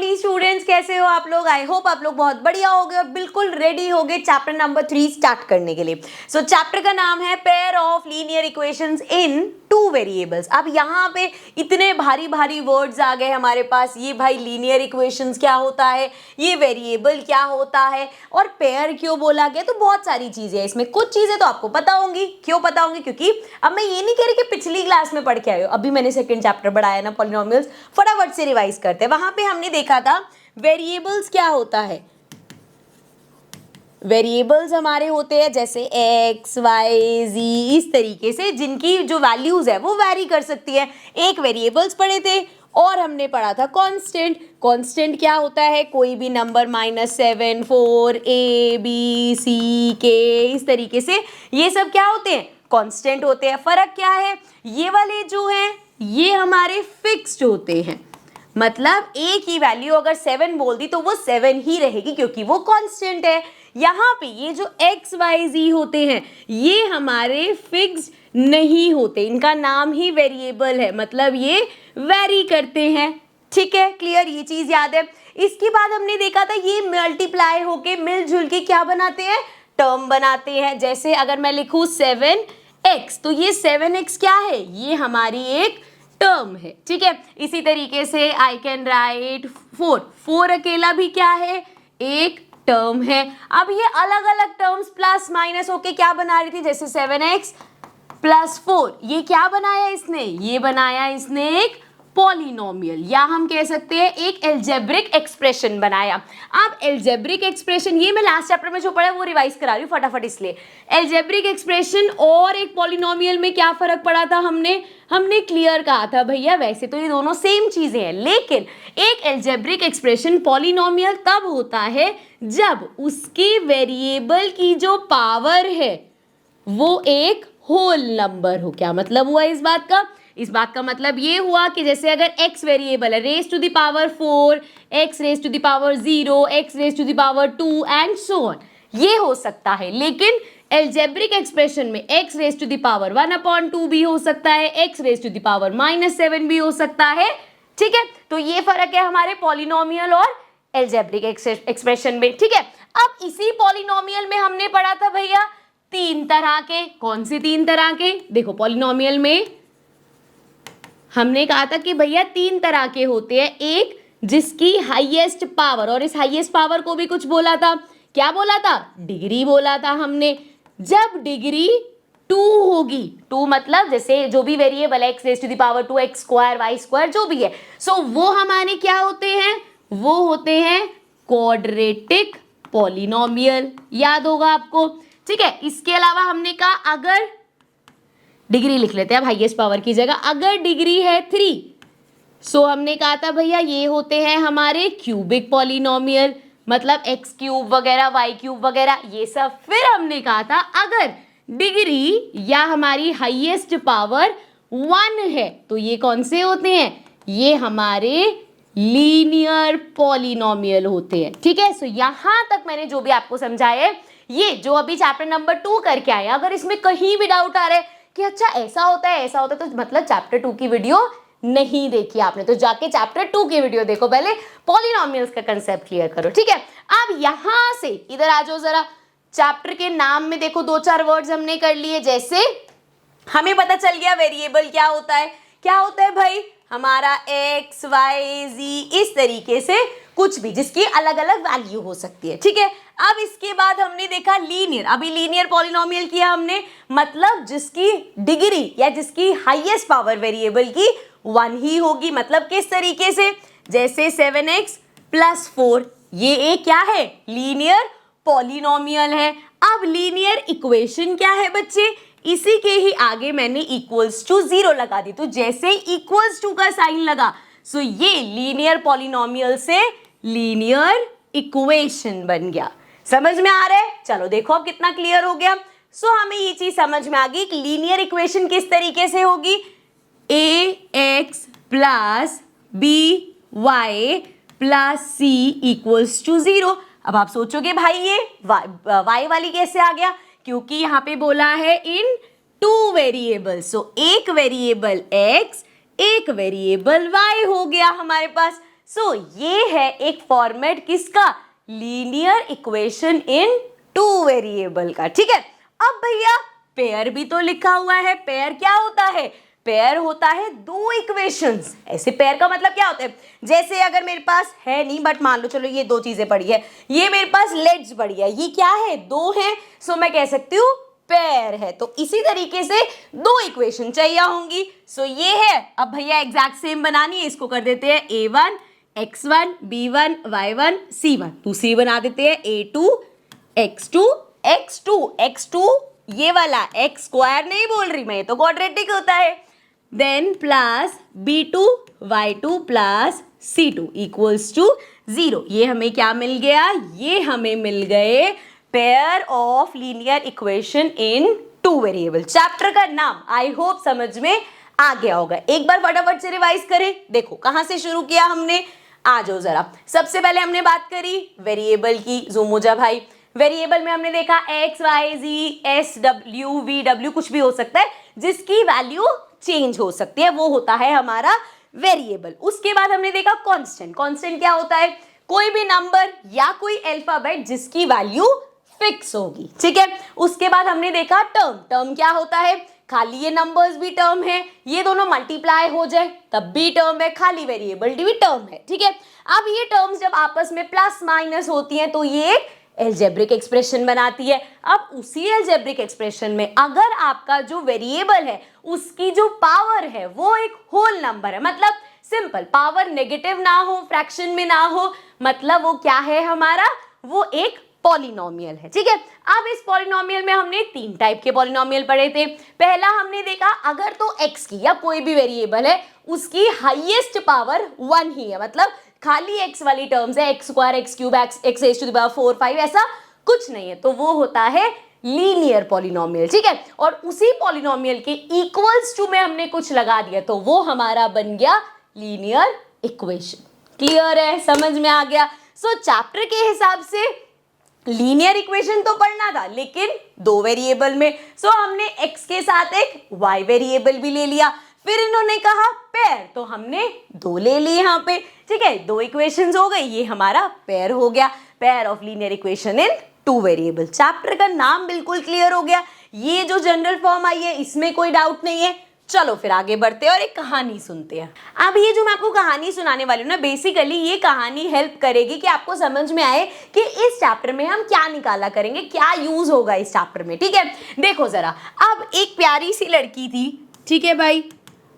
D students, कैसे हो आप लोग? आई होप आप लोग बहुत बढ़िया हो गए और बिल्कुल रेडी हो गए चैप्टर नंबर 3 स्टार्ट करने के लिए। सो चैप्टर का नाम है pair of linear equations in two variables. अब यहाँ पे इतने भारी भारी वर्ड्स आ गए हमारे पास। ये भाई लीनियर इक्वेशंस क्या होता है, ये वेरिएबल क्या होता है और पेयर क्यों बोला गया, तो बहुत सारी चीजें हैं इसमें। कुछ चीजें तो आपको पता होंगी। क्यों पता होंगी? क्योंकि अब मैं ये नहीं कह रही कि पिछली क्लास में पढ़ के आए हो, अभी मैंने सेकंड चैप्टर पढ़ाया ना पॉलिनोमियल्स, फटाफट से रिवाइज करते हैं। वहां पे हमने देखा था वेरिएबल्स क्या होता है। वेरिएबल्स हमारे होते हैं जैसे x, y, z, इस तरीके से, जिनकी जो वैल्यूज है वो वैरी कर सकती है। एक वेरिएबल्स पढ़े थे और हमने पढ़ा था कांस्टेंट। कांस्टेंट क्या होता है? कोई भी number -7, 4, a, b, c, k, इस तरीके से ये सब क्या होते हैं? कांस्टेंट होते हैं। फर्क क्या है? ये वाले जो हैं ये हमारे फिक्स्ड होते हैं, मतलब एक ही वैल्यू अगर 7 बोल दी तो वो 7 ही रहेगी क्योंकि वो कांस्टेंट है। यहाँ पे ये जो x, y, z होते हैं ये हमारे फिक्स्ड नहीं होते, इनका नाम ही वेरिएबल है, मतलब ये वेरी करते हैं। ठीक है, क्लियर, ये चीज याद है। इसके बाद हमने देखा था ये मल्टीप्लाई होके मिलजुल के क्या बनाते हैं? टर्म बनाते हैं। जैसे अगर मैं लिखूं 7x तो ये 7x क्या है? ये हमारी एक टर्म है। ठीक है, इसी तरीके से आई कैन राइट 4 अकेला भी क्या है? एक टर्म है। अब ये अलग अलग टर्म्स प्लस माइनस होके क्या बना रही थी? जैसे 7x प्लस 4, ये क्या बनाया इसने? ये बनाया इसने एक पॉलिनोमियल, या हम कह सकते हैं एक एल्जेब्रिक एक्सप्रेशन बनाया। अब एल्जेब्रिक एक्सप्रेशन, ये मैं लास्ट चैप्टर में जो पढ़ा वो रिवाइज करा रही हूँ फटाफट इसलिए। एल्जेब्रिक एक्सप्रेशन और एक पॉलिनोमियल में क्या फर्क पड़ा था? हमने क्लियर कहा था भैया वैसे तो ये दोनों सेम चीजें हैं, लेकिन एक एल्जेब्रिक एक्सप्रेशन पॉलिनोमियल तब होता है जब उसके वेरिएबल की जो पावर है वो एक होल नंबर हो। क्या मतलब हुआ इस बात का? इस बात का मतलब ये हुआ कि जैसे अगर x वेरिएबल है, raise to the power 4, x raise to the power 0, x raise to the power 2 and so on, ये हो सकता है। लेकिन एल्जेब्रिक एक्सप्रेशन में x raise to the power 1/2 भी हो सकता है, x raise to the power -7 भी हो सकता है। ठीक है, तो ये फर्क है हमारे पॉलिनोमियल और एल्जेब्रिक एक्सप्रेशन में। ठीक है, अब इसी पॉलिनोमियल में हमने पढ़ा था भैया 3 तरह के। कौन से 3 तरह के? देखो पॉलिनोमियल में हमने कहा था कि भैया 3 तरह के होते हैं। एक जिसकी हाईएस्ट पावर, और इस हाईएस्ट पावर को भी कुछ बोला था। क्या बोला था? डिग्री बोला था हमने। जब डिग्री 2 होगी, 2 मतलब जैसे जो भी variable x raise to the power 2, x square, y square जो भी है, सो वो हमारे क्या होते हैं? वो होते हैं क्वाड्रेटिक पॉलिनोमियल। याद होगा आपको। ठीक है, इसके अलावा हमने कहा अगर डिग्री लिख लेते हैं अब हाईएस्ट पावर की जगह, अगर डिग्री है 3, सो हमने कहा था भैया ये होते हैं हमारे क्यूबिक पॉलिनोमियल, मतलब x क्यूब वगैरह, y क्यूब वगैरह ये सब। फिर हमने कहा था अगर डिग्री या हमारी हाईएस्ट पावर 1 है तो ये कौन से होते हैं? ये हमारे लीनियर पॉलिनोमियल होते हैं। ठीक है, सो यहां तक मैंने जो भी आपको समझाया, ये जो अभी चैप्टर नंबर 2 करके आए, अगर इसमें कहीं भी डाउट आ रहा है कि अच्छा ऐसा होता है ऐसा होता है, तो मतलब चैप्टर 2 की वीडियो नहीं देखी आपने, तो जाके चैप्टर 2 की वीडियो देखो, पहले पॉलिनोमियल्स का कंसेप्ट क्लियर करो। ठीक है, अब यहां से इधर आ जाओ जरा। चैप्टर के नाम में देखो 2-4 वर्ड्स हमने कर लिए। जैसे हमें पता चल गया वेरिएबल क्या होता है। क्या होता है भाई? हमारा x, y, z, इस तरीके से कुछ भी जिसकी अलग अलग वैल्यू हो सकती है। ठीक है, अब इसके बाद हमने देखा लीनियर। अभी लीनियर पॉलिनोमियल किया हमने, मतलब जिसकी डिग्री या जिसकी हाईएस्ट पावर वेरिएबल की 1 ही होगी। मतलब किस तरीके से? जैसे 7x प्लस 4, ये एक क्या है? लीनियर पॉलिनोमियल है। अब लीनियर इक्वेशन क्या है बच्चे? इसी के ही आगे मैंने इक्वल्स टू 0 लगा दी, तो जैसे इक्वल्स टू का साइन लगा, सो ये लीनियर पॉलिनोमियल से लीनियर इक्वेशन बन गया। समझ में आ रहा है? चलो देखो अब कितना क्लियर हो गया। सो हमें ये चीज समझ में आ गई कि लीनियर इक्वेशन किस तरीके से होगी? ax plus by plus c equals to 0। अब आप सोचोगे भाई ये y वाली कैसे आ गया? क्योंकि यहाँ पे बोला है इन 2 वेरिएबल, सो एक वेरिएबल x, एक वेरिएबल y हो गया हमारे पास। सो ये है एक फॉर्मेट किसका, linear equation in two variable का। ठीक है, अब भैया पेयर भी तो लिखा हुआ है, पेयर क्या होता है, पेयर होता है दो इक्वेशंस। ऐसे पेयर का मतलब क्या होता है, जैसे अगर मेरे पास है नहीं बट मान लो चलो ये दो चीजें पड़ी है, ये मेरे पास लेट्स पड़ी है, ये क्या है, दो है, सो मैं कह सकती हूँ पेयर है। तो इसी तरीके से दो इक्वेशन चाहिए होंगी, सो ये है। अब भैया एग्जैक्ट सेम बनानी है, इसको कर देते हैं a1 x1 b1 y1 c1, दूसरी बना देते हैं a2 x2 ये वाला x स्क्वायर नहीं बोल रही मैं, तो क्वाड्रेटिक होता है, then plus b2 y2 plus c2 equals to 0। ये हमें क्या मिल गया, ये हमें मिल गए pair of linear equation in two variable. Chapter का नाम आई होप समझ में आ गया होगा। एक बार फटाफट से रिवाइज करें। देखो कहां से शुरू किया हमने, आ जाओ जरा। सबसे पहले हमने बात करी वेरिएबल की, जूम हो जा भाई। वेरिएबल में हमने देखा x y z s w v w कुछ भी हो सकता है जिसकी वैल्यू चेंज हो सकती है, वो होता है हमारा वेरिएबल। उसके बाद हमने देखा कांस्टेंट। कांस्टेंट क्या होता है, कोई भी नंबर या कोई अल्फाबेट जिसकी वैल्यू फिक्स होगी। ठीक है, उसके बाद हमने देखा टर्म। टर्म क्या होता है, खाली ये नंबर्स भी टर्म है, ये दोनों मल्टीप्लाई हो जाए तब भी टर्म है, खाली वेरिएबल भी टर्म है। ठीक है, अब ये टर्म्स जब आपस में प्लस माइनस होती हैं तो ये एक एल्जेब्रिक एक्सप्रेशन बनाती है। अब उसी एल्जेब्रिक एक्सप्रेशन में अगर आपका जो वेरिएबल है उसकी जो पावर है वो एक होल नंबर है, मतलब सिंपल, पावर नेगेटिव ना हो, फ्रैक्शन में ना हो, मतलब वो क्या है हमारा, वो एक पॉलिनोमियल है। ठीक है, अब इस पॉलिनोमियल में हमने तीन टाइप के पॉलिनोमियल पढ़े थे। पहला हमने देखा अगर तो x की या कोई भी वेरिएबल है उसकी हाईएस्ट पावर 1 ही है, मतलब खाली x वाली टर्म्स है, x square x cube x raise to the power 4 5 ऐसा कुछ नहीं है, तो वो होता है लीनियर पॉलिनोमियल। ठीक है, और उसी पॉलिनोमियल के इक्वल्स टू में हमने कुछ लगा दिया तो वो हमारा बन गया लीनियर इक्वेशन। क्लियर है, समझ में आ गया। सो चैप्टर के हिसाब से लीनियर इक्वेशन तो पढ़ना था लेकिन दो वेरिएबल में, सो हमने x के साथ एक y वेरिएबल भी ले लिया, फिर इन्होंने कहा पेयर तो हमने दो ले लिए यहाँ पे। ठीक है, दो इक्वेशंस हो गई, ये हमारा पेयर हो गया, pair of linear equation in two variable. Chapter का नाम बिल्कुल क्लियर हो गया, ये जो जनरल फॉर्म आई है इसमें कोई डाउट नहीं है। चलो फिर आगे बढ़ते हैं और एक कहानी सुनते हैं। अब ये जो मैं आपको कहानी सुनाने वाली हूँ ना, बेसिकली ये कहानी हेल्प करेगी कि आपको समझ में आए कि इस चैप्टर में हम क्या निकाला करेंगे, क्या यूज होगा इस चैप्टर में। ठीक है, देखो जरा, अब एक प्यारी सी लड़की थी। ठीक है भाई,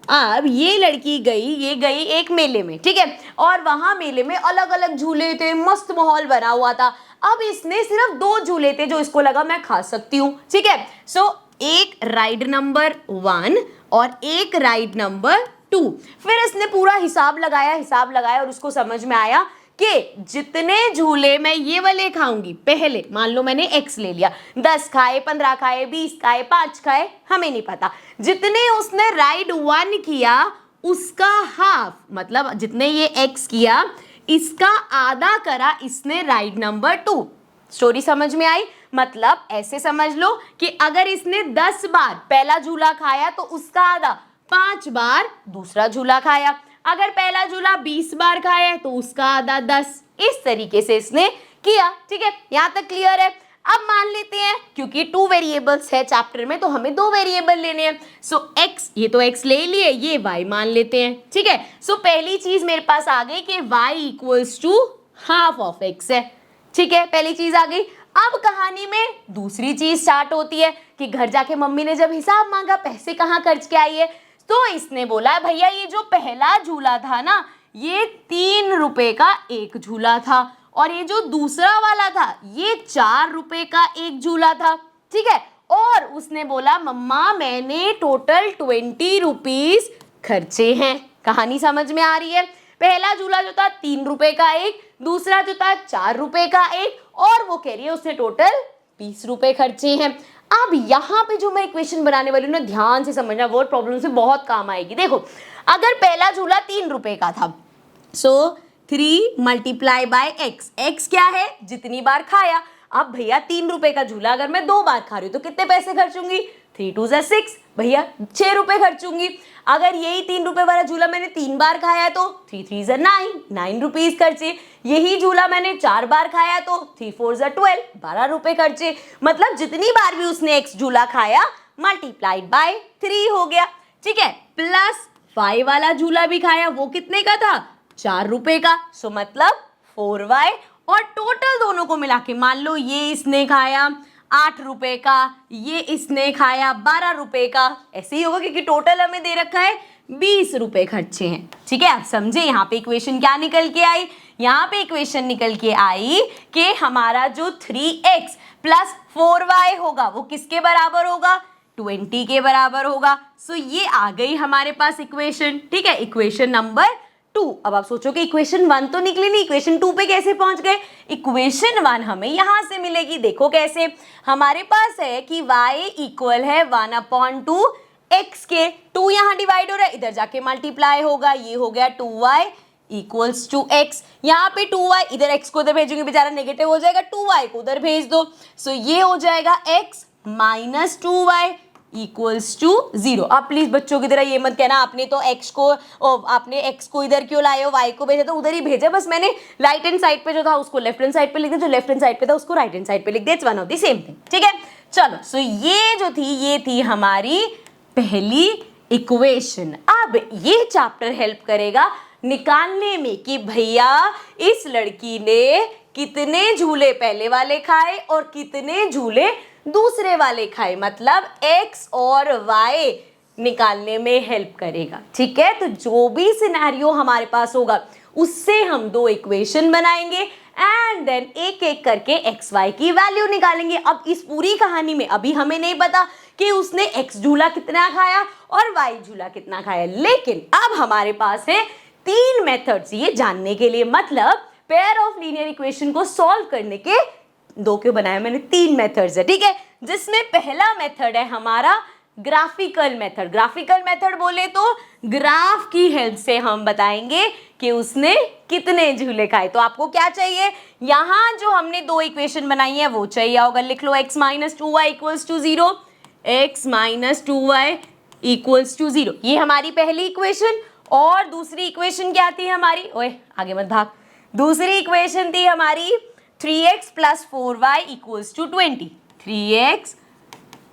अब ये लड़की गई एक मेले में। ठीक है, और वहां मेले में अलग अलग झूले थे, मस्त माहौल बना हुआ था। अब इसने सिर्फ दो झूले थे जो इसको लगा मैं खा सकती हूँ। ठीक है, सो एक राइड नंबर 1 और एक राइड नंबर 2। फिर इसने पूरा हिसाब लगाया और उसको समझ में आया कि जितने झूले मैं ये वाले खाऊंगी, पहले मान लो मैंने x ले लिया, 10 खाए, 15 खाए, 20 खाए, 5 खाए, हमें नहीं पता, जितने उसने राइड 1 किया उसका हाफ, मतलब जितने ये x किया इसका आधा करा इसने राइड नंबर 2। स्टोरी समझ में आई, मतलब ऐसे समझ लो कि अगर इसने 10 बार पहला झूला खाया तो उसका आधा 5 बार दूसरा झूला खाया, अगर पहला झूला 20 बार खाया तो उसका आधा 10। इस तरीके से इसने किया। ठीक है, यहां तक क्लियर है। अब मान लेते हैं क्योंकि 2 वेरिएबल्स है चैप्टर में तो हमें 2 वेरिएबल लेने हैं। सो x, ये तो x ले लिए, ये y मान लेते हैं। ठीक है, सो पहली चीज मेरे पास आ गई कि y equals to half of x है। ठीक है, पहली चीज आ गई। अब कहानी में दूसरी चीज स्टार्ट होती है कि घर जाके मम्मी ने जब हिसाब मांगा पैसे कहाँ खर्च के आई है, तो इसने बोला भैया ये जो पहला झूला था ना ये 3 रुपए का एक झूला था और ये जो दूसरा वाला था ये 4 रुपए का एक झूला था। ठीक है, और उसने बोला मम्मा मैंने टोटल 20 रुपीज खर्चे हैं। कहानी समझ में आ रही है। पहला झूला जो था 3 रुपए का एक, दूसरा जो था 4 रुपए का एक, और वो कह रही है उसने टोटल 20 रुपए खर्चे हैं। अब यहाँ पे जो मैं इक्वेशन बनाने वाली हूँ ना, ध्यान से समझना, वर्ड प्रॉब्लम से बहुत काम आएगी। देखो अगर पहला झूला 3 रुपए का था, सो 3 मल्टीप्लाई बाय x, x क्या है जितनी बार खाया। अब भैया 3 रुपए का झूला अगर मैं 2 बार खा रही हूँ तो कितने पैसे खर्चूंगी, 3 2 जा 6, भैया 6 रुपए खर्चूंगी। अगर यही 3 रुपए वाला झूला मैंने 3 बार खाया तो 3 3 जा 9 रुपीज खर्चे। यही झूला मैंने 4 बार खाया तो 3 4 जा 12, 12 रुपए खर्चे। मतलब जितनी बार भी उसने एक्स झूला खाया मल्टीप्लाइड बाय 3 हो गया, ठीक है। प्लस y वाला झूला भी खाया, वो कितने का था, 4 रुपए का, सो मतलब 4y। और टोटल दोनों को मिला के मान लो ये इसने खाया 8 रुपए का, ये इसने खाया 12 रुपए का, ऐसे ही होगा क्योंकि टोटल हमें दे रखा है 20 रुपए खर्चे हैं, ठीक है। आप समझे यहाँ पे इक्वेशन क्या निकल के आई, यहाँ पे इक्वेशन निकल के आई कि हमारा जो 3x प्लस 4y होगा वो किसके बराबर होगा, 20 के बराबर होगा। सो ये आ गई हमारे पास इक्वेशन, ठीक है, इक्वेशन नंबर 2। अब आप सोचो कि इक्वेशन 1 तो निकली नहीं, इक्वेशन 2 पे कैसे पहुंच गए। इक्वेशन 1 हमें यहां से मिलेगी, देखो कैसे, हमारे पास है कि y इक्वल है 1/2 x के, 2 यहाँ डिवाइड हो रहा है, इधर जाके मल्टीप्लाई होगा, ये हो गया 2y इक्वल्स टू x। यहाँ पे 2y, इधर x को उधर भेजूंगी बेचारा नेगेटिव हो जाएगा, 2y को उधर भेज दो, सो ये हो जाएगा x minus 2y equals to 0। अब प्लीज बच्चों की तरह ये मत कहना आपने तो आपने x को इधर क्यों लाए हो, y को भेजा तो उधर ही भेजा, बस मैंने राइट हैंड साइड पे जो था उसको लेफ्ट हैंड साइड पे लिख दिया, जो लेफ्ट हैंड साइड पे था उसको राइट हैंड साइड पे लिख दिया, it's one of the same thing, ठीक है। चलो, सो ये जो थी ये थी हमारी पहली इक्वेशन। अब ये चैप्टर हेल्प करेगा निकालने में कि भैया इस लड़की ने कितने झूले पहले वाले खाए और कितने झूले दूसरे वाले खाए, मतलब x और y निकालने में हेल्प करेगा, ठीक है। तो जो भी सिनेरियो हमारे पास होगा उससे हम 2 इक्वेशन बनाएंगे एंड देन एक एक करके x y की वैल्यू निकालेंगे। अब इस पूरी कहानी में अभी हमें नहीं पता कि उसने x झूला कितना खाया और y झूला कितना खाया, लेकिन अब हमारे पास है 3 मेथड्स ये जानने के लिए, मतलब पेयर ऑफ लीनियर इक्वेशन को सॉल्व करने के 2 क्यों बनाया मैंने, 3 मेथड्स है, ठीक है। जिसमें पहला मेथड है हमारा ग्राफिकल मेथड। ग्राफिकल मेथड बोले तो ग्राफ की हेल्प से हम बताएंगे कि उसने कितने झूले खाए। तो आपको क्या चाहिए, यहां जो हमने 2 इक्वेशन बनाई है वो चाहिए होगा, लिख लो x minus 2y equals to 0, x minus 2y equals to 0, ये हमारी पहली इक्वेशन। और दूसरी इक्वेशन क्या थी हमारी, ओए आगे मत भाग, दूसरी इक्वेशन थी हमारी 3x plus 4y equals to 20, 3x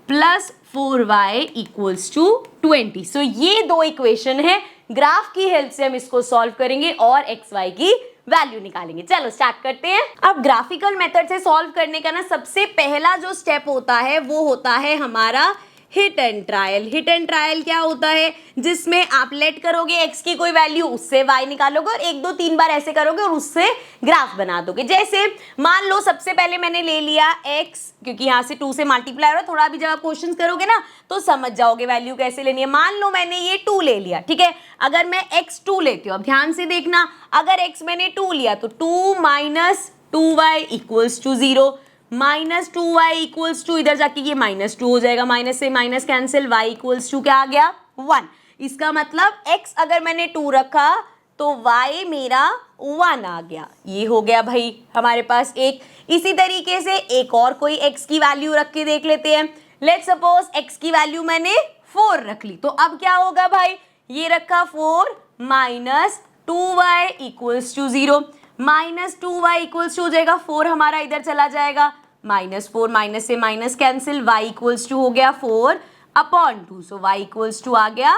plus 4y equals to 20। So ये 2 इक्वेशन है, ग्राफ की हेल्प से हम इसको सॉल्व करेंगे और x y की वैल्यू निकालेंगे। चलो स्टार्ट करते हैं। अब ग्राफिकल मेथड से सॉल्व करने का ना सबसे पहला जो स्टेप होता है वो होता है हमारा hit and trial. Hit and trial क्या होता है, जिसमें आप लेट करोगे x की कोई वैल्यू, उससे y निकालोगे और 1 2 3 बार ऐसे करोगे और उससे ग्राफ बना दोगे। जैसे मान लो सबसे पहले मैंने ले लिया x, क्योंकि यहाँ से 2 से मल्टीप्लाई हो रहा है, थोड़ा भी जब आप क्वेश्चन करोगे ना तो समझ जाओगे वैल्यू कैसे लेनी है। मान लो मैंने ये 2 ले लिया, ठीक है। अगर मैं x 2 लेती हूँ, अब ध्यान से देखना, अगर x मैंने 2 लिया तो 2 minus 2y equals to 0, minus 2y equals to, इधर जाके ये माइनस 2 हो जाएगा, माइनस से minus cancel, y equals to क्या आ गया 1। इसका मतलब x अगर मैंने 2 रखा तो y मेरा 1 आ गया, ये हो गया भाई हमारे पास एक। इसी तरीके से एक और कोई x की वैल्यू रख के देख लेते हैं। लेट्स सपोज x की वैल्यू मैंने 4 रख ली, तो अब क्या होगा भाई, ये रखा 4 minus 2y equals to 0, minus 2y equals to हो जाएगा 4, हमारा इधर चला जाएगा, माइनस 4 माइनस से minus cancel, y equals to हो गया 4 upon 2, so y equals to आ गया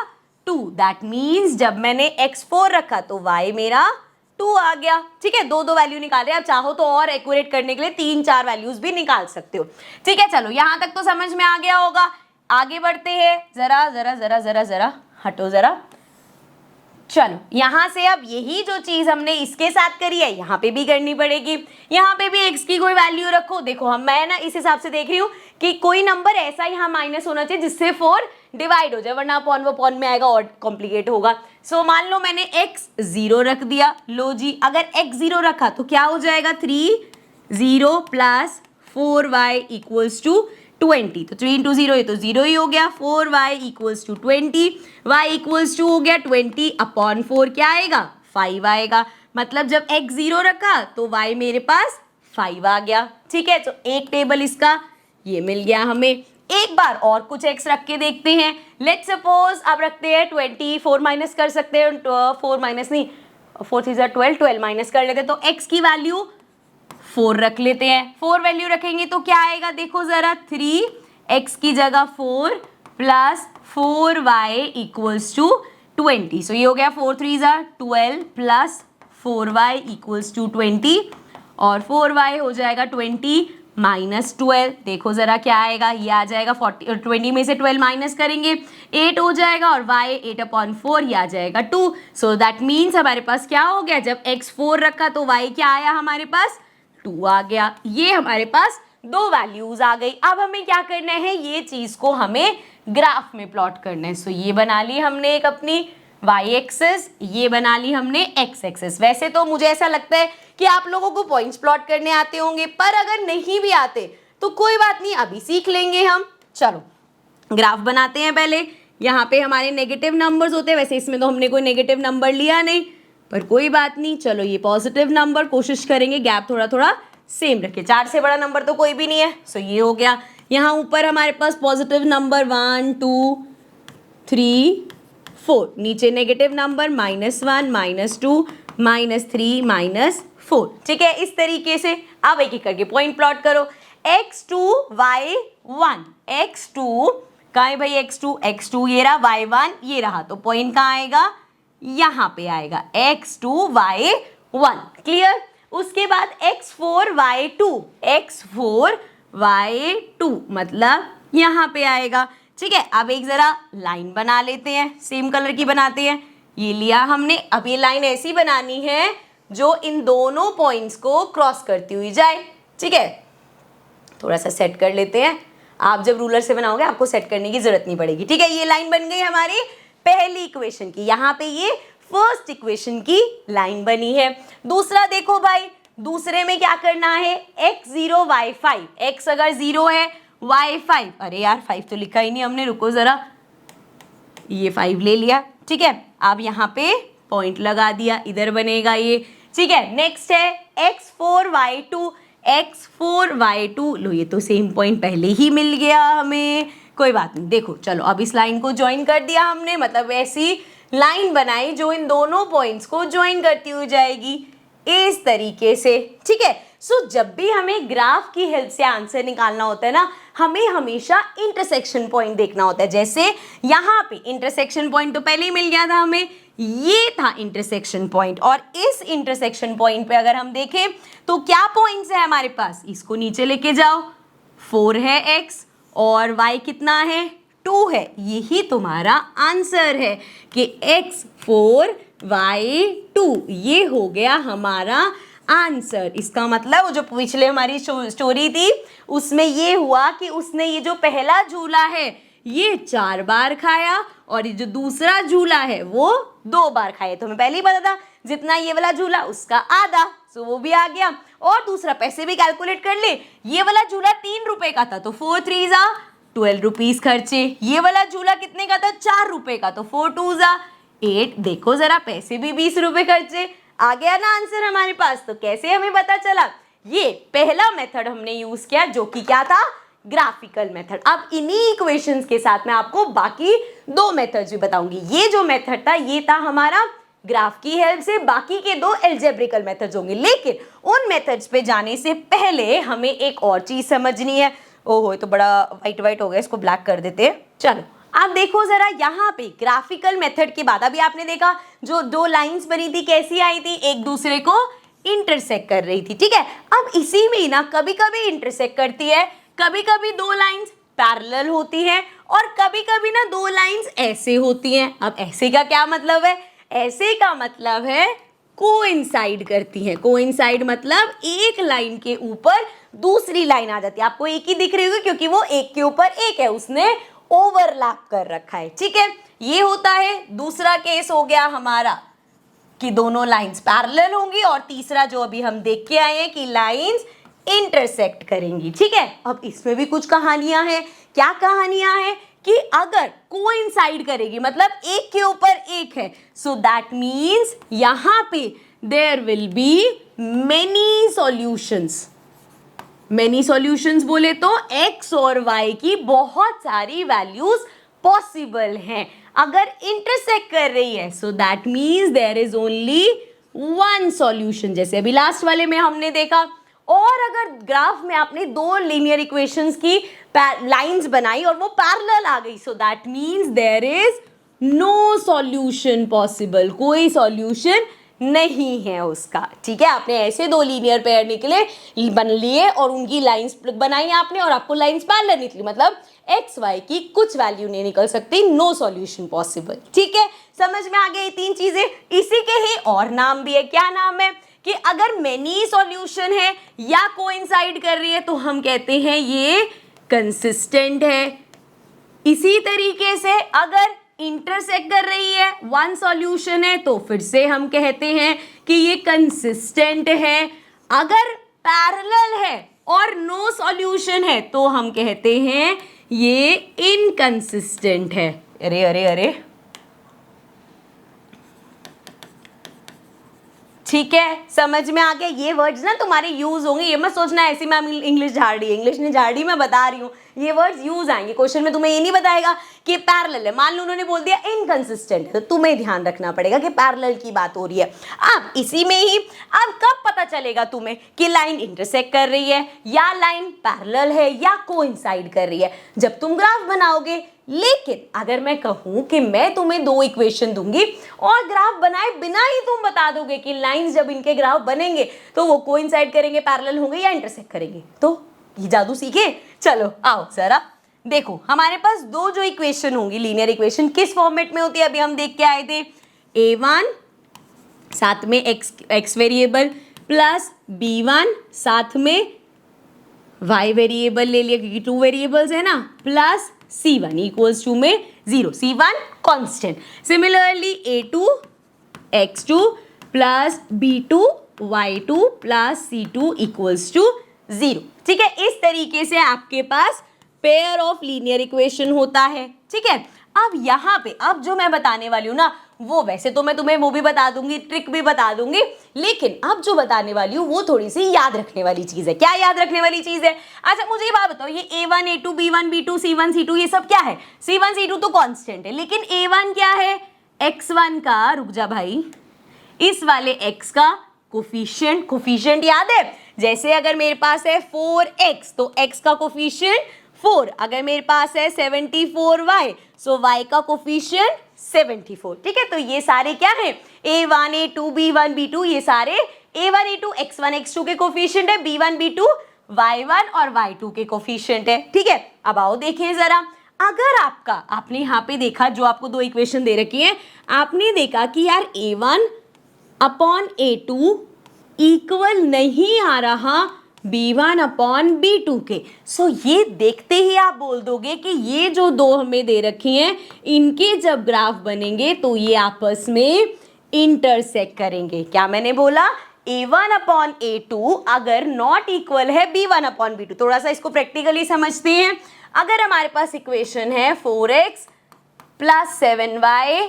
2। दैट मीन्स जब मैंने x 4 रखा तो y मेरा 2 आ गया, ठीक है। 2 वैल्यू निकाले, आप चाहो तो और एक्यूरेट करने के लिए 3 4 वैल्यूज भी निकाल सकते हो, ठीक है। चलो यहाँ तक तो समझ में आ गया होगा, आगे बढ़ते हैं। जरा जरा जरा जरा जरा हटो जरा, चलो यहाँ से अब यही जो चीज हमने इसके साथ करी है यहाँ पे भी करनी पड़ेगी। यहाँ पे भी x की कोई वैल्यू रखो, देखो हम मैं ना इस हिसाब से देख रही हूँ कि कोई नंबर ऐसा यहाँ माइनस होना चाहिए जिससे 4 डिवाइड हो जाए, वरना अपॉन वो अपॉन में आएगा और कॉम्प्लिकेट होगा। सो मान लो मैंने x 0 रख दिया, लो जी अगर x 0 रखा तो क्या हो जाएगा 3 0 प्लस 4y इक्वल्स टू 20, तो 3 into 0 ये तो 0 ही हो गया, 4y equals to 20, y equals to हो गया 20 अपॉन 4 क्या आएगा 5 आएगा। मतलब जब x 0 रखा तो y मेरे पास 5 आ गया, ठीक है। तो एक टेबल इसका ये मिल गया हमें। एक बार और कुछ x रख के देखते हैं। लेट्स सपोज अब रखते हैं 20, 4 माइनस कर सकते हैं, 4 माइनस नहीं, 4 3 12, 12 माइनस कर लेते हैं, तो x की वैल्यू 4 रख लेते हैं। 4 वैल्यू रखेंगे तो क्या आएगा, देखो जरा, 3x की जगह 4 plus 4y equals to 20। So ये हो गया 4 3 12 प्लस 4y इक्वल्स टू 20, और 4y हो जाएगा 20 माइनस 12। देखो जरा क्या आएगा, ये आ जाएगा 20 में से 12 माइनस करेंगे 8 हो जाएगा, और y 8/4 ये आ जाएगा 2। सो दैट मीन्स हमारे पास क्या हो गया, जब x 4 रखा तो y क्या आया हमारे पास, 2 आ गया। ये हमारे पास दो वैल्यूज आ गई। अब हमें क्या करना है, ये चीज को हमें ग्राफ में प्लॉट करना है। सो ये बना ली हमने एक अपनी y एक्सिस, ये बना ली हमने x एक्सिस। वैसे तो मुझे ऐसा लगता है कि आप लोगों को पॉइंट्स प्लॉट करने आते होंगे, पर अगर नहीं भी आते तो कोई बात नहीं, अभी सीख लेंगे हम। चलो ग्राफ बनाते हैं पहले। यहाँ पे हमारे नेगेटिव नंबर्स होते हैं, वैसे इसमें तो हमने कोई नेगेटिव नंबर लिया नहीं, पर कोई बात नहीं। चलो ये पॉजिटिव नंबर, कोशिश करेंगे गैप थोड़ा थोड़ा सेम रखे, 4 से बड़ा नंबर तो कोई भी नहीं है। सो ये हो गया। यहाँ ऊपर हमारे पास पॉजिटिव नंबर 1 2 3 4, नीचे नेगेटिव नंबर -1 -2 -3 -4। ठीक है, इस तरीके से अब एक एक करके पॉइंट प्लॉट करो। x2 y1, x2 कहाँ है भाई, x2 ये रहा, y1 ये रहा, तो पॉइंट कहाँ आएगा, यहाँ पे आएगा x2 y1। क्लियर। उसके बाद x4 y2 मतलब यहाँ पे आएगा। ठीक है, अब एक जरा लाइन बना लेते हैं, सेम कलर की बनाते हैं। ये लिया हमने, अब ये लाइन ऐसी बनानी है जो इन दोनों पॉइंट्स को क्रॉस करती हुई जाए। ठीक है, थोड़ा सा सेट कर लेते हैं। आप जब रूलर से बनाओगे आपको सेट करने की जरूरत नहीं पड़ेगी। ठीक है, ये लाइन बन गई हमारी पहली इक्वेशन की, यहाँ पे ये फर्स्ट इक्वेशन की लाइन बनी है। दूसरा देखो भाई, दूसरे में क्या करना है, x0 y5, x अगर 0 है y5, अरे यार 5 तो लिखा ही नहीं हमने, रुको जरा, ये 5 ले लिया। ठीक है, अब यहाँ पे पॉइंट लगा दिया, इधर बनेगा ये। ठीक है, नेक्स्ट है x4 y2 लो, ये तो सेम पॉइंट पहले ही मिल गया हमें, कोई बात नहीं। देखो चलो, अब इस लाइन को ज्वाइन कर दिया हमने, मतलब ऐसी लाइन बनाई जो इन दोनों पॉइंट्स को ज्वाइन करती हुई जाएगी इस तरीके से। ठीक है, सो जब भी हमें ग्राफ की हेल्प से आंसर निकालना होता है ना, हमें हमेशा इंटरसेक्शन पॉइंट देखना होता है। जैसे यहाँ पे इंटरसेक्शन पॉइंट तो पहले ही मिल गया था हमें, ये था इंटरसेक्शन पॉइंट, और इस इंटरसेक्शन पॉइंट पे अगर हम देखें तो क्या पॉइंट्स है हमारे पास, इसको नीचे लेके जाओ, 4 है x और y कितना है, 2 है। यही तुम्हारा आंसर है कि x4 y2, ये हो गया हमारा आंसर। इसका मतलब वो जो पिछले हमारी स्टोरी थी उसमें ये हुआ कि उसने ये जो पहला झूला है ये 4 बार खाया, और ये जो दूसरा झूला है वो 2 बार खाया। तो हमें पहले ही पता था जितना ये वाला झूला उसका आधा, सो वो भी आ गया। और दूसरा पैसे भी कैलकुलेट कर ले, ये वाला झूला 3 रुपए का था तो 4 3 12 रुपीज खर्चे। ये वाला झूला कितने का था, 4 रुपए का, तो 4 2 8। देखो जरा, पैसे भी 20 रुपए खर्चे। आ गया ना आंसर हमारे पास। तो कैसे हमें पता चला, ये पहला मेथड हमने यूज किया जो कि क्या था, ग्राफिकल मेथड। अब इन्हीं इक्वेशंस के साथ मैं आपको बाकी 2 मेथड्स भी बताऊंगी। ये जो मेथड था ये था हमारा ग्राफ की हेल्प से, बाकी के 2 एल्जेब्रिकल मेथड्स होंगे। लेकिन उन मेथड्स पे जाने से पहले हमें एक और चीज समझनी है। ओहो, तो बड़ा वाइट हो गया, इसको ब्लैक कर देते हैं। चलो आप देखो जरा, यहाँ पे ग्राफिकल मेथड के बाद अभी आपने देखा जो 2 लाइंस बनी थी कैसी आई थी, एक दूसरे को इंटरसेक्ट कर रही थी। ठीक है, अब इसी में ना कभी कभी इंटरसेक्ट करती है, कभी कभी 2 लाइंस पैरेलल होती है, और कभी कभी ना 2 लाइंस ऐसे होती हैं। अब ऐसे का क्या मतलब है, ऐसे का मतलब है कोइंसाइड करती हैं। कोइंसाइड मतलब एक लाइन के ऊपर दूसरी लाइन आ जाती है। आपको एक ही दिख रही होगी क्योंकि वो एक के ऊपर एक है, उसने ओवरलैप कर रखा है। ठीक है, ये होता है। दूसरा केस हो गया हमारा कि दोनों लाइंस पैरेलल होंगी, और तीसरा जो अभी हम देख के आए हैं कि लाइंस इंटरसेक्ट करेंगी। ठीक है, अब इसमें भी कुछ कहानियां हैं। क्या कहानियां हैं कि अगर कोइंसाइड करेगी मतलब एक के ऊपर एक है, सो दैट मीन्स यहां पे there will be many solutions. Many solutions बोले तो x और y की बहुत सारी वैल्यूज पॉसिबल हैं। अगर इंटरसेक्ट कर रही है so that means there is only one solution, जैसे अभी लास्ट वाले में हमने देखा। और अगर ग्राफ में आपने दो लीनियर इक्वेशंस की लाइंस बनाई और वो पैरेलल आ गई so that means there is no solution possible, कोई सॉल्यूशन नहीं है उसका। ठीक है, आपने ऐसे दो लीनियर पेयर निकले बन लिए और उनकी लाइंस बनाई आपने और आपको लाइंस पैरेलल निकली, मतलब एक्स वाई की कुछ वैल्यू नहीं निकल सकती, नो सॉल्यूशन पॉसिबल। ठीक है, समझ में आ गई ये तीन चीजें। इसी के ही और नाम भी है, क्या नाम है कि अगर मेनी सॉल्यूशन है या कोइंसाइड कर रही है तो हम कहते हैं ये कंसिस्टेंट है। इसी तरीके से अगर इंटरसेक्ट कर रही है, वन सॉल्यूशन है, तो फिर से हम कहते हैं कि ये कंसिस्टेंट है। अगर पैरेलल है और नो सॉल्यूशन है तो हम कहते हैं ये इनकंसिस्टेंट है। अरे अरे अरे, ठीक है, समझ में आ गया। ये वर्ड्स ना तुम्हारे यूज होंगे, ये मत सोचना ऐसी मैम इंग्लिश झाड़ रही है, इंग्लिश नहीं झाड़ रही, मैं बता रही हूँ ये वर्ड्स यूज आएंगे क्वेश्चन में। तुम्हें ये नहीं बताएगा कि पैरेलल है, मान लो उन्होंने बोल दिया इनकंसिस्टेंट है, तो तुम्हें ध्यान रखना पड़ेगा कि पैरेलल की बात हो रही है। अब इसी में ही अब कब पता चलेगा तुम्हें कि लाइन इंटरसेक्ट कर रही है या लाइन पैरेलल है या कोइंसाइड कर रही है, जब तुम ग्राफ बनाओगे। लेकिन अगर मैं कहूं कि मैं तुम्हें दो इक्वेशन दूंगी और ग्राफ बनाए बिना ही तुम बता दोगे कि लाइंस जब इनके ग्राफ बनेंगे तो वो कोइंसाइड करेंगे, पैरेलल होंगे या इंटरसेक्ट करेंगे, तो ये जादू सीखे। चलो आओ जरा देखो, हमारे पास दो जो इक्वेशन होंगी लीनियर इक्वेशन किस फॉर्मेट में होती है, अभी हम देख के आए थे। a1 साथ में x वेरिएबल प्लस b1 साथ में y वेरिएबल ले लिया क्योंकि टू वेरिएबल्स है ना, प्लस c1 इक्वल्स टू में 0, c1 constant. Similarly a2 x2 plus b2 y2 plus c2 equals to 0। ठीक है, इस तरीके से आपके पास पेयर ऑफ लीनियर इक्वेशन होता है। ठीक है, अब यहाँ पे अब जो मैं बताने वाली हूँ ना, वो वैसे तो मैं तुम्हें वो भी बता दूंगी, ट्रिक भी बता दूंगी, लेकिन अब जो बताने वाली हूँ वो थोड़ी सी याद रखने वाली चीज है। क्या याद रखने वाली चीज है? अच्छा मुझे ये बात बताओ, ये a1 a2 b1 b2 c1 c2 ये सब क्या है? c1 c2 तो कांस्टेंट है, लेकिन a1 क्या है? x1 का, रुक जा भाई, इस वाले x का कोफिशिएंट। कोफिशिएंट याद है? जैसे अगर मेरे पास है 4x तो x का कोफिशिएंट 4, अगर मेरे पास है 74y सो y का कोफिशिएंट 74। ठीक है, तो ये सारे क्या है? a1 a2 b1 b2 ये सारे a1 a2 x1 x2 के कोफिशिएंट है, b1 b2 y1 और y2 के कोफिशिएंट है। ठीक है, अब आओ देखें जरा, अगर आपने यहाँ पे देखा जो आपको दो इक्वेशन दे रखी है, आपने देखा कि यार a1 अपॉन a2 इक्वल नहीं आ रहा b1 अपॉन b2 के। सो ये देखते ही आप बोल दोगे कि ये जो दो हमें दे रखी हैं इनके जब ग्राफ बनेंगे तो ये आपस में इंटरसेक्ट करेंगे। क्या मैंने बोला? a1 अपॉन a2 अगर नॉट इक्वल है b1 अपॉन b2। थोड़ा सा इसको प्रैक्टिकली समझते हैं। अगर हमारे पास इक्वेशन है 4x प्लस 7y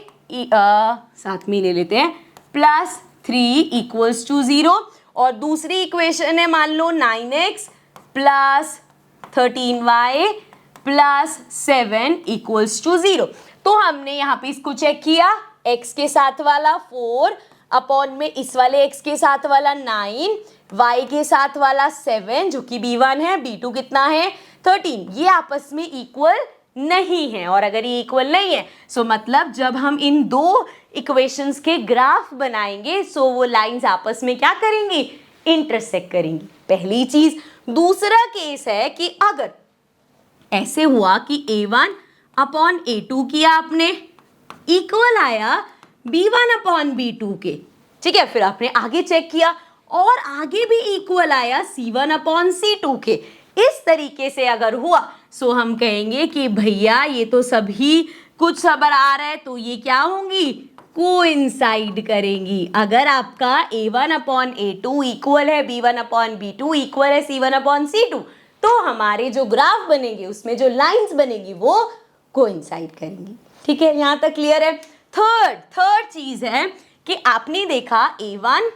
साथ में ले लेते हैं प्लस 3 इक्वल्स टू 0, और दूसरी इक्वेशन है मान लो 9x plus 13y plus 7 equals to 0। तो हमने यहाँ पे इसको चेक किया, x के साथ वाला 4 अपॉन में इस वाले x के साथ वाला 9, y के साथ वाला 7 जो कि b1 है, b2 कितना है 13, ये आपस में इक्वल नहीं है। और अगर ये इक्वल नहीं है सो मतलब जब हम इन दो इक्वेशंस के ग्राफ बनाएंगे सो वो लाइंस आपस में क्या करेंगी? इंटरसेक्ट करेंगी, पहली चीज। दूसरा केस है कि अगर ऐसे हुआ कि a1 अपॉन a2 किया आपने, इक्वल आया b1 अपॉन b2 के। ठीक है, फिर आपने आगे चेक किया और आगे भी इक्वल आया c1 अपॉन c2 के। इस तरीके से अगर हुआ सो हम कहेंगे कि भैया ये तो सभी कुछ खबर आ रहा है, तो ये क्या होंगी? कोइंसाइड करेंगी। अगर आपका a1 अपॉन a2 इक्वल है b1 अपॉन b2 इक्वल है c1 अपॉन c2, तो हमारे जो ग्राफ बनेंगे उसमें जो लाइंस बनेगी वो कोइंसाइड करेंगी। ठीक है, यहाँ तक क्लियर है? थर्ड चीज है कि आपने देखा a1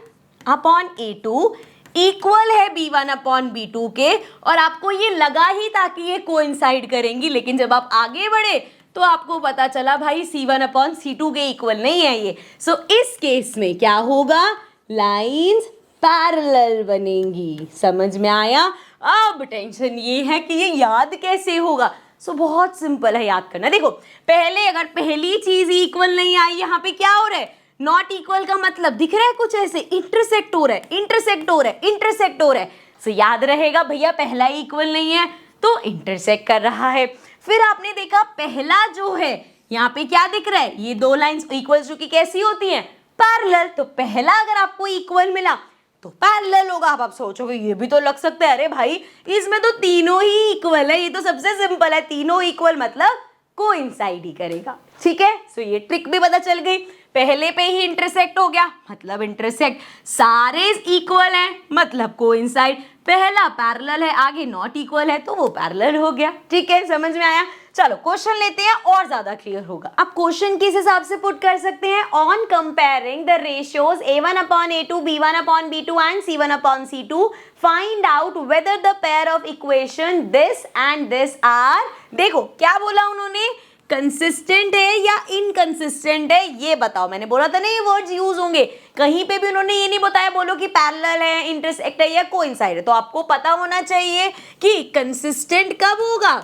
अपॉन a2 इक्वल है B1 अपॉन B2 के, और आपको ये लगा ही था कि ये कोइंसाइड करेंगी, लेकिन जब आप आगे बढ़े तो आपको पता चला भाई C1 अपॉन C2 के इक्वल नहीं है ये। सो इस केस में क्या होगा, लाइंस पैरेलल बनेंगी। समझ में आया? अब टेंशन ये है कि ये याद कैसे होगा। सो बहुत सिंपल है याद करना। देखो पहले अगर पहली चीज इक्वल नहीं आई, यहाँ पे क्या हो रहा है, नॉट इक्वल का मतलब दिख रहा है कुछ ऐसे, इंटरसेक्ट हो रहा है, इंटरसेक्ट हो रहा है, इंटरसेक्ट हो रहा है। सो याद रहेगा भैया पहला इक्वल नहीं है तो इंटरसेक्ट कर रहा है। फिर आपने देखा पहला जो है यहाँ पे क्या दिख रहा है, ये दो लाइंस इक्वल जो कि कैसी होती हैं, पैरेलल। तो पहला अगर आपको इक्वल मिला तो पैरेलल होगा। अब आप सोचोगे ये भी तो लग सकता है, अरे भाई इसमें तो तीनों ही इक्वल है, ये तो सबसे सिंपल है, तीनों इक्वल मतलब कोइंसाइड ही करेगा। ठीक है, सो ये ट्रिक भी पता चल गई। पहले पे ही इंटरसेक्ट हो गया मतलब इंटरसेक्ट, सारे इक्वल हैं मतलब कोइंसाइड, पहला पैरेलल है आगे नॉट इक्वल है तो वो पैरेलल हो गया। ठीक है, समझ में आया? चलो क्वेश्चन लेते हैं और ज्यादा क्लियर होगा। अब क्वेश्चन किस हिसाब से पुट कर सकते हैं, on comparing the ratios A1 upon A2, B1 upon B2 and C1 upon C2, find out whether the pair of equation this and this are, देखो क्या बोला उन्होंने, कंसिस्टेंट है या इनकंसिस्टेंट है ये बताओ। मैंने बोला था ना ये वर्ड्स यूज होंगे, कहीं पे भी उन्होंने ये नहीं बताया बोलो कि पैरेलल है, इंटरसेक्ट है या कोइंसाइड है। तो आपको पता होना चाहिए कि कंसिस्टेंट कब होगा,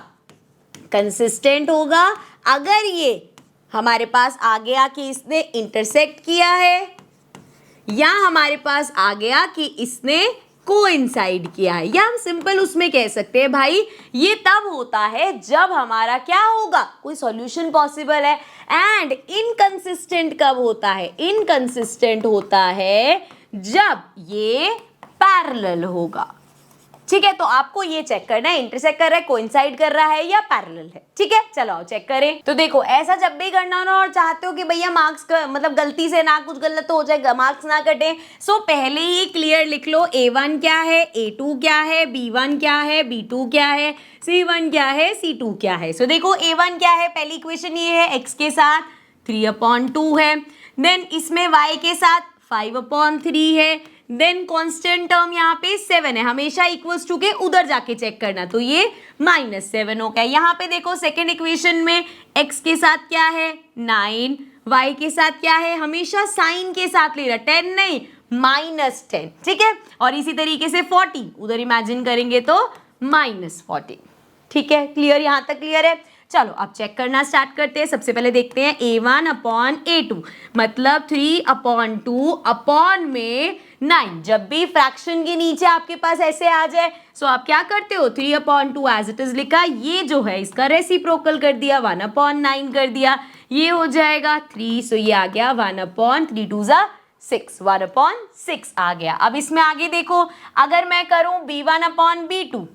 कंसिस्टेंट होगा अगर ये हमारे पास आ गया कि इसने इंटरसेक्ट किया है, या हमारे पास आ गया कि इसने कोइंसाइड किया है, या हम सिंपल उसमें कह सकते हैं भाई ये तब होता है जब हमारा क्या होगा, कोई सॉल्यूशन पॉसिबल है। एंड इनकंसिस्टेंट कब होता है, इनकंसिस्टेंट होता है जब ये पैरेलल होगा। ठीक है, तो आपको ये चेक करना है इंटरसेक्ट कर रहा है, कोइंसाइड कर रहा है या पैरेलल है। ठीक है, चलो आओ चेक करें। तो देखो ऐसा जब भी करना हो ना और चाहते हो कि भैया मार्क्स मतलब गलती से ना कुछ गलत तो हो जाए, मार्क्स ना कटे, सो पहले ही क्लियर लिख लो A1 क्या है, A2 क्या है, B1 क्या है, B2 क्या है, C1 क्या है, C2 क्या है। सो देखो A1 क्या है, पहली इक्वेशन ये है x के साथ 3/2 है, देन इसमें y के साथ 5/3 है, देन कांस्टेंट टर्म यहाँ पे 7 है, हमेशा इक्वल्स टू के उधर जाके चेक करना, तो ये -7 हो गया। यहाँ पे देखो सेकेंड इक्वेशन में x के साथ क्या है 9, y के साथ क्या है, हमेशा साइन के साथ ले रहा, 10 नहीं -10। ठीक है, और इसी तरीके से 14 उधर इमेजिन करेंगे तो -14। ठीक है, क्लियर? यहाँ तक क्लियर है? चलो अब चेक करना स्टार्ट करते हैं। सबसे पहले देखते हैं A1 अपॉन A2 मतलब 3/2 अपॉन में 9। जब भी फ्रैक्शन के नीचे आपके पास ऐसे आ जाए सो आप क्या करते हो, 3/2 एज इट इज लिखा, ये जो है इसका रेसिप्रोकल कर दिया, 1/9 कर दिया, ये हो जाएगा 3। सो ये आ गया 1/3 2 ज़ा 6, 1/6 आ गया। अब इसमें आगे देखो, अगर मैं करूं B1 upon B2,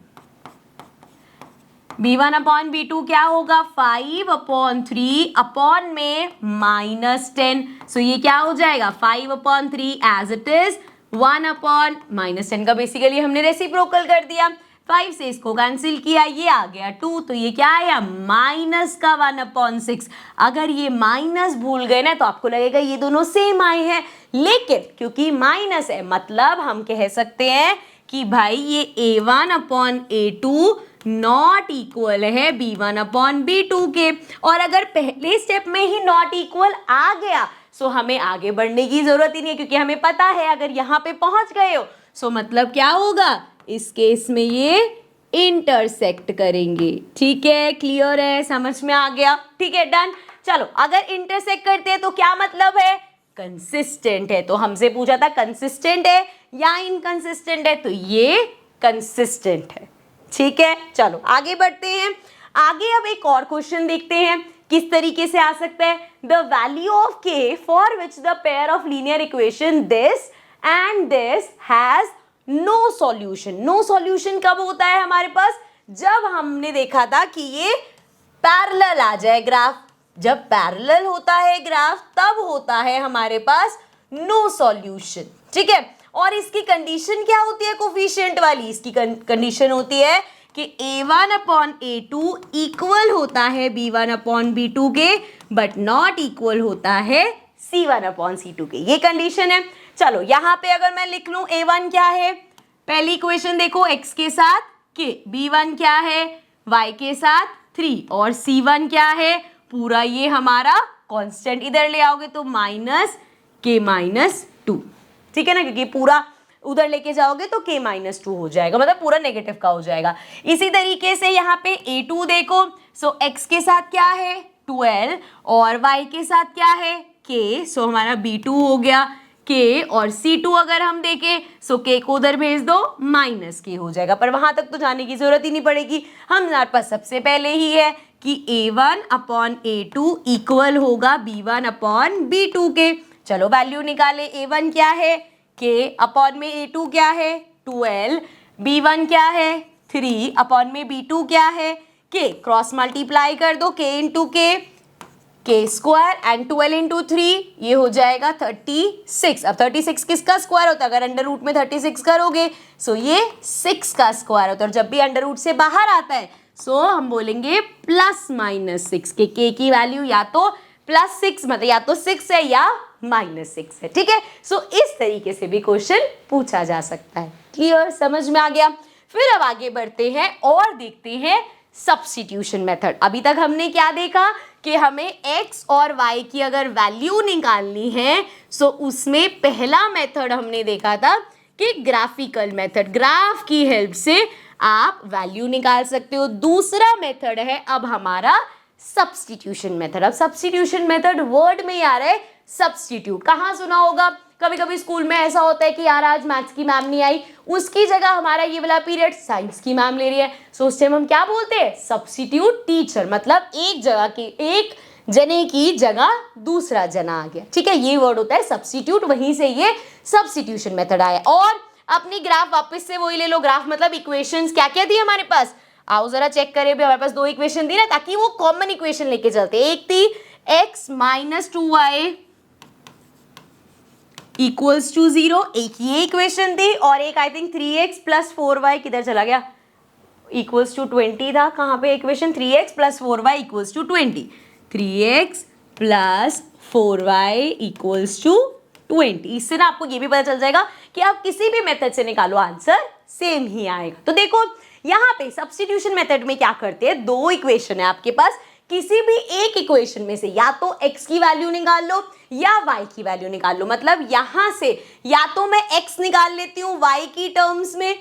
B1 upon B2 क्या होगा, 5/3 अपॉन में -10। सो ये क्या हो जाएगा 5/3 एज इट इज 1/-10 का बेसिकली हमने रेसिप्रोकल कर दिया, 5 से इसको कैंसिल किया, ये आ गया 2, तो ये क्या आया माइनस का 1/6। अगर ये माइनस भूल गए ना तो आपको लगेगा ये दोनों सेम आए हैं, लेकिन क्योंकि माइनस है मतलब हम कह सकते हैं कि भाई ये A1 upon A2 not equal है B1 अपॉन B2 के। और अगर पहले स्टेप में ही नॉट इक्वल आ गया सो हमें आगे बढ़ने की जरूरत ही नहीं है, क्योंकि हमें पता है अगर यहाँ पे पहुंच गए हो सो मतलब क्या होगा, इस केस में ये इंटरसेक्ट करेंगे। ठीक है, क्लियर है, समझ में आ गया? ठीक है, डन। चलो अगर इंटरसेक्ट करते हैं तो क्या मतलब है, कंसिस्टेंट है। तो हमसे पूछा था कंसिस्टेंट है या इनकंसिस्टेंट है, तो ये कंसिस्टेंट है। ठीक है, चलो आगे बढ़ते हैं। आगे अब एक और क्वेश्चन देखते हैं किस तरीके से आ सकता है, the value of k for which the pair of linear equation this and this has no solution. No solution कब होता है हमारे पास, जब हमने देखा था कि ये पैरेलल आ जाए ग्राफ। जब पैरेलल होता है ग्राफ तब होता है हमारे पास नो सॉल्यूशन। ठीक है, और इसकी कंडीशन क्या होती है कोफिशिएंट वाली, इसकी कंडीशन होती है कि A1 अपॉन A2 इक्वल होता है B1 अपॉन B2 के, बट नॉट इक्वल होता है C1 अपॉन C2 के। ये कंडीशन है। चलो यहाँ पे अगर मैं लिख लूं A1 क्या है पहली इक्वेशन देखो, x के साथ k, b1 क्या है, y के साथ 3 और c1 क्या है, पूरा ये हमारा कांस्टेंट इधर ले आओगे तो माइनस k माइनस 2, ठीक है ना, क्योंकि पूरा उधर लेके जाओगे तो k माइनस 2 हो जाएगा, मतलब पूरा नेगेटिव का हो जाएगा। इसी तरीके से यहाँ पे a2 देखो, सो x के साथ क्या है 12 और y के साथ क्या है k, सो हमारा b2 हो गया k, और c2 अगर हम देखें सो k को उधर भेज दो माइनस k हो जाएगा, पर वहां तक तो जाने की जरूरत ही नहीं पड़ेगी, हमारे पास सबसे पहले ही है कि a1 अपॉन a2 इक्वल होगा b1 अपॉन b2 के। चलो वैल्यू निकाले, a1 क्या है k, अपॉन में a2 क्या है 12, b1 क्या है 3, अपॉन में b2 क्या है k, क्रॉस मल्टीप्लाई कर दो k into k square and 12 into 3 ये हो जाएगा 36। अब 36 किसका स्क्वायर होता है, अगर अंडर रूट में 36 करोगे सो ये 6 का स्क्वायर होता है, और जब भी अंडर रूट से बाहर आता है सो हम बोलेंगे प्लस माइनस 6 के k की वैल्यू या तो प्लस 6 मतलब या तो 6 है या माइनस 6 है, ठीक है। सो इस तरीके से भी क्वेश्चन पूछा जा सकता है। क्लियर, समझ में आ गया। फिर अब आगे बढ़ते हैं और देखते हैं सब्स्टिट्यूशन मेथड। अभी तक हमने क्या देखा कि हमें x और y की अगर वैल्यू निकालनी है सो उसमें पहला मेथड हमने देखा था कि ग्राफिकल मेथड, ग्राफ की हेल्प से आप वैल्यू निकाल सकते हो। दूसरा मेथड है अब हमारा सब्स्टिट्यूशन मेथड। अब सब्स्टिट्यूशन मेथड वर्ड में आ रहा है सब्स्टिट्यूट, कहाँ सुना होगा, कभी कभी स्कूल में ऐसा होता है कि यार आज मैथ्स की मैम नहीं आई, उसकी जगह हमारा ये वाला पीरियड साइंस की मैम ले रही है, सो उस टाइम हम क्या बोलते हैं सब्स्टिट्यूट टीचर, मतलब एक जगह की एक जने की जगह दूसरा जना आ गया, ठीक है, ये वर्ड होता है सब्स्टिट्यूट, वहीं से ये सब्स्टिट्यूशन मेथड आया। और अपनी ग्राफ वापस से वही ले लो, ग्राफ मतलब इक्वेशंस क्या क्या दी हमारे पास, आओ जरा चेक करें, भी हमारे पास दो इक्वेशन दी ना, ताकि वो कॉमन इक्वेशन लेके चलते। एक थी x minus 2y equals to 0, एक ये इक्वेशन थी, और एक I think 3x plus 4y किधर चला गया, इक्वल्स टू 20 था, कहाँ पे equation 3x plus 4y equals to 20, 3x plus 4y equals to 20। इससे ना आपको ये भी पता चल जाएगा कि आप किसी भी मेथड से निकालो आंसर सेम ही आएगा। तो देखो यहाँ पे सब्स्टिट्यूशन मेथड में क्या करते हैं, दो इक्वेशन है आपके पास, किसी भी एक इक्वेशन में से या तो x की वैल्यू निकाल लो या y की वैल्यू निकाल लो, मतलब यहां से या तो मैं x निकाल लेती हूँ y की टर्म्स में,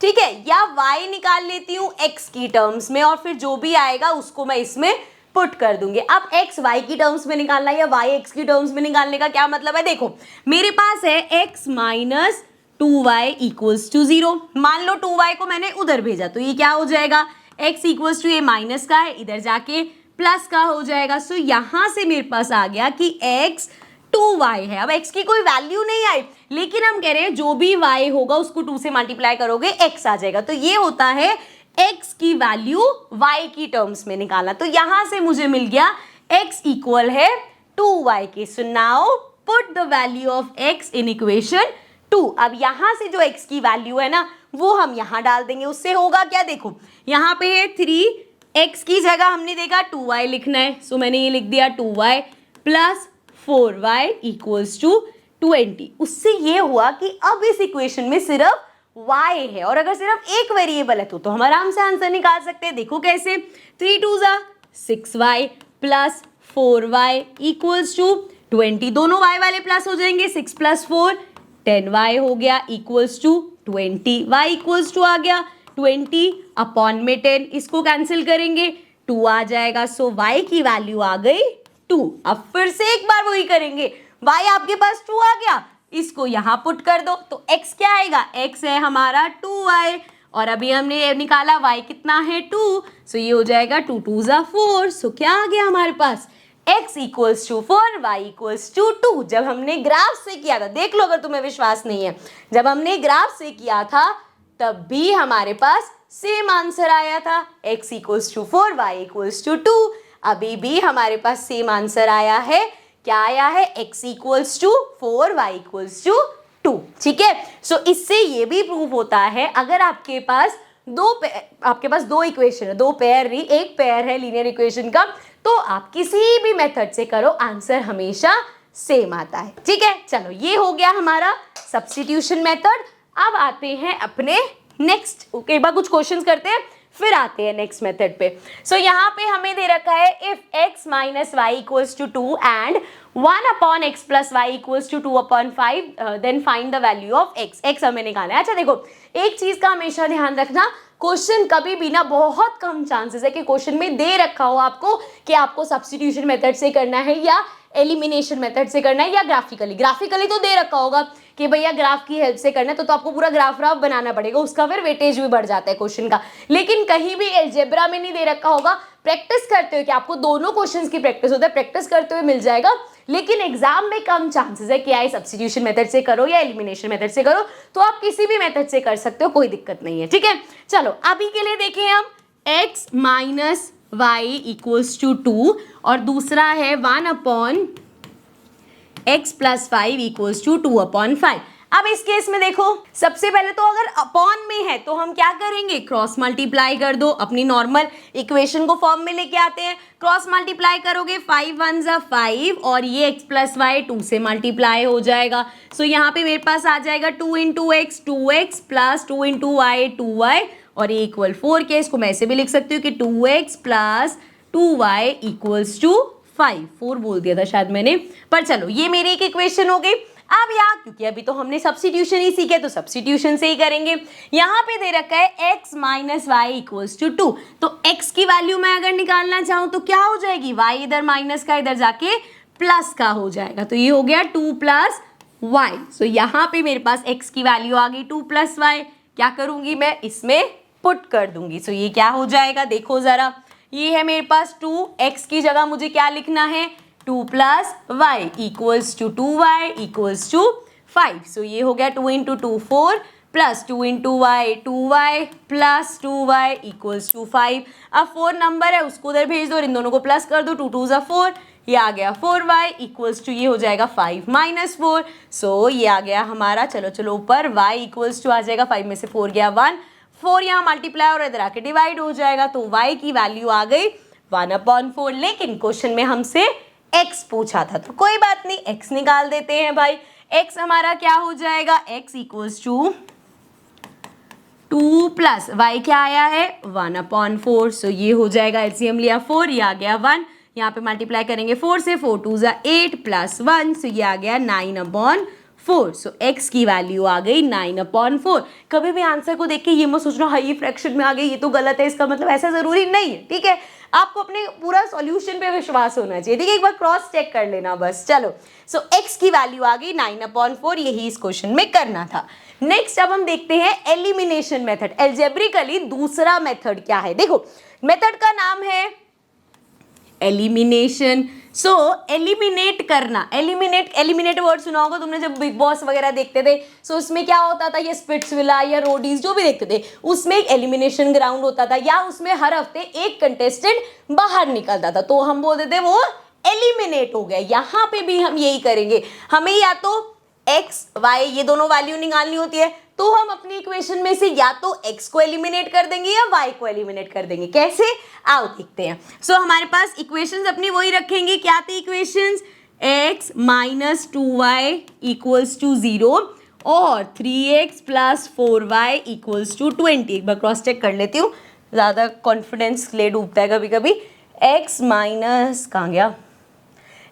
ठीक है, या y निकाल लेती हूँ x की टर्म्स में, और फिर जो भी आएगा उसको मैं इसमें पुट कर दूंगी। अब x y की टर्म्स में निकालना या y x की टर्म्स में निकालने का क्या मतलब है, देखो मेरे पास है x minus 2y equals to 0, मान लो 2y को मैंने उधर भेजा तो ये क्या हो जाएगा, x इक्वल्स टू ये माइनस का है, इधर जाके प्लस का हो जाएगा। सो यहां से मेरे पास आ गया कि x 2y है। अब x की कोई वैल्यू नहीं आई, लेकिन हम कह रहे हैं जो भी y होगा उसको 2 से मल्टीप्लाई करोगे x आ जाएगा, तो ये होता है x की वैल्यू y की टर्म्स में निकालना। तो यहां से मुझे मिल गया x इक्वल है 2y के। So now put the value of x in equation 2। अब यहां से जो x की वैल्यू है ना वो हम यहां डाल देंगे, उससे होगा क्या, देखो यहां पे है 3x की जगह हमने देखा 2y लिखना है, सो मैंने ये लिख दिया 2y plus 4y equals to 20। उससे ये हुआ कि अब इस इक्वेशन में सिर्फ y है, और अगर सिर्फ एक वेरिएबल है तो हम आराम से आंसर निकाल सकते हैं। देखो कैसे, 3 2 6y plus 4y equals to 20, दोनों y वाले प्लस हो जाएंगे, 6 प्लस 4 10y हो गया equals to 20, y equals to आ गया 20 अपॉन में 10, इसको कैंसिल करेंगे 2 आ जाएगा, सो y की वैल्यू आ गई 2। अब फिर से एक बार वही करेंगे, y आपके पास 2 आ गया, इसको यहां पुट कर दो तो x क्या आएगा, x है हमारा 2y, और अभी हमने निकाला y कितना है 2, सो ये हो जाएगा 2 2 4, सो क्या आ गया हमारे पास x equals to 4, y equals to 2। जब हमने ग्राफ से किया था, देख लो अगर तुम्हें विश्वास नहीं है, जब हमने ग्राफ से किया था तब भी हमारे पास सेम आंसर आया था, x equals to 4, y equals to 2। अभी भी हमारे पास सेम आंसर आया है, क्या आया है, x equals to 4, y equals to 2, ठीक है। सो इससे ये भी प्रूव होता है अगर आपके पास दो इक्वेशन है, दो पेयर नहीं, एक पेयर है लीनियर इक्वेशन का, तो आप किसी भी मेथड से करो आंसर हमेशा सेम आता है, ठीक है। चलो ये हो गया हमारा सब्स्टिट्यूशन मेथड। अब आते हैं अपने नेक्स्ट, एक बार कुछ क्वेश्चंस करते हैं फिर आते हैं नेक्स्ट मेथड पे। सो यहाँ पे हमें दे रखा है if x minus y equals to 2 and 1 upon x plus y equals to 2 upon 5 then find the value of x। x हमें निकालना है। अच्छा देखो, एक चीज का हमेशा ध्यान रखना, क्वेश्चन कभी भी ना, बहुत कम चांसेस है कि क्वेश्चन में दे रखा हो आपको कि आपको सब्स्टिट्यूशन मेथड से करना है या एलिमिनेशन मेथड से करना है या ग्राफिकली तो दे रखा होगा कि भैया ग्राफ की हेल्प से करना है, तो आपको पूरा ग्राफ बनाना पड़ेगा, उसका फिर वेटेज भी बढ़ जाता है क्वेश्चन का। लेकिन कहीं भी अलजेब्रा में नहीं दे रखा होगा, प्रैक्टिस करते हुए, कि आपको दोनों क्वेश्चंस की प्रैक्टिस होता है, प्रैक्टिस करते हुए मिल जाएगा। लेकिन एग्जाम में कम चांसेस है कि आए सब्स्टिट्यूशन मेथड से करो या एलिमिनेशन मेथड से करो, तो आप किसी भी मेथड से कर सकते हो, कोई दिक्कत नहीं है। ठीक है, चलो अभी के लिए देखें हम x minus y equals to 2 और दूसरा है 1 upon x plus 5 equals to 2 upon 5। अब इस केस में देखो, सबसे पहले तो अगर अपॉन में है तो हम क्या करेंगे, क्रॉस मल्टीप्लाई कर दो, अपनी नॉर्मल इक्वेशन को फॉर्म में लेके आते हैं। क्रॉस मल्टीप्लाई करोगे 5 1 जा 5 और ये x प्लस वाई 2 से मल्टीप्लाई हो जाएगा। सो यहाँ पे मेरे पास आ जाएगा 2 into x 2x plus 2 into y 2y और ये इक्वल 4 के, इसको मैं ऐसे भी लिख सकती हूँ कि 2x plus 2y equals to 4 बोल दिया था शायद मैंने, पर चलो ये मेरी एक इक्वेशन हो गई। अब यहाँ क्योंकि अभी तो हमने सब्स्टिट्यूशन ही सीखे तो सब्स्टिट्यूशन से ही करेंगे। यहाँ पे दे रखा है x minus y equals to 2, तो x की वैल्यू मैं अगर निकालना चाहूँ तो क्या हो जाएगी, y इधर माइनस का इधर जाके प्लस का हो जाएगा, तो ये हो गया 2 प्लस वाई। सो यहाँ पे मेरे पास x की वैल्यू आ गई 2 प्लस वाई, क्या करूँगी मैं, इसमें पुट कर दूंगी। सो ये क्या हो जाएगा, देखो जरा, ये है मेरे पास 2, x की जगह मुझे क्या लिखना है, 2 plus y equals to 2y equals to 5। So ये हो गया 2 into 2 4 plus 2 into y 2y plus 2y equals to 5। अब 4 नंबर है उसको उधर भेज दो और इन दोनों को प्लस कर दो, 2 2 जा 4, ये आ गया 4y इक्वल्स टू, ये हो जाएगा 5 माइनस 4। सो ये आ गया हमारा, चलो चलो ऊपर y इक्वल्स टू आ जाएगा, 5 में से 4 गया 1, 4 यहाँ मल्टीप्लाई और इधर आके डिवाइड हो जाएगा, तो y की वैल्यू आ गई 1/4। लेकिन क्वेश्चन में हमसे x पूछा था, तो कोई बात नहीं, x निकाल देते हैं भाई। x हमारा क्या हो जाएगा, x equals to 2 plus y क्या आया है 1/4। सो ये हो जाएगा, एलसीएम लिया 4, ये आ गया 1, यहाँ पे मल्टीप्लाई करेंगे 4 से, 4 2 जा 8 प्लस 1, सो ये आ गया 9/4। सो x की वैल्यू आ गई 9/4। कभी भी आंसर को देख के ये मत सोचना हाई फ्रैक्शन में आ गई, ये तो गलत है, इसका मतलब ऐसा जरूरी नहीं है। ठीक है, आपको अपने पूरा सॉल्यूशन पे विश्वास होना चाहिए। ठीक है, एक बार क्रॉस चेक कर लेना बस। चलो, सो x की वैल्यू आ गई 9/4, यही इस क्वेश्चन में करना था। नेक्स्ट अब हम देखते हैं एलिमिनेशन मेथड। एल्जेब्रिकली दूसरा मेथड क्या है, देखो मेथड का नाम है एलिमिनेशन। सो एलिमिनेट करना, एलिमिनेट वर्ड सुना होगा तुमने जब बिग बॉस वगैरह देखते थे। सो उसमें क्या होता था, ये स्पिट्सविला या रोडीज जो भी देखते थे, उसमें एक एलिमिनेशन ग्राउंड होता था, या उसमें हर हफ्ते एक कंटेस्टेंट बाहर निकलता था, तो हम बोलते थे वो एलिमिनेट हो गया। यहाँ पे भी हम यही करेंगे, हमें या तो x y ये दोनों वैल्यू निकालनी होती है, तो हम अपनी इक्वेशन में से या तो x को एलिमिनेट कर देंगे या y को एलिमिनेट कर देंगे। कैसे, आओ देखते हैं। सो हमारे पास इक्वेशंस अपनी वही रखेंगे, क्या थी equations, x minus 2y equals to 0 और 3x plus 4y equals to 20। एक बार क्रॉस चेक कर लेती हूँ, ज़्यादा कॉन्फिडेंस ले डूबता है कभी कभी। x माइनस कहाँ गया,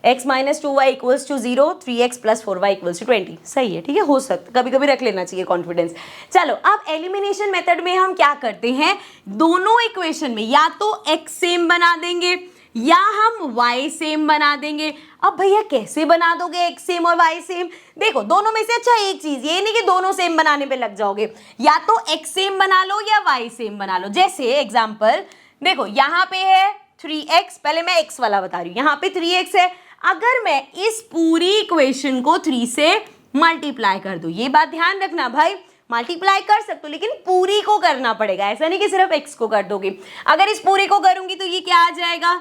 x minus 2y equals to 0, 3x plus 4y equals to 20। सही है, ठीक है, हो सकता कभी कभी रख लेना चाहिए कॉन्फिडेंस। चलो, अब एलिमिनेशन मेथड में हम क्या करते हैं, दोनों इक्वेशन में या तो x सेम बना देंगे या हम y सेम बना देंगे। अब भैया कैसे बना दोगे x सेम और y सेम, देखो दोनों में से अच्छा एक चीज, ये नहीं कि दोनों सेम बनाने पे लग जाओगे, या तो x सेम बना लो या y सेम बना लो। जैसे एग्जाम्पल देखो, यहाँ पे है 3x, पहले मैं x वाला बता रही हूँ, यहाँ पे 3x है, अगर मैं इस पूरी इक्वेशन को 3 से मल्टीप्लाई कर दूं, ये बात ध्यान रखना भाई, मल्टीप्लाई कर सकते हो लेकिन पूरी को करना पड़ेगा, ऐसा नहीं कि सिर्फ x को कर दोगे। अगर इस पूरी को करूंगी तो ये क्या आ जाएगा,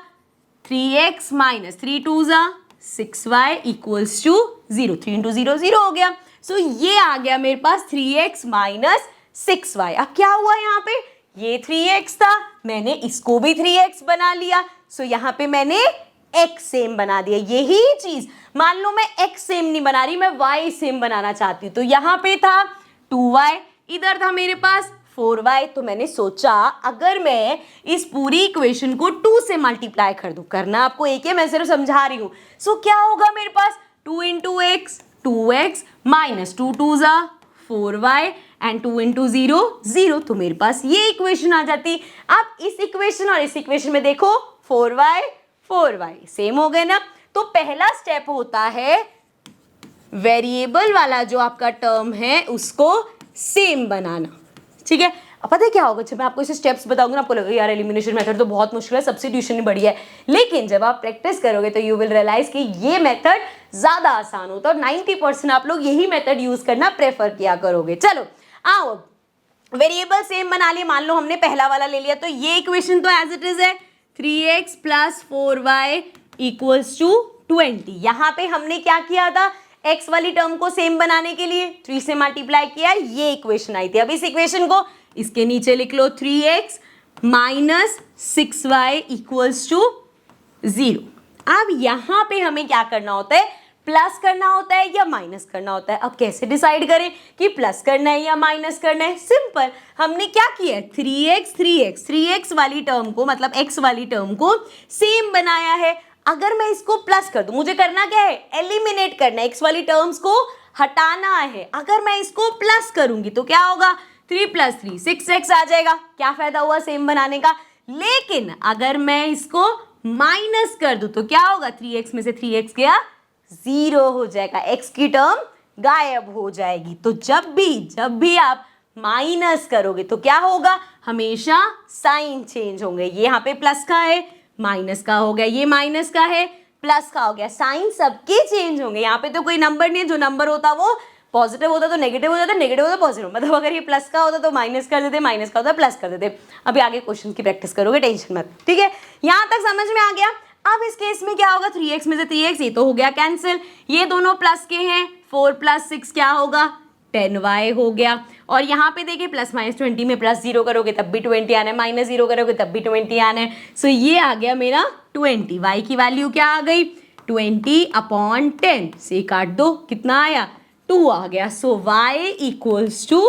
3x माइनस 3 2 जा 6y इक्वल्स टू 0, 3 इंटू 0 0 हो गया। सो ये आ गया मेरे पास 3x माइनस 6y। अब क्या हुआ, यहाँ पे ये 3x था, मैंने इसको भी 3x बना लिया। सो यहाँ पे मैंने x सेम बना दिया। यही चीज मान लो मैं x सेम नहीं बना रही, मैं y सेम बनाना चाहती हूँ, तो यहाँ पे था 2y, इधर था मेरे पास 4y। तो मैंने सोचा अगर मैं इस पूरी इक्वेशन को 2 से मल्टीप्लाई कर दूं, करना आपको एक है, मैं सिर्फ समझा रही हूं। सो क्या होगा मेरे पास 2 इंटू एक्स 2x माइनस 2 2 जा 4y एंड 2 इंटू 0 0। तो मेरे पास ये इक्वेशन आ जाती। अब इस इक्वेशन और इस इक्वेशन में देखो 4y सेम हो गए ना। तो पहला स्टेप होता है वेरिएबल वाला जो आपका टर्म है उसको सेम बनाना, ठीक है। अब पता है क्या होगा, जब मैं आपको इसे स्टेप्स बताऊंगा ना आपको लगेगा यार एलिमिनेशन मेथड तो बहुत मुश्किल है, सब्स्टिट्यूशन ही बढ़िया है। लेकिन जब आप प्रैक्टिस करोगे तो यू विल रियलाइज कि ये मेथड ज्यादा आसान होता है और 90% आप लोग यही मेथड यूज करना प्रेफर किया करोगे। चलो आओ, वेरिएबल सेम बना लिए। मान लो हमने पहला वाला ले लिया, तो ये इक्वेशन तो एज इट इज है 3x plus 4y equals to 20। यहाँ पे हमने क्या किया था, x वाली टर्म को सेम बनाने के लिए 3 से मल्टीप्लाई किया, ये इक्वेशन आई थी। अब इस इक्वेशन को इसके नीचे लिख लो 3x minus 6y equals to 0। अब यहाँ पे हमें क्या करना होता है, प्लस करना होता है या माइनस करना होता है। अब कैसे डिसाइड करें कि प्लस करना है या माइनस करना है, सिंपल, हमने क्या किया है 3x वाली टर्म को मतलब x वाली टर्म को सेम बनाया है। अगर मैं इसको प्लस कर दूं, मुझे करना क्या है, एलिमिनेट करना है, x वाली टर्म्स को हटाना है। अगर मैं इसको प्लस करूंगी तो क्या होगा 3 + 3 6x आ जाएगा। क्या फायदा हुआ सेम बनाने का। लेकिन अगर मैं इसको माइनस कर दूं तो क्या होगा, 3x में से 3x गया 0 हो जाएगा, x की टर्म गायब हो जाएगी। तो जब भी आप माइनस करोगे तो क्या होगा, हमेशा साइन चेंज होंगे। ये यहाँ पे प्लस का है, माइनस का हो गया, ये माइनस का है, प्लस का हो गया, साइन सबके चेंज होंगे। यहाँ पे तो कोई नंबर नहीं है, जो नंबर होता वो पॉजिटिव होता तो नेगेटिव हो जाता, नेगेटिव होता पॉजिटिव। मतलब अगर ये प्लस का होता तो माइनस कर देते, माइनस का होता प्लस कर देते। अभी आगे क्वेश्चन की प्रैक्टिस करोगे, टेंशन मत, ठीक है। यहाँ तक समझ में आ गया। अब इस केस में क्या होगा, 3x में से 3x ये तो हो गया कैंसिल, ये दोनों प्लस के हैं, 4 + 6 क्या होगा 10y हो गया। और यहाँ पे देखिए प्लस माइनस 20 में प्लस 0 करोगे तब भी 20 आना है, माइनस 0 करोगे तब भी 20 आना है। सो ये आ गया मेरा 20। y की वैल्यू क्या आ गई 20/10 से काट दो, कितना आया 2 आ गया। सो y इक्वल्स टू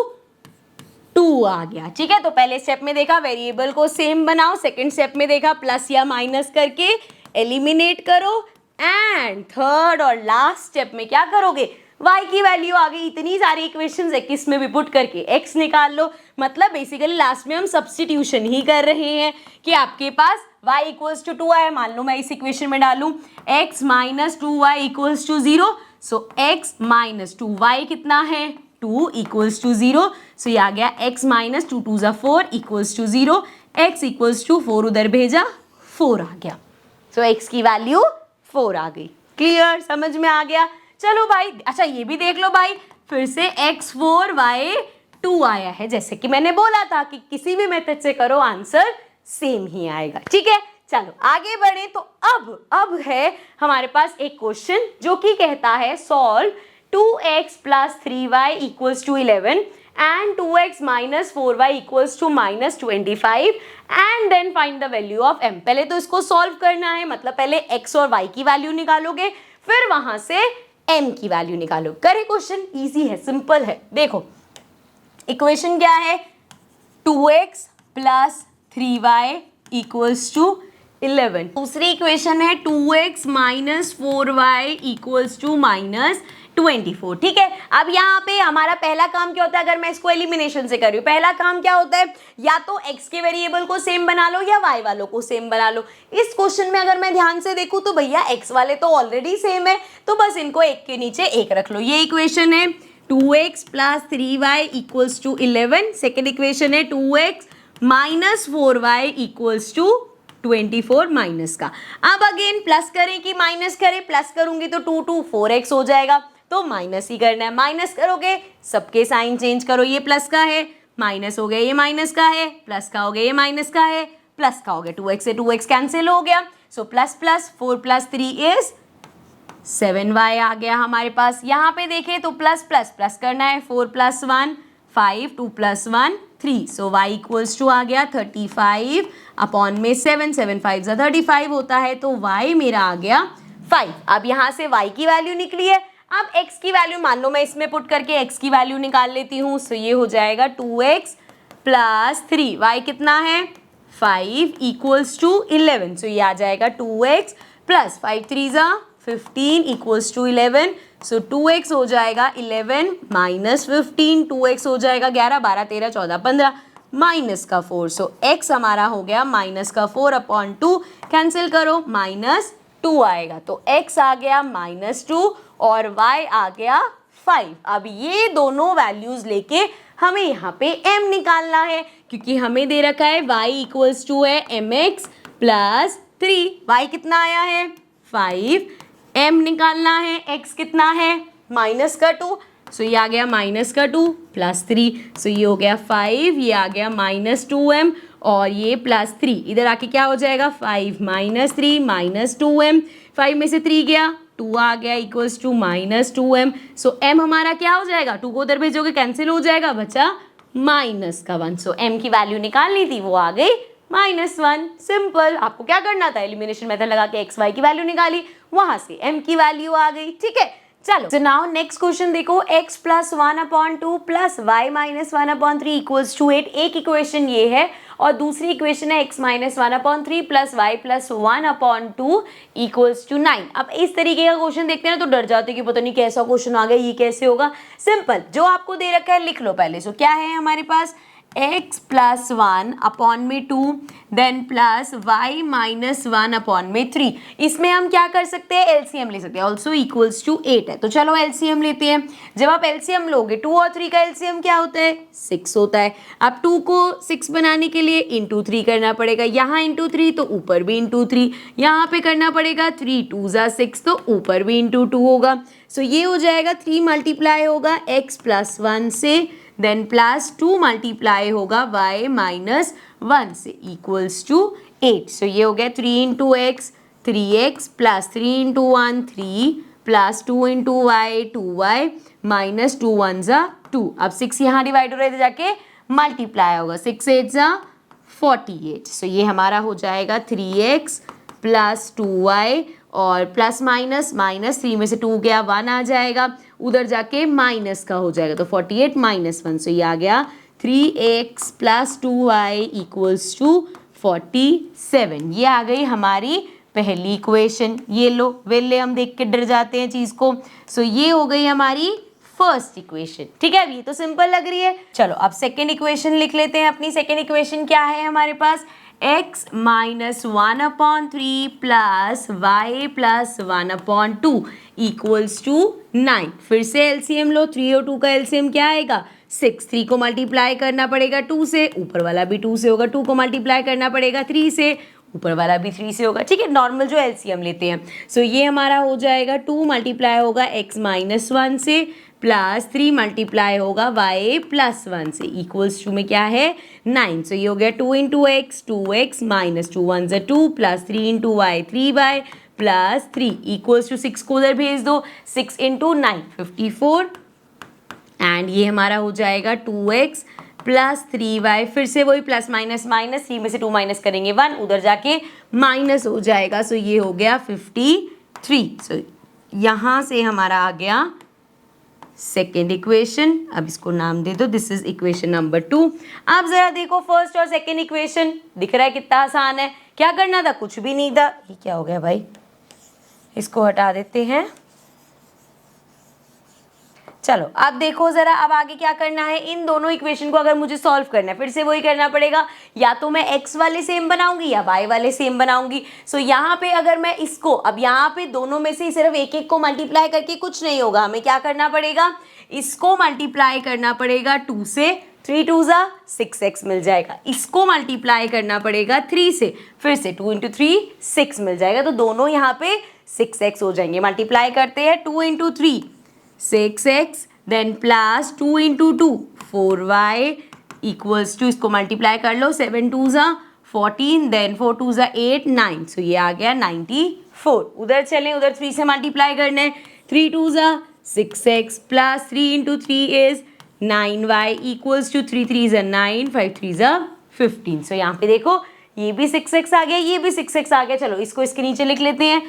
2 आ गया, ठीक है। तो पहले स्टेप में देखा वेरिएबल को सेम बनाओ, सेकंड स्टेप में देखा प्लस या माइनस करके एलिमिनेट करो, एंड थर्ड और लास्ट स्टेप में क्या करोगे, y की वैल्यू आ गई, इतनी सारी इक्वेशंस है किस में भी पुट करके x निकाल लो। मतलब बेसिकली लास्ट में हम सब्स्टिट्यूशन ही कर रहे हैं कि आपके पास y इक्वल्स टू 2 है। मान लो मैं इस इक्वेशन में डालूं x minus 2y equals to 0। So x minus 2y कितना है 2 इक्वल्स टू 0। सो ये आ गया x minus 2 2 4 equals to 0, x equals to 4 उधर भेजा 4 आ गया। सो x की वैल्यू 4 आ गई। क्लियर, समझ में आ गया। चलो भाई, अच्छा ये भी देख लो भाई, फिर से x4 y2 आया है। जैसे कि मैंने बोला था कि किसी भी मेथड से करो आंसर सेम ही आएगा, ठीक है। चलो आगे बढ़े। तो अब है हमारे पास एक क्वेश्चन जो कि कहता है solve 2x + 3y equals to 11 and 2x minus 4y equals to minus 25 and then find the value of m। पहले तो इसको सॉल्व करना है, मतलब पहले x और y की वैल्यू निकालोगे, फिर वहां से m की वैल्यू निकालो। करे क्वेश्चन इजी है, सिंपल है। देखो इक्वेशन क्या है 2x + 3y equals to 11। दूसरी इक्वेशन है 2x minus 4y equals to minus 24, ठीक है। अब यहाँ पे हमारा पहला काम क्या होता है, अगर मैं इसको एलिमिनेशन से कर रही हूँ, पहला काम क्या होता है, या तो x के वेरिएबल को सेम बना लो या y वालों को सेम बना लो। इस क्वेश्चन में अगर मैं ध्यान से देखूँ तो भैया x वाले तो ऑलरेडी सेम है, तो बस इनको एक के नीचे एक रख लो। ये इक्वेशन है 2x + 3y equals to 11। Second equation है 2x - 4y equals to 24 minus का। अब अगेन प्लस करें कि माइनस करें, प्लस करूंगी तो 2 2 4x हो जाएगा, तो माइनस ही करना है। माइनस करोगे सबके साइन चेंज करो, ये प्लस का है माइनस हो गया, ये माइनस का है प्लस का हो गया, ये माइनस का है प्लस का हो गया, 2x से 2x कैंसिल हो गया। So plus plus 4 + 3 is 7y आ गया हमारे पास। यहाँ पे देखें तो प्लस प्लस प्लस करना है, 4 + 1 5 2 + 1 3। सो y इक्वल्स टू आ गया 35 अपॉन में 7 7 5 35 होता है, तो y मेरा आ गया 5। अब यहाँ से y की वैल्यू निकली है, अब x की वैल्यू मान लो मैं इसमें पुट करके x की वैल्यू निकाल लेती हूँ, सो ये हो जाएगा 2x प्लस 3, y कितना है 5 इक्वल्स टू 11, सो ये आ जाएगा 2x प्लस 5 3 ज़ा 15 इक्वल्स टू 11, सो 2x हो जाएगा 11 माइनस 15, 2x हो जाएगा 11 12 13 14 15 माइनस का 4, सो x हमारा हो गया माइनस का 4/2, कैंसिल करो -2 आएगा, तो x आ गया -2 और y आ गया 5। अब ये दोनों वैल्यूज लेके हमें यहाँ पे m निकालना है, क्योंकि हमें दे रखा है y इक्वल्स टू है mx प्लस 3, y कितना आया है 5, m निकालना है, x कितना है -2, सो ये आ गया -2 प्लस 3, सो ये हो गया 5, ये आ गया -2m और ये प्लस 3, इधर आके क्या हो जाएगा 5 - 3 -2m, 5 में से 3 गया 2 आ गया equals to -2m, so m हमारा क्या हो जाएगा, 2 को उधर भेजोगे कैंसिल हो जाएगा, बचा -1, सो m की वैल्यू निकालनी थी वो आ गई -1। सिंपल, आपको क्या करना था, एलिमिनेशन मेथड लगा के x y की वैल्यू निकाली, वहां से m की वैल्यू आ गई। ठीक है, चलो so नाउ नेक्स्ट क्वेश्चन देखो, x plus 1/2 plus y minus 1/3 equals to 8, एक इक्वेशन ये है और दूसरी इक्वेशन है x minus 1/3 plus y plus 1/2 equals to 9। अब इस तरीके का क्वेश्चन देखते हैं ना तो डर जाते कि पता नहीं कैसा क्वेश्चन आ गया, ये कैसे होगा। सिंपल, जो आपको दे रखा है लिख लो पहले। सो क्या है हमारे पास, x plus 1/2 then plus y minus 1/3, इसमें हम क्या कर सकते हैं, एलसीएम ले सकते हैं, ऑल्सो इक्वल्स टू 8 है, तो चलो एलसीएम लेते हैं। जब आप एलसीएम लोगे 2 और 3 का एलसीएम क्या होता है 6 होता है। अब 2 को 6 बनाने के लिए इंटू 3 करना पड़ेगा, यहाँ इंटू 3 तो ऊपर भी इंटू 3, यहाँ पे करना पड़ेगा 3 2 ज़ा 6 तो ऊपर भी इंटू 2 होगा। सो ये हो जाएगा 3 मल्टीप्लाई होगा x प्लस 1 से, देन प्लस 2 मल्टीप्लाई होगा y माइनस 1 से इक्वल्स टू 8। सो ये हो गया 3 into x 3x plus 3 into 1 3 plus 2 into y 2y minus 2 1 ज़ा 2। अब 6 यहाँ डिवाइड हो रहे थे जाके मल्टीप्लाई होगा, 6 8 ज़ा 48। सो ये हमारा हो जाएगा 3x प्लस 2y और प्लस माइनस 3 में से 2 गया 1 आ जाएगा, उधर जाके माइनस का हो जाएगा तो 48 माइनस 1, सो ये आ गया 3x plus 2y equals to 47। ये आ गई हमारी पहली इक्वेशन। ये लो वेले हम देख के डर जाते हैं चीज को। सो ये हो गई हमारी फर्स्ट इक्वेशन। ठीक है, अब ये तो सिंपल लग रही है। चलो अब सेकेंड इक्वेशन लिख लेते हैं अपनी। सेकेंड इक्वेशन क्या है हमारे पास, x minus 1/3 plus y plus 1/2 equals to 9। फिर से एलसीएम लो, 3 और 2 का एलसीएम क्या आएगा 6। 3 को मल्टीप्लाई करना पड़ेगा 2 से, ऊपर वाला भी 2 से होगा, 2 को मल्टीप्लाई करना पड़ेगा 3 से, ऊपर वाला भी 3 से होगा। ठीक है, नॉर्मल जो एलसीएम लेते हैं। सो ये हमारा हो जाएगा 2 मल्टीप्लाई होगा x माइनस 1 से प्लस 3 मल्टीप्लाई होगा y प्लस 1 से इक्वल्स टू में क्या है 9। सो ये हो गया 2 इंटू एक्स 2x माइनस 2 1 ज़ा 2 plus 3 into y 3y plus 3 equals to 6 को उधर भेज दो, 6 इंटू 9 54 एंड ये हमारा हो जाएगा 2x प्लस 3y। फिर से वही प्लस माइनस माइनस, 3 में से 2 माइनस करेंगे 1, उधर जाके माइनस हो जाएगा। सो ये हो गया 53। सो यहाँ से हमारा आ गया सेकेंड इक्वेशन। अब इसको नाम दे दो, दिस इज इक्वेशन नंबर 2। अब जरा देखो फर्स्ट और सेकेंड इक्वेशन, दिख रहा है कितना आसान है। क्या करना था, कुछ भी नहीं था। ये क्या हो गया भाई, इसको हटा देते हैं। चलो अब देखो जरा, अब आगे क्या करना है, इन दोनों इक्वेशन को अगर मुझे सॉल्व करना है फिर से वही करना पड़ेगा, या तो मैं x वाले सेम बनाऊंगी या y वाले सेम बनाऊंगी। सो यहाँ पे अगर मैं इसको, अब यहाँ पे दोनों में से सिर्फ एक एक को मल्टीप्लाई करके कुछ नहीं होगा, हमें क्या करना पड़ेगा, इसको मल्टीप्लाई करना पड़ेगा 2 से, 3 2 ज़ा 6x मिल जाएगा। इसको मल्टीप्लाई करना पड़ेगा 3 से, फिर से 2 इंटू 3 6 मिल जाएगा, तो दोनों यहाँ पे 6x हो जाएंगे। मल्टीप्लाई करते हैं 2 into 3 6x then plus 2 into 2 4y equals to, इसको मल्टीप्लाई कर लो, 7 2 ज़ा 14 देन 4 2 ज़ा 8 9। सो ये आ गया 94। उधर चलें, उधर 3 से मल्टीप्लाई करना है, 3 2 ज़ा 6x plus 3 into 3 is 9y equals to 3 3 ज़ा 9 5 3 ज़ा 15। सो यहाँ पे देखो ये भी 6x आ गया, ये भी 6x आ गया। चलो इसको इसके नीचे लिख लेते हैं,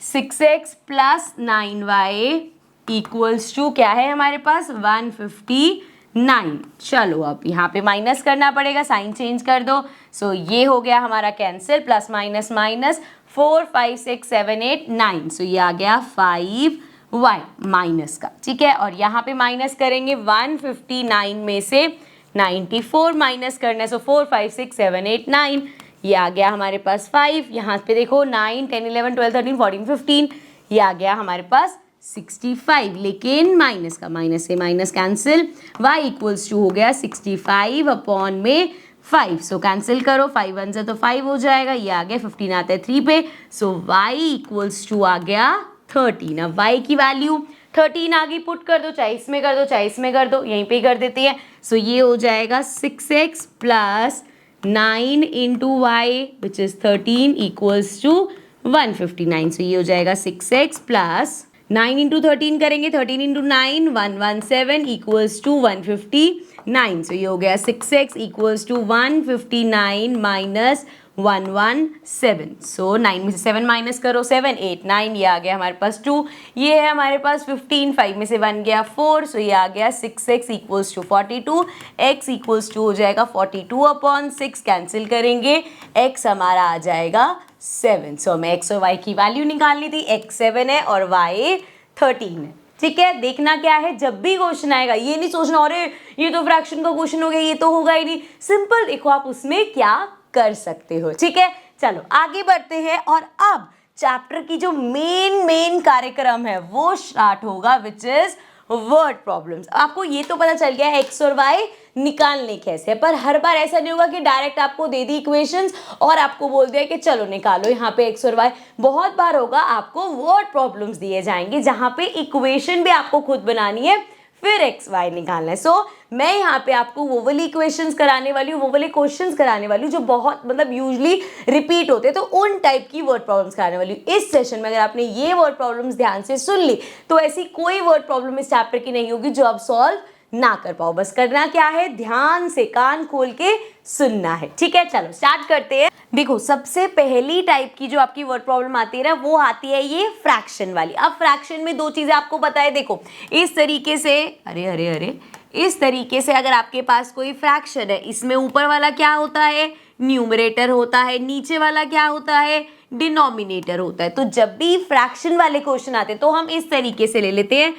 6x plus 9y equals to क्या है हमारे पास 159। चलो अब यहाँ पे माइनस करना पड़ेगा, साइन चेंज कर दो। सो ये हो गया हमारा कैंसिल, प्लस माइनस माइनस 4 5 6 7 8 9। सो ये आ गया 5y माइनस का, ठीक है। और यहाँ पे माइनस करेंगे 159 में से 94 माइनस करना है। सो 4 5 6 7 8 9, ये आ गया हमारे पास 5। यहाँ पे देखो 9 10 11 12 13 14 15, ये आ गया हमारे पास 65। लेकिन माइनस का माइनस से minus cancel, y equals to हो गया 65 अपॉन में 5। सो कैंसिल करो, 5 1 से तो 5 हो जाएगा, ये आ गया 15 आता है 3 पे। सो y इक्वल्स टू आ गया 13। अब y की वैल्यू 13 आगे पुट कर दो, चाहे इसमें कर दो चाहे इसमें कर दो, यहीं पे ही कर देते हैं। सो ये हो जाएगा 6x plus 9 into y which is 13 equals to 159। So ये हो जाएगा 6x प्लस 9 इंटू 13 करेंगे, 13 इंटू 9 117 इक्वल्स टू 159। सो ये हो गया 6x इक्वल्स टू 159 माइनस 117। सो 9 में से 7 माइनस करो, 7 8 9, ये आ गया हमारे पास 2। ये है हमारे पास 15, 5 में से 1 गया 4। सो ये आ गया 6x equals to 42, x equals to हो जाएगा 42 अपॉन 6, कैंसिल करेंगे, x हमारा आ जाएगा 7। सो हमें x और y की वैल्यू निकालनी थी, x 7 है और y 13 है, ठीक है। देखना क्या है, जब भी क्वेश्चन आएगा ये नहीं सोचना अरे ये तो फ्रैक्शन का क्वेश्चन हो गया, ये तो होगा ही नहीं। सिंपल देखो आप उसमें क्या कर सकते हो, ठीक है। चलो आगे बढ़ते हैं और अब चैप्टर की जो मेन कार्यक्रम है वो स्टार्ट होगा, विच इज वर्ड प्रॉब्लम्स। आपको ये तो पता चल गया है एक्स और वाई निकालने कैसे, पर हर बार ऐसा नहीं होगा कि डायरेक्ट आपको दे दी इक्वेशंस और आपको बोल दिया कि चलो निकालो यहाँ पे एक्स और वाई। बहुत बार होगा आपको वर्ड प्रॉब्लम्स दिए जाएंगे जहाँ पे इक्वेशन भी आपको खुद बनानी है, फिर एक्स वाई निकालना है। सो मैं यहाँ पे आपको वो वाली इक्वेशंस कराने वाली हूँ, वो वाले क्वेश्चंस कराने वाली हूँ जो बहुत मतलब यूजली रिपीट होते हैं, तो उन टाइप की वर्ड प्रॉब्लम्स कराने वाली हूँ। इस सेशन में अगर आपने ये वर्ड प्रॉब्लम्स ध्यान से सुन ली तो ऐसी कोई वर्ड प्रॉब्लम इस चैप्टर की नहीं होगी जो आप सॉल्व ना कर पाओ। बस करना क्या है, ध्यान से कान खोल के सुनना है, ठीक है। चलो स्टार्ट करते हैं। देखो सबसे पहली टाइप की जो आपकी वर्ड प्रॉब्लम आती है ना, वो आती है ये फ्रैक्शन वाली। अब फ्रैक्शन में दो चीजें आपको पता है, देखो इस तरीके से, अरे इस तरीके से अगर आपके पास कोई फ्रैक्शन है, इसमें ऊपर वाला क्या होता है, न्यूमरेटर होता है, नीचे वाला क्या होता है, डिनोमिनेटर होता है। तो जब भी फ्रैक्शन वाले क्वेश्चन आते हैं तो हम इस तरीके से ले लेते हैं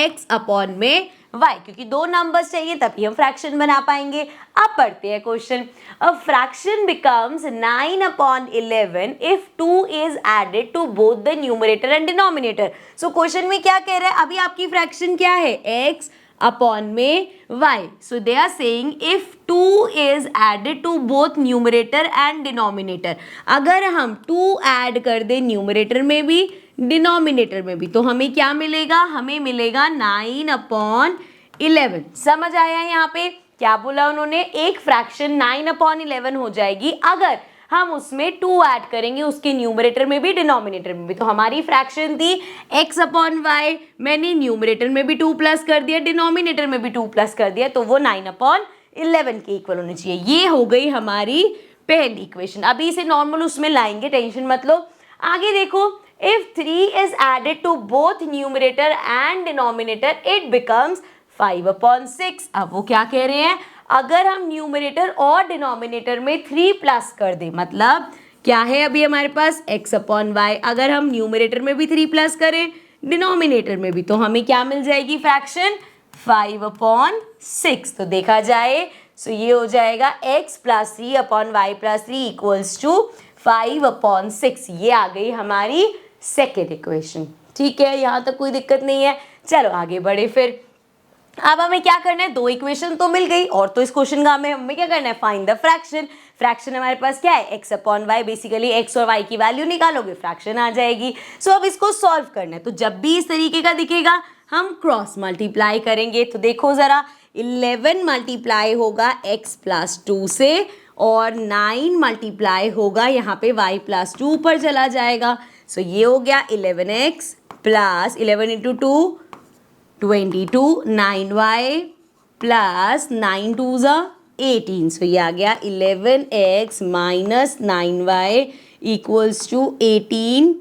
x अपॉन में y, क्योंकि दो नंबर्स चाहिए तभी हम फ्रैक्शन बना पाएंगे। अब पढ़ते हैं question. A fraction becomes 9 upon 11 if 2 is added to both the numerator and denominator. So question में क्या कह रहा है, अभी आपकी फ्रैक्शन क्या है, x अपॉन में y. So they are saying if 2 is added to both numerator and denominator, अगर हम 2 ऐड कर दे न्यूमरेटर में भी डिनोमिनेटर में भी तो हमें क्या मिलेगा, हमें मिलेगा 9 अपॉन 11। समझ आया यहाँ पे क्या बोला उन्होंने, एक फ्रैक्शन 9 अपॉन 11 हो जाएगी अगर हम उसमें 2 ऐड करेंगे, उसके न्यूमरेटर में भी डिनोमिनेटर में भी। तो हमारी फ्रैक्शन थी x अपॉन वाई, मैंने न्यूमरेटर में भी 2 प्लस कर दिया, डिनोमिनेटर में भी 2 प्लस कर दिया, तो वो 9 अपॉन 11 के इक्वल होनी चाहिए। ये हो गई हमारी पहली इक्वेशन। अभी इसे नॉर्मल उसमें लाएंगे, टेंशन मत लो। आगे देखो, if 3 is added to both numerator and denominator it becomes 5 upon 6। अब वो क्या कह रहे हैं, अगर हम न्यूमरेटर और डिनोमिनेटर में 3 प्लस कर दे, मतलब क्या है अभी हमारे पास x अपॉन वाई, अगर हम न्यूमरेटर में भी 3 प्लस करें डिनोमिनेटर में भी तो हमें क्या मिल जाएगी फ्रैक्शन 5 अपॉन 6। तो देखा जाए सो ये हो जाएगा x plus 3 upon y plus 3 equals to 5 upon 6। ये आ गई हमारी सेकेंड इक्वेशन, ठीक है, यहाँ तक कोई दिक्कत नहीं है। चलो आगे बढ़े फिर। अब हमें क्या करना है, दो इक्वेशन तो मिल गई और तो इस क्वेश्चन का हमें क्या करना है, फाइंड द फ्रैक्शन। फ्रैक्शन हमारे पास क्या है, x upon y, basically x और y की वैल्यू निकालोगे फ्रैक्शन आ जाएगी। सो अब इसको सॉल्व करना है, तो जब भी इस तरीके का दिखेगा हम क्रॉस मल्टीप्लाई करेंगे। तो देखो जरा, 11 मल्टीप्लाई होगा x प्लस 2 से और 9 मल्टीप्लाई होगा यहाँ पे y प्लस 2 ऊपर चला जाएगा। सो ये हो गया 11x plus 11 into 2 22, 9y plus 9 2 18। So ये आ गया 11x minus 9y equals to 18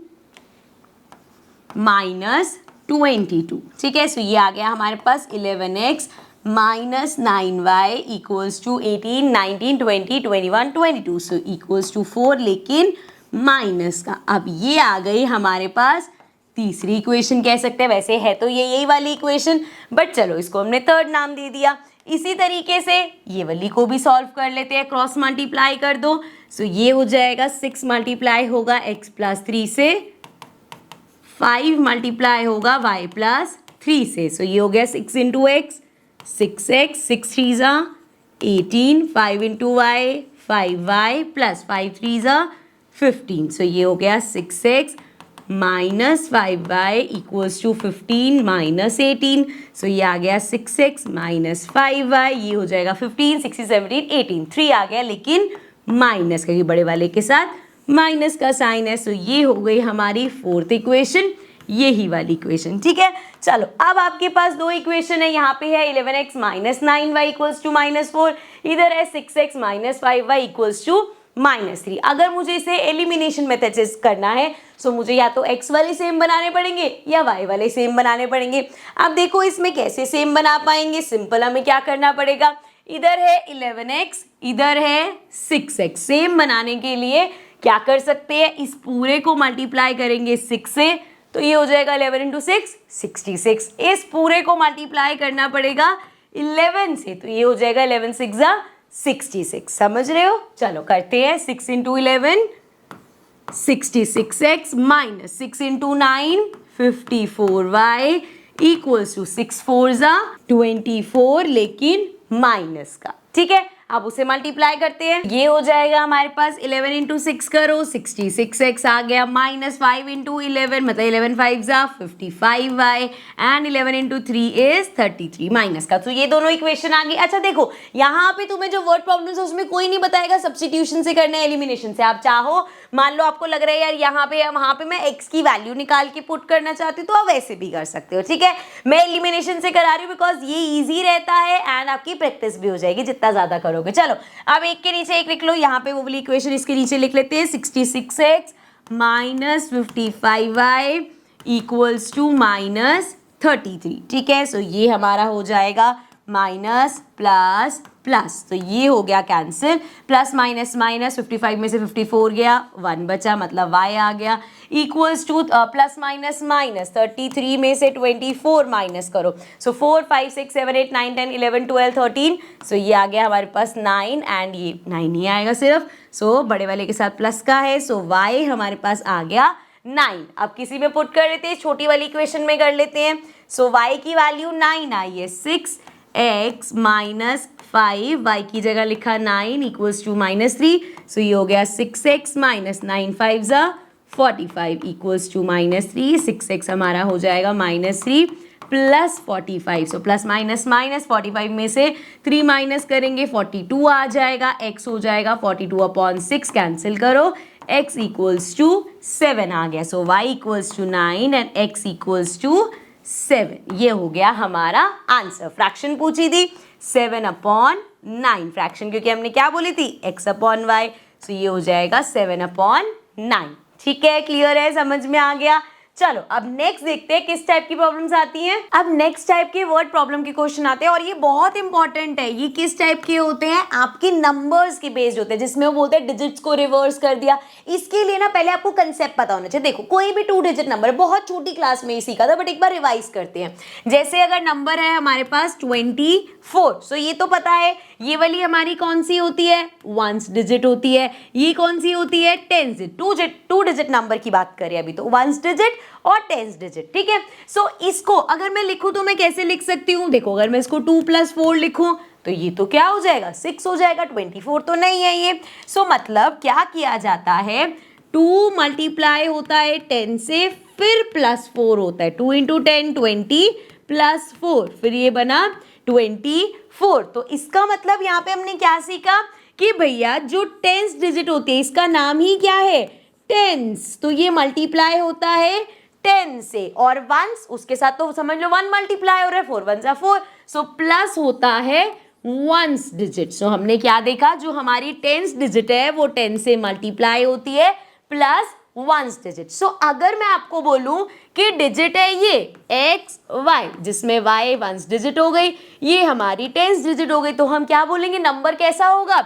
minus 22, ठीक है। सो ये आ गया हमारे पास 11x minus 9y equals to 18, 19, 20, 21, 22, so equals to 4, लेकिन माइनस का। अब ये आ गई हमारे पास तीसरी इक्वेशन कह सकते हैं, वैसे है तो ये यही वाली इक्वेशन, बट चलो इसको हमने थर्ड नाम दे दिया। इसी तरीके से ये वाली को भी सॉल्व कर लेते हैं, क्रॉस मल्टीप्लाई कर दो। सो ये हो जाएगा 6 मल्टीप्लाई होगा x प्लस 3 से, 5 मल्टीप्लाई होगा y प्लस 3 से। सो ये हो गया 6 इंटू एक्स, 6x, 6 3 ज़ा 18, 5 इंटू वाई 5y प्लस 5 3 ज़ा 15। सो ये हो गया 6x minus 5y equals to 15 minus 18। So ये आ गया 6x माइनस 5y, ये हो जाएगा 15, 16, 17, 18, 3 आ गया, लेकिन माइनस का, बड़े वाले के साथ माइनस का साइन है। सो ये हो गई हमारी फोर्थ इक्वेशन, यही वाली इक्वेशन, ठीक है। चलो अब आपके पास दो इक्वेशन है, यहाँ पे है 11x minus 9y equals to minus 4, इधर है 6x minus 5y equals to minus 3। अगर मुझे इसे एलिमिनेशन मेथड से करना है सो मुझे या तो x वाले सेम बनाने पड़ेंगे या y वाले सेम बनाने पड़ेंगे। अब देखो इसमें कैसे सेम बना पाएंगे, सिंपल हमें क्या करना पड़ेगा, इधर है 11x, इधर है 6x। सेम बनाने के लिए क्या कर सकते हैं, इस पूरे को मल्टीप्लाई करेंगे 6 से, तो ये हो जाएगा 11 इंटू 6 66। इस पूरे को मल्टीप्लाई करना पड़ेगा 11 से, तो ये हो जाएगा 11 6 ज़ा 66। समझ रहे हो, चलो करते हैं। 6 into 11 66x minus 6 into 9 54y equals to 6 4 ज़ा 24, लेकिन माइनस का, ठीक है। अब उसे मल्टीप्लाई करते हैं, ये हो जाएगा हमारे पास 11 इंटू 6 करो 66x आ गया, माइनस 5 इंटू 11 मतलब 11 5 ज़ा 55y and 11 into 3 is 33 minus का। तो ये दोनों इक्वेशन आ गई। अच्छा देखो यहाँ पे तुम्हें जो वर्ड प्रॉब्लम्स है उसमें कोई नहीं बताएगा सब्स्टिट्यूशन से करना है एलिमिनेशन से। आप चाहो, मान लो आपको लग रहा है यार यहाँ पे वहाँ पे मैं x की वैल्यू निकाल के पुट करना चाहती हूँ, तो आप वैसे भी कर सकते हो, ठीक है। मैं एलिमिनेशन से करा रही हूँ बिकॉज ये ईजी रहता है एंड आपकी प्रैक्टिस भी हो जाएगी जितना ज्यादा करोगे। चलो अब एक के नीचे एक लिख लो, यहाँ पे वो वाली इक्वेशन इसके नीचे लिख लेते हैं 66x minus 55y equals to minus 33, ठीक है। सो ये हमारा हो जाएगा माइनस प्लस प्लस, तो ये हो गया कैंसिल, प्लस माइनस माइनस 55 में से 54 गया, 1 बचा मतलब y आ गया, equals two plus minus minus 33 में से 24 माइनस करो, सो 4 5 6 7 8 9 10 11 12 13, सो ये आ गया हमारे पास 9 एंड ये 9 ही आएगा सिर्फ, सो बड़े वाले के साथ प्लस का है, सो y हमारे पास आ गया 9। अब किसी में पुट कर लेते हैं, छोटी वाली इक्वेशन में कर लेते हैं। सो y की वैल्यू 9 आई है, 6x माइनस 5, y की जगह लिखा 9 इक्वल्स टू माइनस 3, सो ये हो गया 6x माइनस 9 5 ज़ा 45 इक्वल्स टू माइनस 3, 6x हमारा हो जाएगा minus 3 plus 45, so plus minus minus 45 में से 3 माइनस करेंगे 42 आ जाएगा, x हो जाएगा 42/6, कैंसिल करो, x इक्वल्स टू 7 आ गया, so y equals to 9 and x equals to 7। ये हो गया हमारा आंसर। फ्रैक्शन पूछी थी 7/9, फ्रैक्शन क्योंकि हमने क्या बोली थी x/y, सो ये हो जाएगा 7/9, ठीक है। क्लियर है, समझ में आ गया। चलो अब नेक्स्ट देखते हैं किस टाइप की प्रॉब्लम्स आती हैं। अब नेक्स्ट टाइप के वर्ड प्रॉब्लम के क्वेश्चन आते हैं और ये बहुत इंपॉर्टेंट है। ये किस टाइप के होते हैं, आपके नंबर्स के बेस्ड होते हैं, जिसमें वो बोलते हैं डिजिट्स को रिवर्स कर दिया। इसके लिए ना पहले आपको कंसेप्ट पता होना चाहिए। देखो कोई भी 2 डिजिट नंबर, बहुत छोटी क्लास में ही सीखा था बट एक बार रिवाइज करते हैं। जैसे अगर नंबर है हमारे पास 24, सो ये तो पता है, ये वाली हमारी कौन सी होती है, 1 डिजिट होती है, ये कौन सी होती है 10 डिजिट, 2 डिजिट नंबर की बात करें अभी तो 1 डिजिट और 10 डिजिट, ठीक है। सो इसको अगर मैं लिखूं तो मैं कैसे लिख सकती हूँ, देखो अगर मैं इसको 2 + 4 लिखूं तो ये तो क्या हो जाएगा 6 हो जाएगा, 24 तो नहीं है ये। सो मतलब क्या किया जाता है, 2 मल्टीप्लाई होता है 10 से, फिर +4 होता है, 2 × 10 20 + 4, फिर ये बना 24। तो इसका मतलब यहाँ पे हमने क्या सीखा कि भैया जो 10 डिजिट होती है इसका नाम ही क्या है, टेंस। तो ये मल्टीप्लाई होता है 10 से, और वंस उसके साथ तो समझ लो 1 मल्टीप्लाई हो रहा है, 4 1 = 4, सो प्लस होता है 1 डिजिट। सो हमने क्या देखा, जो हमारी 10 डिजिट है वो 10 से मल्टीप्लाई होती है प्लस वंस डिजिट। सो अगर मैं आपको बोलूं कि डिजिट है ये एक्स वाई, जिसमें वाई वंस डिजिट हो गई, ये हमारी टेंस डिजिट हो गई, तो हम क्या बोलेंगे नंबर कैसा होगा,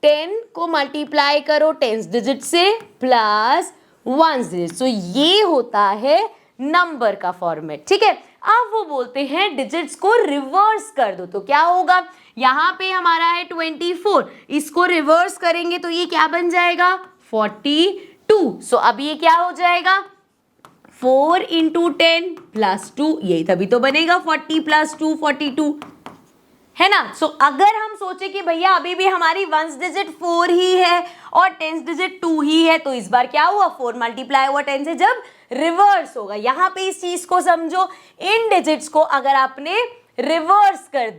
10 को मल्टीप्लाई करो टेंस डिजिट से प्लस वंस डिजिट। सो ये होता है नंबर का फॉर्मेट, ठीक है। अब वो बोलते हैं डिजिट्स को रिवर्स कर दो, तो क्या होगा, यहाँ पे हमारा है 24, इसको रिवर्स करेंगे तो ये क्या बन जाएगा 42। सो अब ये क्या हो जाएगा 4 इंटू 10 प्लस 2, यही तभी तो बनेगा 40 प्लस 2 42, है ना। सो अगर हम सोचे कि भैया अभी भी हमारी वंस डिजिट 4 ही है और टेंस डिजिट 2 ही है, तो इस बार क्या हुआ 4 मल्टीप्लाई हुआ 10 से जब रिवर्स होगा। यहाँ पे इस चीज को समझो, इन डिजिट्स को अगर आपने रिवर्स कर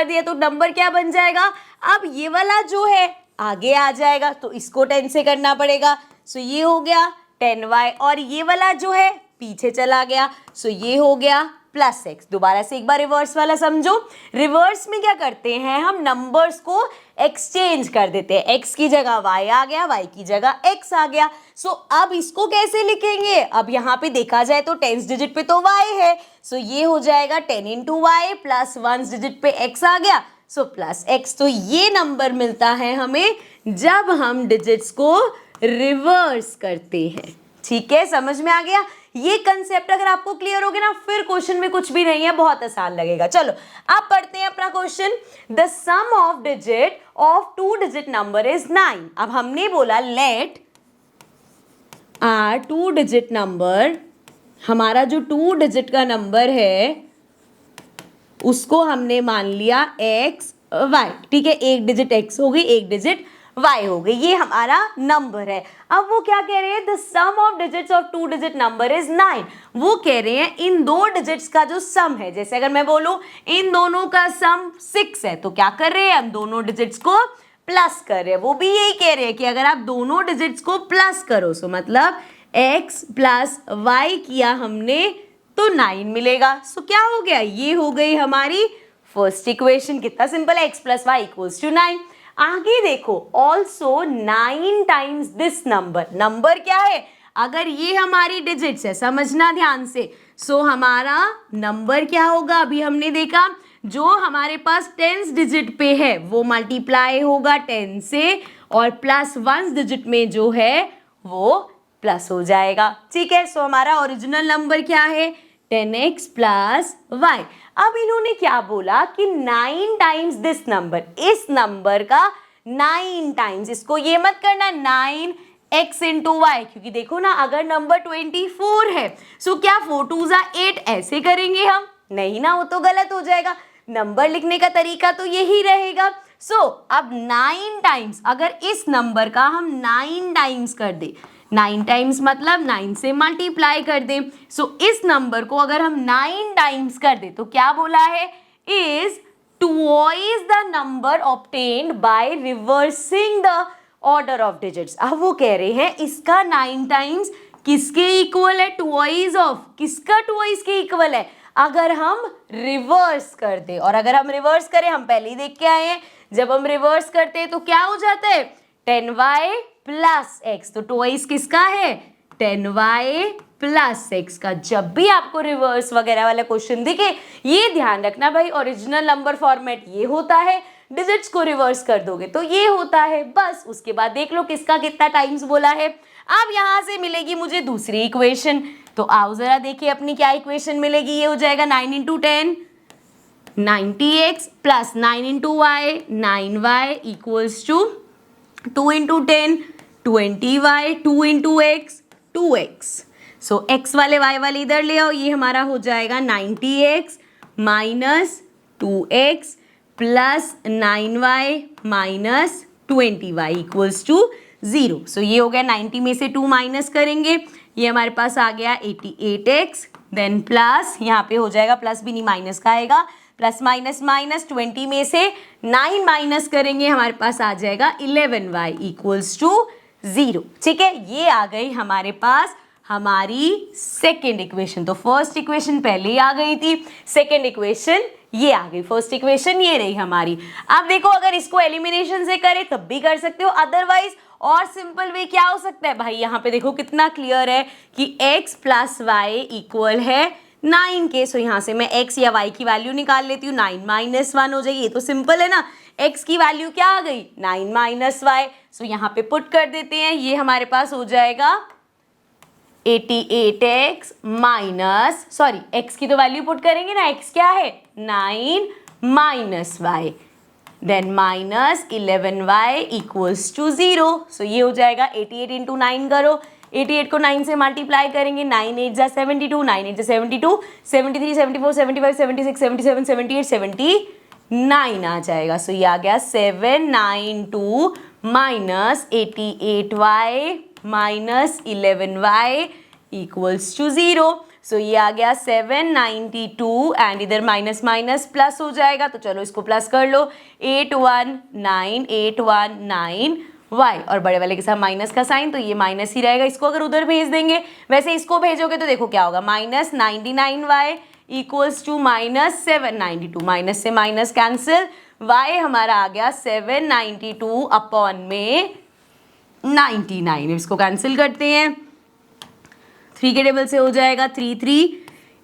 दिया तो नंबर क्या बन जाएगा, अब ये वाला जो है आगे आ जाएगा, तो इसको 10 से करना पड़ेगा। सो ये हो गया 10y, और ये वाला जो है पीछे चला गया, सो ये हो गया प्लस एक्स। दोबारा से एक बार रिवर्स वाला समझो, रिवर्स में क्या करते हैं हम नंबर्स को एक्सचेंज कर देते हैं, एक्स की जगह y आ गया, y की जगह x आ गया। सो अब इसको कैसे लिखेंगे, अब यहाँ पे देखा जाए तो टेंस डिजिट पे तो y है, सो ये हो जाएगा 10 into y plus ones digit पे x आ गया, सो प्लस x। तो ये नंबर मिलता है हमें जब हम डिजिट्स को रिवर्स करते हैं, ठीक है, समझ में आ गया। ये कंसेप्ट अगर आपको क्लियर हो गया ना, फिर क्वेश्चन में कुछ भी नहीं है, बहुत आसान लगेगा। चलो अब पढ़ते हैं अपना question. The sum of digit of 2 digit number is 9। अब हमने बोला लेट आर 2 डिजिट नंबर, हमारा जो 2 डिजिट का नंबर है उसको हमने मान लिया एक्स वाई, ठीक है, एक डिजिट एक्स हो गई, एक डिजिट y हो गई, ये हमारा नंबर है। अब वो क्या कह रहे हैं, the sum of digits of 2 digit number is 9। वो कह रहे हैं इन दो डिजिट्स का जो सम है, जैसे अगर मैं बोलूं इन दोनों का सम 6 है, तो क्या कर रहे हैं हम दोनों डिजिट्स को प्लस कर रहे हैं। वो भी यही कह रहे हैं कि अगर आप दोनों डिजिट्स को प्लस करो, सो मतलब x प्लस y किया हमने तो 9 मिलेगा। सो क्या हो गया, ये हो गई हमारी फर्स्ट इक्वेशन। कितना सिंपल है, x plus y equals to 9। आगे देखो, also 9 times this number, number क्या है, अगर ये हमारी डिजिट्स है, समझना ध्यान से। सो हमारा नंबर क्या होगा, अभी हमने देखा जो हमारे पास टेंस डिजिट पे है वो मल्टीप्लाई होगा 10 से, और प्लस वंस डिजिट में जो है वो प्लस हो जाएगा, ठीक है। सो हमारा ओरिजिनल नंबर क्या है 10x प्लस वाई। अब इन्होंने क्या बोला कि 9 टाइम्स दिस नंबर, इस नंबर का 9 टाइम्स, इसको ये मत करना 9x इंटू वाई, क्योंकि देखो ना अगर नंबर 24 है, सो क्या 4 2 8 ऐसे करेंगे हम, नहीं ना, वो तो गलत हो जाएगा। नंबर लिखने का तरीका तो यही रहेगा। सो अब 9 टाइम्स, अगर इस नंबर का हम 9 टाइम्स कर दे, 9 टाइम्स मतलब 9 से मल्टीप्लाई कर दें, सो इस नंबर को अगर हम 9 टाइम्स कर दे तो क्या बोला है, is twice the number obtained by reversing the order of digits. अब वो कह रहे हैं इसका 9 टाइम्स किसके इक्वल है, ट्वाइस ऑफ, किसका ट्वाइस के इक्वल है, अगर हम रिवर्स कर दे। और अगर हम रिवर्स करें, हम पहले ही देख के आए हैं, जब हम रिवर्स करते हैं तो क्या हो जाता है 10y प्लस एक्स, तो ट्वाइस किसका है 10y प्लस एक्स का। जब भी आपको रिवर्स वगैरह वाला क्वेश्चन दिखे, ये ध्यान रखना भाई, ओरिजिनल नंबर फॉर्मेट ये होता है, डिजिट्स को रिवर्स कर दोगे तो ये होता है, बस। उसके बाद देख लो किसका कितना टाइम्स बोला है। अब यहां से मिलेगी मुझे दूसरी इक्वेशन, तो आओ जरा देखिए अपनी क्या इक्वेशन मिलेगी। ये हो जाएगा 9 into 10 90x plus 9 into y 9y equals to 2 into 10 20y 2 into x 2x। So x वाले y वाले इधर ले आओ, ये हमारा हो जाएगा 90x minus 2x plus 9y minus 20y equals to 0। So ये हो गया 90 में से 2 माइनस करेंगे, ये हमारे पास आ गया 88x, देन प्लस यहाँ पे हो जाएगा, प्लस भी नहीं माइनस का आएगा, प्लस माइनस माइनस 20 में से 9 माइनस करेंगे, हमारे पास आ जाएगा 11y इक्वल्स टू 0, ठीक है। ये आ गई हमारे पास हमारी सेकेंड इक्वेशन। तो फर्स्ट इक्वेशन पहले ही आ गई थी, सेकेंड इक्वेशन ये आ गई फर्स्ट इक्वेशन, ये रही हमारी। अब देखो अगर इसको एलिमिनेशन से करें तब भी कर सकते हो, अदरवाइज और सिंपल वे क्या हो सकता है भाई, यहाँ पे देखो कितना क्लियर है कि x प्लस वाई इक्वल है 9 के। सो यहाँ से मैं x या y की वैल्यू निकाल लेती हूँ, 9 माइनस 1 हो जाएगी। ये तो सिंपल है ना, x की वैल्यू क्या आ गई 9 माइनस वाई। सो यहाँ पे पुट कर देते हैं, ये हमारे पास हो जाएगा 88x माइनस, सॉरी x की तो वैल्यू पुट करेंगे ना, x क्या है 9 minus y, then minus 11y equals to 0। So ये हो जाएगा 88 इंटू 9 करो, 88 को 9 से मल्टीप्लाई करेंगे, 9 8 जा 72, 9 8 जा 72, 73 74 75 76 77 78 79 आ जाएगा। सो ये आ गया 792 minus 88y minus 11y equals to 0। So ये आ गया 792 एंड इधर माइनस माइनस प्लस हो जाएगा, तो चलो इसको प्लस कर लो, 819 y और बड़े वाले के साथ माइनस का साइन, तो ये माइनस ही रहेगा, इसको अगर उधर भेज देंगे, वैसे इसको भेजोगे तो देखो क्या होगा, minus 99y equals to minus 792, minus से माइनस कैंसिल, y हमारा आ गया 792 अपॉन में 99, इसको कैंसिल करते हैं, 3 के टेबल से हो जाएगा 3 3,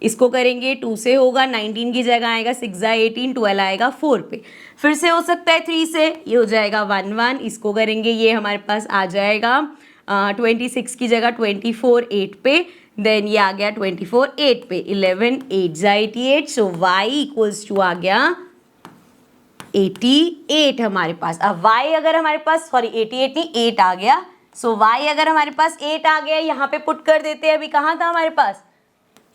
इसको करेंगे 2 से होगा, 19 की जगह आएगा 6 जा 18, 12 आएगा 4 पे, फिर से हो सकता है 3 से, ये हो जाएगा 1 1, इसको करेंगे ये हमारे पास आ जाएगा 26 की जगह 24 8 पे, देन ये आ गया 24 8 पे, 11 8 जा 88, सो y इक्वल्स टू आ गया 88 हमारे पास। अब y अगर हमारे पास, सॉरी 88 नहीं 8 आ गया, सो y अगर हमारे पास 8 आ गया, यहाँ पे पुट कर देते हैं, अभी कहाँ था हमारे पास,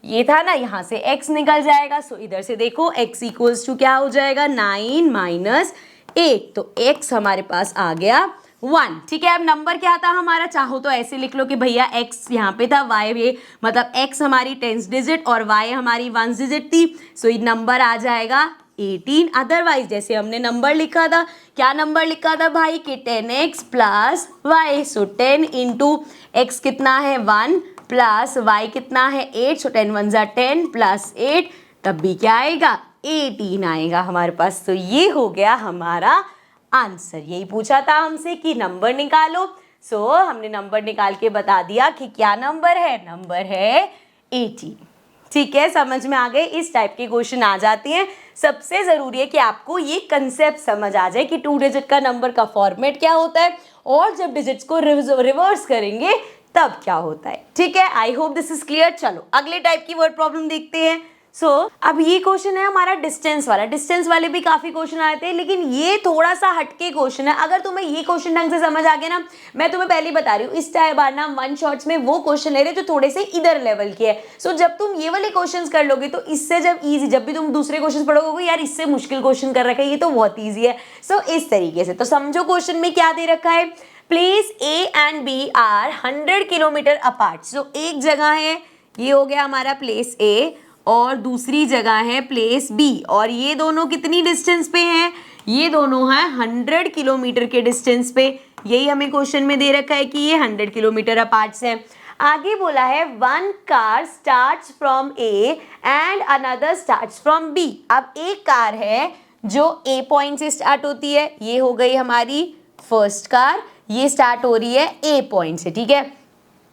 ये था ना, यहाँ से x निकल जाएगा, सो इधर से देखो x इक्वल्स टू क्या हो जाएगा 9 माइनस 8, तो x हमारे पास आ गया 1। ठीक है, अब नंबर क्या था हमारा, चाहो तो ऐसे लिख लो कि भैया x यहाँ पे था, y ये मतलब x हमारी 10th डिजिट और y हमारी 1st डिजिट थी, सो ये नंबर आ जाएगा 18। अदरवाइज जैसे हमने नंबर लिखा था, क्या नंबर लिखा था भाई कि 10x प्लस वाई, सो 10 इंटू एक्स कितना है 1 प्लस y कितना है 8, सो 10 1 जा 10 प्लस 8, तब भी क्या आएगा 18 आएगा हमारे पास। तो ये हो गया हमारा आंसर, यही पूछा था हमसे कि नंबर निकालो, सो हमने नंबर निकाल के बता दिया कि क्या नंबर है 18। ठीक है, समझ में आ गए, इस टाइप के क्वेश्चन आ जाते हैं। सबसे ज़रूरी है कि आपको ये कंसेप्ट समझ आ जाए कि 2 डिजिट का नंबर का फॉर्मेट क्या होता है और जब डिजिट्स को रिवर्स करेंगे तब क्या होता है। ठीक है, I hope this is clear. चलो अगले टाइप की वर्ड प्रॉब्लम देखते हैं। अब ये क्वेश्चन है हमारा डिस्टेंस वाला। डिस्टेंस वाले भी काफी क्वेश्चन आए थे, लेकिन ये थोड़ा सा हटके क्वेश्चन है। अगर तुम्हें ये क्वेश्चन ढंग से समझ आ गया ना, मैं तुम्हें पहले बता रही हूँ, इस बार ना 1 शॉट्स में वो क्वेश्चन ले रहे जो थोड़े से इधर लेवल के है। जब तुम ये वाले क्वेश्चन कर लोगे तो इससे जब भी तुम दूसरे क्वेश्चन पढ़ोगे, यार इससे मुश्किल क्वेश्चन कर रखा है, ये तो बहुत ईजी है। इस तरीके से तो समझो क्वेश्चन में क्या दे रखा है, place A and B are 100 kilometre apart. एक जगह है, ये हो गया हमारा प्लेस A और दूसरी जगह है प्लेस B, और ये दोनों कितनी डिस्टेंस पे हैं, ये दोनों हैं 100 किलोमीटर के डिस्टेंस पे। यही हमें क्वेश्चन में दे रखा है कि ये 100 किलोमीटर अपार्ट है। आगे बोला है 1 car starts from A and another starts from B। अब एक कार है जो A पॉइंट से स्टार्ट होती है, ये हो गई हमारी फर्स्ट कार, ये स्टार्ट हो रही है A पॉइंट से। ठीक है,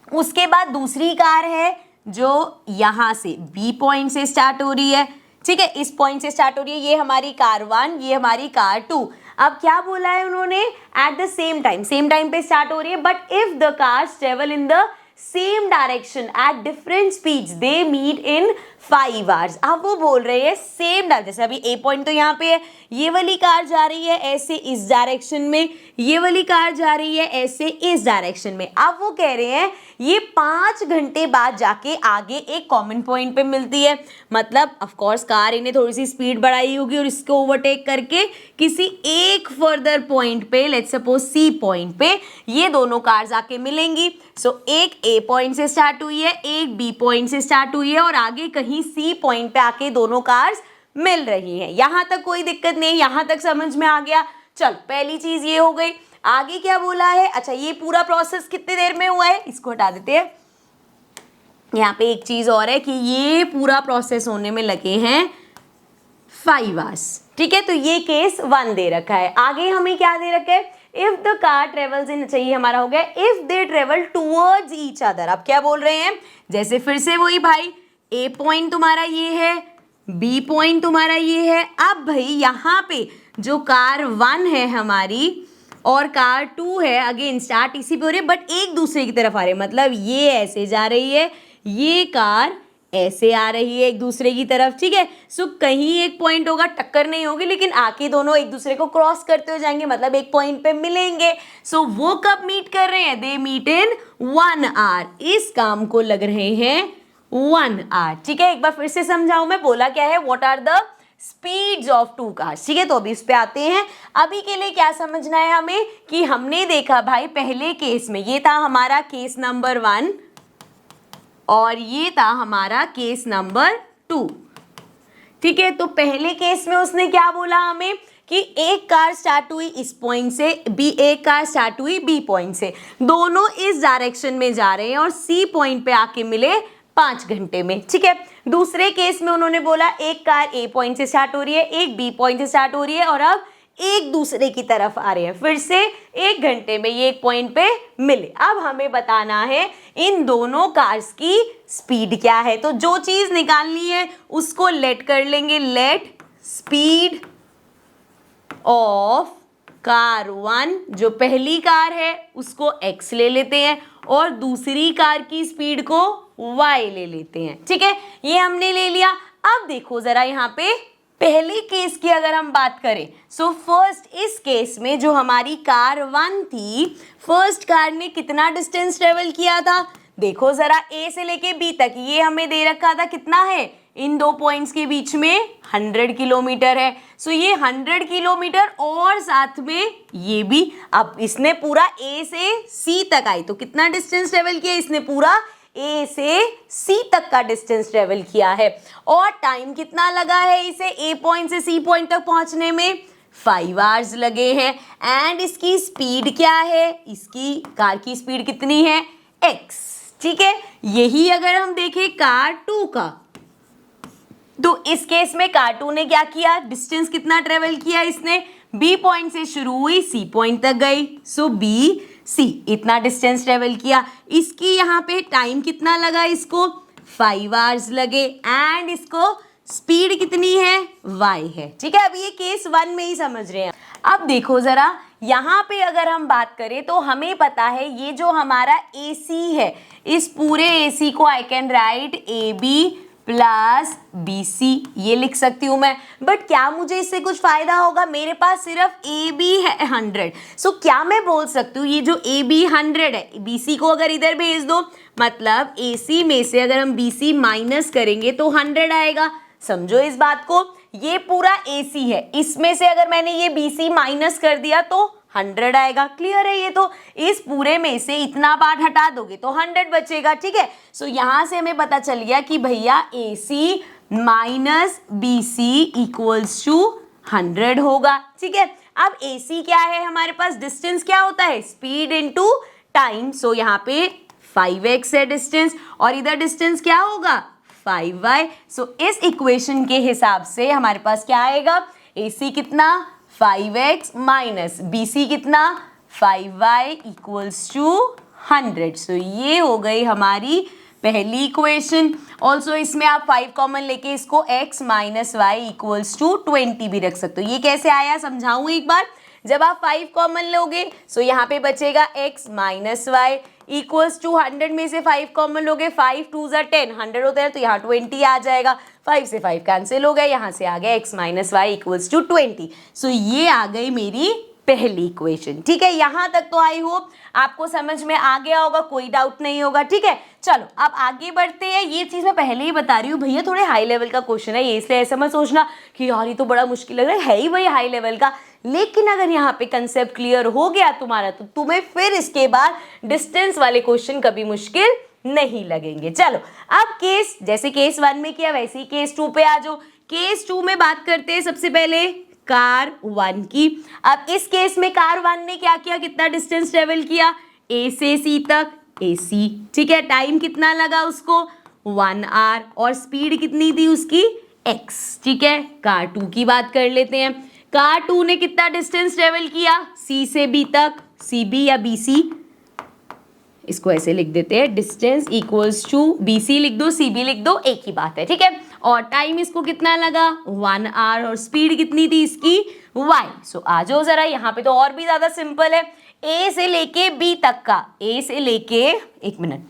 उसके बाद दूसरी कार है जो यहां से B पॉइंट से स्टार्ट हो रही है। ठीक है, इस पॉइंट से स्टार्ट हो रही है, ये हमारी कार 1, ये हमारी कार 2। अब क्या बोला है उन्होंने, एट द सेम टाइम पे स्टार्ट हो रही है, but if the cars travel in the same direction at different speeds they meet in 5 hours. अब वो बोल रहे हैं सेम डायरेक्शन, जैसे अभी A पॉइंट तो यहाँ पे है, ये वाली कार जा रही है ऐसे इस डायरेक्शन में, ये वाली कार जा रही है ऐसे इस डायरेक्शन में। अब वो कह रहे हैं ये 5 घंटे बाद जाके आगे एक कॉमन पॉइंट पे मिलती है। मतलब ऑफ कोर्स कार इन्हें थोड़ी सी स्पीड बढ़ाई होगी और इसको ओवरटेक करके किसी एक फर्दर पॉइंट पे, लेट्स सपोज C पॉइंट पे, ये दोनों कार जाके मिलेंगी। एक A पॉइंट से स्टार्ट हुई है, एक B पॉइंट से स्टार्ट हुई है और आगे कहीं C पॉइंट पे आके दोनों कार्स मिल रही हैं। यहां तक कोई दिक्कत नहीं, यहां तक समझ में आ गया। चल पहली चीज ये हो गई। आगे क्या बोला है, अच्छा ये पूरा प्रोसेस कितनी देर में हुआ है, इसको हटा देते हैं। यहाँ पे एक चीज और है कि ये पूरा प्रोसेस होने में लगे हैं 5 आवर्स। ठीक है, तो ये केस 1 दे रखा है। आगे हमें क्या दे रखा है, if the car travels in, चाहिए हमारा हो गया if they travel towards each other. अब क्या बोल रहे हैं, जैसे फिर से वही भाई, ए पॉइंट तुम्हारा ये है, बी पॉइंट तुम्हारा ये है। अब भाई यहाँ पे जो कार 1 है हमारी और कार 2 है, अगेन स्टार्ट इसी पे हो रही है बट एक दूसरे की तरफ आ रहे हैं, मतलब ये ऐसे जा रही है, ये कार ऐसे आ रही है एक दूसरे की तरफ। ठीक है, सो कहीं एक पॉइंट होगा, टक्कर नहीं होगी, लेकिन आके दोनों एक दूसरे को क्रॉस करते हुए जाएंगे, मतलब एक पॉइंट पे मिलेंगे। सो वो कब मीट कर रहे हैं, दे मीट इन 1 आवर। इस काम को लग रहे हैं 1 आवर। ठीक है, एक बार फिर से समझाऊं मैं, बोला क्या है, what are the speeds of 2 cars. ठीक है, तो अभी इस पे आते हैं। अभी के लिए क्या समझना है हमें, कि हमने देखा भाई पहले केस में, ये था हमारा केस नंबर 1 और ये था हमारा केस नंबर 2। ठीक है, तो पहले केस में उसने क्या बोला हमें, कि एक कार स्टार्ट हुई इस पॉइंट से, एक कार स्टार्ट हुई बी पॉइंट से, दोनों इस डायरेक्शन में जा रहे हैं और सी पॉइंट पे आके मिले 5 घंटे में। ठीक है, दूसरे केस में उन्होंने बोला एक कार ए पॉइंट से स्टार्ट हो रही है, एक बी पॉइंट से स्टार्ट हो रही है और अब एक दूसरे की तरफ आ रहे हैं, फिर से 1 घंटे में ये एक पॉइंट पे मिले। अब हमें बताना है इन दोनों कार्स की स्पीड क्या है, तो जो चीज निकालनी है उसको लेट कर लेंगे, लेट स्पीड ऑफ कार 1, जो पहली कार है उसको x ले लेते हैं और दूसरी कार की स्पीड को y ले लेते हैं। ठीक है, ये हमने ले लिया। अब देखो जरा यहाँ पे पहले केस की अगर हम बात करें, सो फर्स्ट इस केस में जो हमारी कार 1 थी, फर्स्ट कार ने कितना डिस्टेंस ट्रेवल किया था, देखो जरा ए से लेके बी तक, ये हमें दे रखा था कितना है, इन दो पॉइंट्स के बीच में 100 किलोमीटर है। सो ये 100 किलोमीटर और साथ में ये भी। अब इसने पूरा ए से सी तक आई तो कितना डिस्टेंस ट्रेवल किया, इसने पूरा ए से सी तक का डिस्टेंस ट्रेवल किया है। और टाइम कितना लगा है इसे ए पॉइंट से सी पॉइंट तक पहुंचने में, 5 आवर्स लगे हैं। एंड इसकी स्पीड क्या है, इसकी कार की स्पीड कितनी है, x। ठीक है, यही अगर हम देखें कार 2 का, तो इस केस में कार 2 ने क्या किया, डिस्टेंस कितना ट्रेवल किया, इसने बी पॉइंट से शुरू हुई सी पॉइंट तक गई, सो बी सी इतना डिस्टेंस ट्रेवल किया। इसकी यहाँ पे टाइम कितना लगा, इसको 5 आवर्स लगे। एंड इसको स्पीड कितनी है, y है। ठीक है, अभी ये केस 1 में ही समझ रहे हैं। अब देखो जरा यहाँ पे अगर हम बात करें तो हमें पता है ये जो हमारा AC है, इस पूरे AC को I can write AB plus BC, ये लिख सकती हूँ मैं। बट क्या मुझे इससे कुछ फायदा होगा, मेरे पास सिर्फ AB है 100। सो क्या मैं बोल सकती हूँ ये जो AB 100 है, BC को अगर इधर भेज दो, मतलब AC में से अगर हम BC माइनस करेंगे तो 100 आएगा। समझो इस बात को, ये पूरा AC है, इसमें से अगर मैंने ये BC माइनस कर दिया तो 100 आएगा। क्लियर है ये, तो इस पूरे में से इतना पार्ट हटा दोगे तो 100 बचेगा। ठीक है, सो यहां से हमें पता चल गया कि भैया AC minus BC equals to 100 होगा। ठीक है, अब AC क्या है हमारे पास, डिस्टेंस क्या होता है, स्पीड इनटू टाइम। सो यहाँ पे 5x है डिस्टेंस और इधर डिस्टेंस क्या होगा, 5y। सो इस इक्वेशन के हिसाब से हमारे पास क्या आएगा, AC कितना 5x माइनस BC कितना 5y इक्वल्स टू 100। सो ये हो गई हमारी पहली इक्वेशन। ऑल्सो इसमें आप 5 कॉमन लेके इसको x minus y equals to 20 भी रख सकते हो। ये कैसे आया समझाऊं एक बार, जब आप 5 कॉमन लोगे सो यहाँ पे बचेगा x minus y equals to 100 में से 5 कॉमन लोगे, 5 2 10 100 होता है तो यहाँ 20 आ जाएगा, 5 से 5 कैंसिल हो गया, यहाँ से आ गया x minus y equals to 20। So ये आ गई मेरी पहली इक्वेशन। ठीक है, यहाँ तक तो आई होप आपको समझ में आ गया होगा, कोई डाउट नहीं होगा। ठीक है, चलो अब आगे बढ़ते हैं। ये चीज़ मैं पहले ही बता रही हूँ भैया, थोड़े हाई लेवल का क्वेश्चन है ये, इसलिए ऐसा मत सोचना कि यार ये तो बड़ा मुश्किल लग रहा है ही भाई हाई लेवल का। लेकिन अगर यहाँ पे कंसेप्ट क्लियर हो गया तुम्हारा तो तुम्हें फिर इसके बाद डिस्टेंस वाले क्वेश्चन कभी मुश्किल नहीं लगेंगे। चलो अब केस, जैसे केस 1 में किया वैसे ही केस 2 पे आ जाओ। केस 2 में बात करते हैं सबसे पहले कार 1 की। अब इस केस में कार 1 ने क्या किया, कितना डिस्टेंस ट्रेवल किया, A से C तक AC। ठीक है, टाइम कितना लगा उसको 1 आवर और स्पीड कितनी थी उसकी एक्स। ठीक है, कार 2 की बात कर लेते हैं। कार 2 ने कितना डिस्टेंस ट्रेवल किया सी से बी तक, सी बी या बी सी, इसको ऐसे लिख देते हैं, distance equals to B C लिख दो, सी बी लिख दो, एक ही बात है। ठीक है, और टाइम इसको कितना लगा 1 आवर, और स्पीड कितनी थी इसकी y। सो आ जाओ जरा, यहाँ पे तो और भी ज्यादा सिंपल है। ए से लेके बी तक का, ए से लेके, एक मिनट,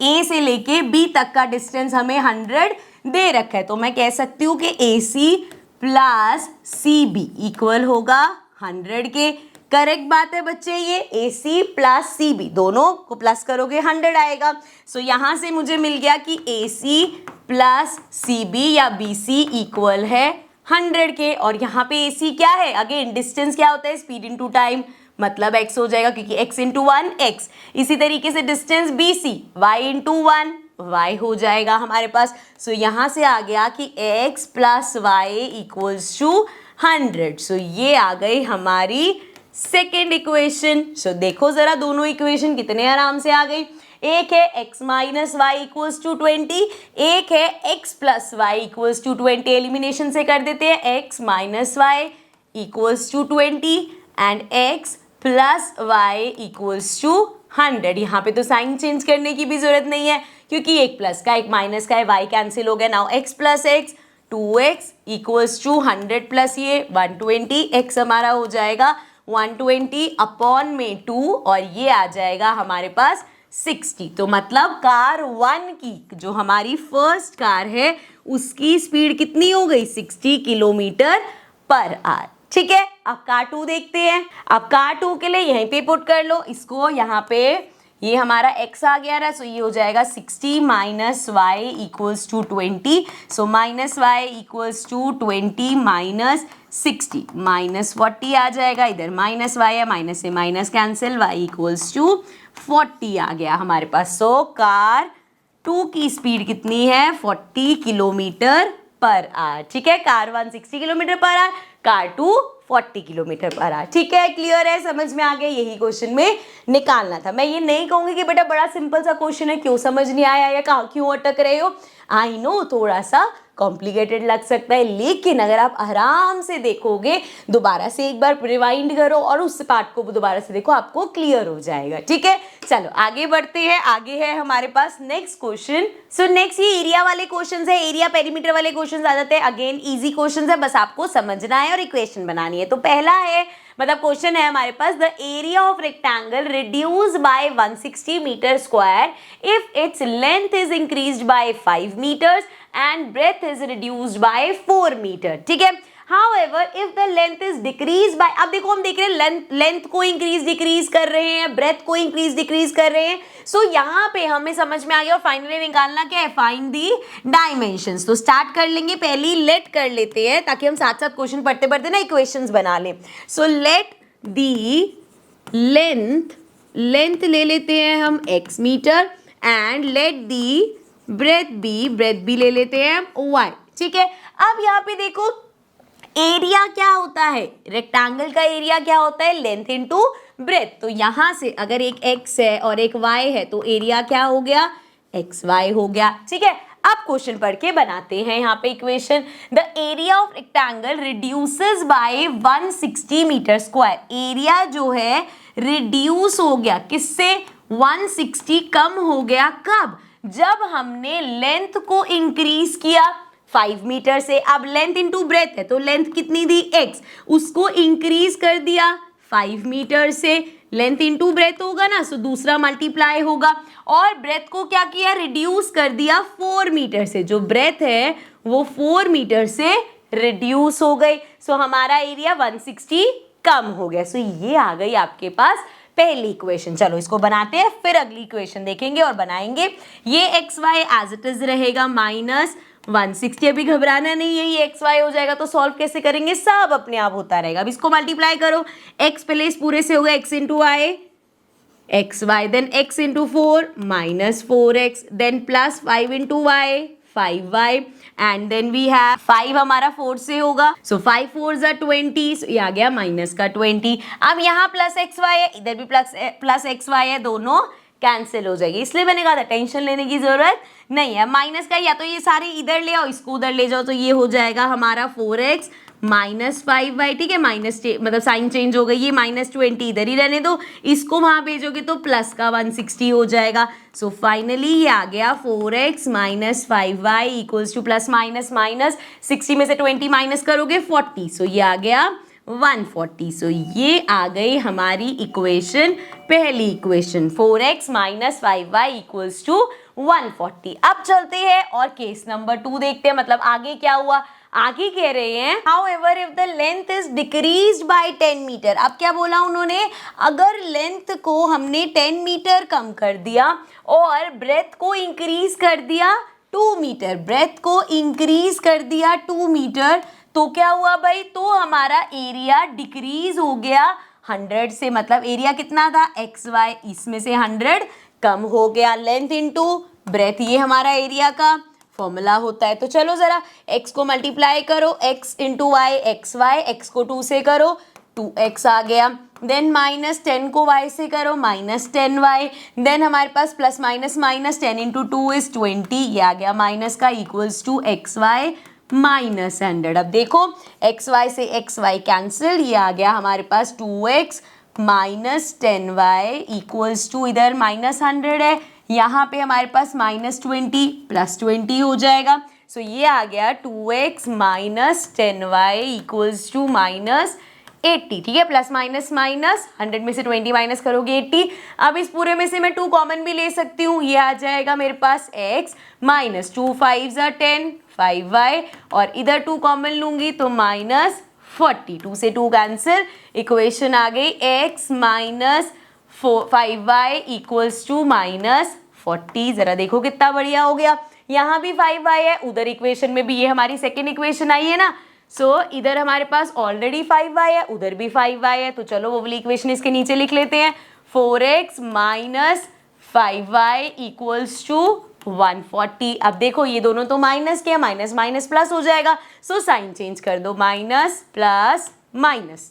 ए से लेके बी तक का डिस्टेंस हमें 100 दे रखा है, तो मैं कह सकती हूँ कि A C plus C B equal होगा 100 के। करेक्ट बात है बच्चे, ये ए सी प्लस सी बी दोनों को प्लस करोगे 100 आएगा। सो यहाँ से मुझे मिल गया कि A C plus C B या बी सी इक्वल है 100 के। और यहाँ पे ए सी क्या है, अगेन डिस्टेंस क्या होता है, स्पीड इनटू टाइम, मतलब x हो जाएगा क्योंकि x इंटू 1 x। इसी तरीके से distance B C y into 1 y हो जाएगा हमारे पास। सो यहाँ से आ गया कि x plus y equals to 100। So ये आ गई हमारी सेकेंड इक्वेशन। सो देखो जरा दोनों इक्वेशन कितने आराम से आ गई। एक है x minus y equals to 20, एक है x plus y equals to 20। Elimination से कर देते हैं, x minus y equals to 20 and x plus y equals to 100। यहाँ पे तो साइन चेंज करने की भी जरूरत नहीं है क्योंकि एक प्लस का एक माइनस का है, y कैंसिल हो गया। Now x plus x 2x equals to 100 plus ये 120, x हमारा हो जाएगा 120 अपॉन में 2 और ये आ जाएगा हमारे पास 60। तो मतलब कार 1 की जो हमारी फर्स्ट कार है उसकी स्पीड कितनी हो गई 60 किलोमीटर पर आवर। ठीक है, अब कार 2 देखते हैं। अब कार 2 के लिए यहीं पे पुट कर लो इसको, यहाँ पे ये हमारा x आ गया रहा, सो ये हो जाएगा 60 minus y equals to 20। So minus y equals to 20 minus 60, minus 40 आ जाएगा, इधर माइनस वाई है, माइनस से minus cancel, y equals to 40 आ गया हमारे पास। सो कार 2 की स्पीड कितनी है 40 किलोमीटर पर आवर। ठीक है, car 1 60 kilometre per hour, car 2 40 kilometre per hour. ठीक है, क्लियर है, समझ में आ गया, यही क्वेश्चन में निकालना था। मैं ये नहीं कहूंगी कि बेटा बड़ा सिंपल सा क्वेश्चन है, क्यों समझ नहीं आया या कहाँ क्यों अटक रहे हो। आई नो थोड़ा सा कॉम्प्लिकेटेड लग सकता है, लेकिन अगर आप आराम से देखोगे, दोबारा से एक बार रिवाइंड करो और उस पार्ट को दोबारा से देखो, आपको क्लियर हो जाएगा। ठीक है, चलो आगे बढ़ते हैं। आगे है हमारे पास नेक्स्ट क्वेश्चन। सो नेक्स्ट ये एरिया वाले क्वेश्चन है, एरिया पेरीमीटर वाले क्वेश्चन आ जाते हैं। अगेन इजी क्वेश्चन है, बस आपको समझना है और इक्वेशन बनानी है। तो पहला है, मतलब क्वेश्चन है हमारे पास, the area of rectangle reduce by 160 metre square if its length is increased by 5 meters and breadth is reduced by 4 meter. ठीक है, However, if the length is decreased by, अब देखो हम देख रहे हैं लेंथ को इंक्रीज डिक्रीज कर रहे हैं, ब्रेथ को इंक्रीज डिक्रीज कर रहे हैं। सो यहाँ पे हमें समझ में आ गया और फाइनली निकालना क्या है, फाइंड दी डायमेंशंस। तो स्टार्ट कर लेंगे, पहली लेट कर लेते हैं ताकि हम साथ साथ क्वेश्चन पढ़ते पढ़ते ना इक्वेशंस बना लें। सो लेट दी लेंथ ले लेते हैं हम x metre and let the breadth भी ले लेते हैं y। ठीक है, अब यहाँ पे देखो एरिया क्या होता है, रेक्टेंगल का एरिया क्या होता है, लेंथ इनटू ब्रेथ। तो यहां से अगर एक x है और एक y है तो एरिया क्या हो गया, xy हो गया। ठीक है, अब क्वेश्चन पढ़ के बनाते हैं यहाँ पे equation. The area of rectangle reduces by 160 metre square. Area जो है रिड्यूस हो गया किससे, 160 कम हो गया, कब, जब हमने लेंथ को इंक्रीज किया 5 मीटर से। अब लेंथ इंटू ब्रेथ है तो लेंथ कितनी दी x, उसको इंक्रीज कर दिया 5 मीटर से, लेंथ इंटू ब्रेथ होगा ना, सो दूसरा मल्टीप्लाई होगा। और ब्रेथ को क्या किया, रिड्यूस कर दिया 4 मीटर से, जो ब्रेथ है वो 4 मीटर से रिड्यूस हो गई। सो हमारा एरिया 160 कम हो गया। सो ये आ गई आपके पास पहली इक्वेशन। चलो इसको बनाते हैं, फिर अगली इक्वेशन देखेंगे और बनाएंगे। ये x y as it is रहेगा माइनस 160, अभी घबराना नहीं है, ये एक्स वाई हो जाएगा। तो सॉल्व कैसे करेंगे, सब अपने आप होता रहेगा। अब इसको मल्टीप्लाई करो, एक्स पहले इस पूरे से होगा x into y x y, then x into 4 minus 4x, then plus 5 into y 5y and then we have 5 हमारा 4 से होगा, सो 5 4 ज़ा 20, ये आ गया माइनस का 20। अब यहाँ प्लस एक्स वाई है, इधर भी प्लस एक्स वाई है, दोनों कैंसिल हो जाएगी, इसलिए मैंने कहा था टेंशन लेने की जरूरत नहीं है। माइनस का या तो ये सारे इधर ले आओ, इसको उधर ले जाओ, तो ये हो जाएगा हमारा 4x माइनस 5y, ठीक है, माइनस मतलब साइन चेंज हो गई, ये -20 इधर ही रहने दो, इसको वहां भेजोगे तो प्लस का 160 हो जाएगा। सो फाइनली ये आ गया 4x minus 5y equals two plus minus minus 60 में से 20 माइनस करोगे 40, सो ये आ गया 140। सो ये आ गई हमारी इक्वेशन, पहली equation 4x minus 5y equals to 140। अब चलते हैं और केस नंबर 2 देखते हैं, मतलब आगे क्या हुआ। आगे कह रहे हैं however if the length is decreased by 10 metre. अब क्या बोला उन्होंने, अगर लेंथ को हमने 10 मीटर कम कर दिया और ब्रेथ को इंक्रीज कर दिया 2 मीटर, ब्रेथ को इंक्रीज कर दिया 2 मीटर, तो क्या हुआ भाई, तो हमारा एरिया डिक्रीज हो गया 100 से, मतलब एरिया कितना था XY, इसमें से 100 कम हो गया, लेंथ इनटू ब्रेथ, ये हमारा एरिया का फॉर्मूला होता है। तो चलो जरा x को मल्टीप्लाई करो, x into y XY, x को 2 से करो 2x आ गया, देन -10 को y से करो -10y, देन हमारे पास plus minus minus 10 into 2 is 20, ये आ गया माइनस का इक्वल्स टू XY माइनस 100। अब देखो XY से XY कैंसिल, ये आ गया हमारे पास 2x minus 10y equals to इधर -100 है, यहाँ पे हमारे पास -20 प्लस 20 हो जाएगा। सो ये आ गया 2x minus 10y equals to -80, ठीक है, प्लस माइनस माइनस 100 में से 20 माइनस करोगे 80। अब इस पूरे में से मैं 2 कॉमन भी ले सकती हूँ, ये आ जाएगा मेरे पास x माइनस 2 5 10 5y, और इधर 2 कॉमन लूंगी तो -40, 2 से 2 कैंसिल, इक्वेशन आ गई x minus 5y equals to -40। जरा देखो कितना बढ़िया हो गया, यहाँ भी 5y है, उधर इक्वेशन में भी ये हमारी सेकेंड इक्वेशन आई है ना। सो इधर हमारे पास ऑलरेडी 5y है, उधर भी 5y है, तो चलो वो वाली इक्वेशन इसके नीचे लिख लेते हैं, 4x minus 5y equals to 140। अब देखो ये दोनों तो माइनस के, माइनस माइनस प्लस हो जाएगा, सो साइन चेंज कर दो, माइनस प्लस माइनस,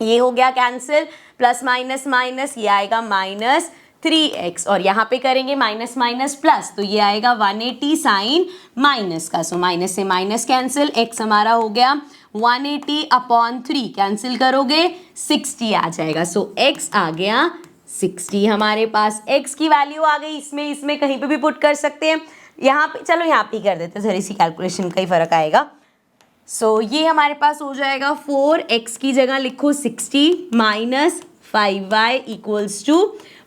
ये हो गया कैंसिल, प्लस माइनस माइनस, ये आएगा -3x, और यहाँ पे करेंगे माइनस माइनस प्लस, तो ये आएगा 180 साइन माइनस का, सो माइनस से माइनस कैंसिल, x हमारा हो गया 180 अपॉन 3, कैंसिल करोगे 60 आ जाएगा, सो x आ गया 60 हमारे पास, x की वैल्यू आ गई, इसमें कहीं पे भी पुट कर सकते हैं, यहाँ पे चलो यहाँ पे ही कर देते हैं, थोड़ी सी कैलकुलेशन का ही फर्क आएगा। सो ये हमारे पास हो जाएगा 4x की जगह लिखो 60 माइनस 5y इक्वल्स टू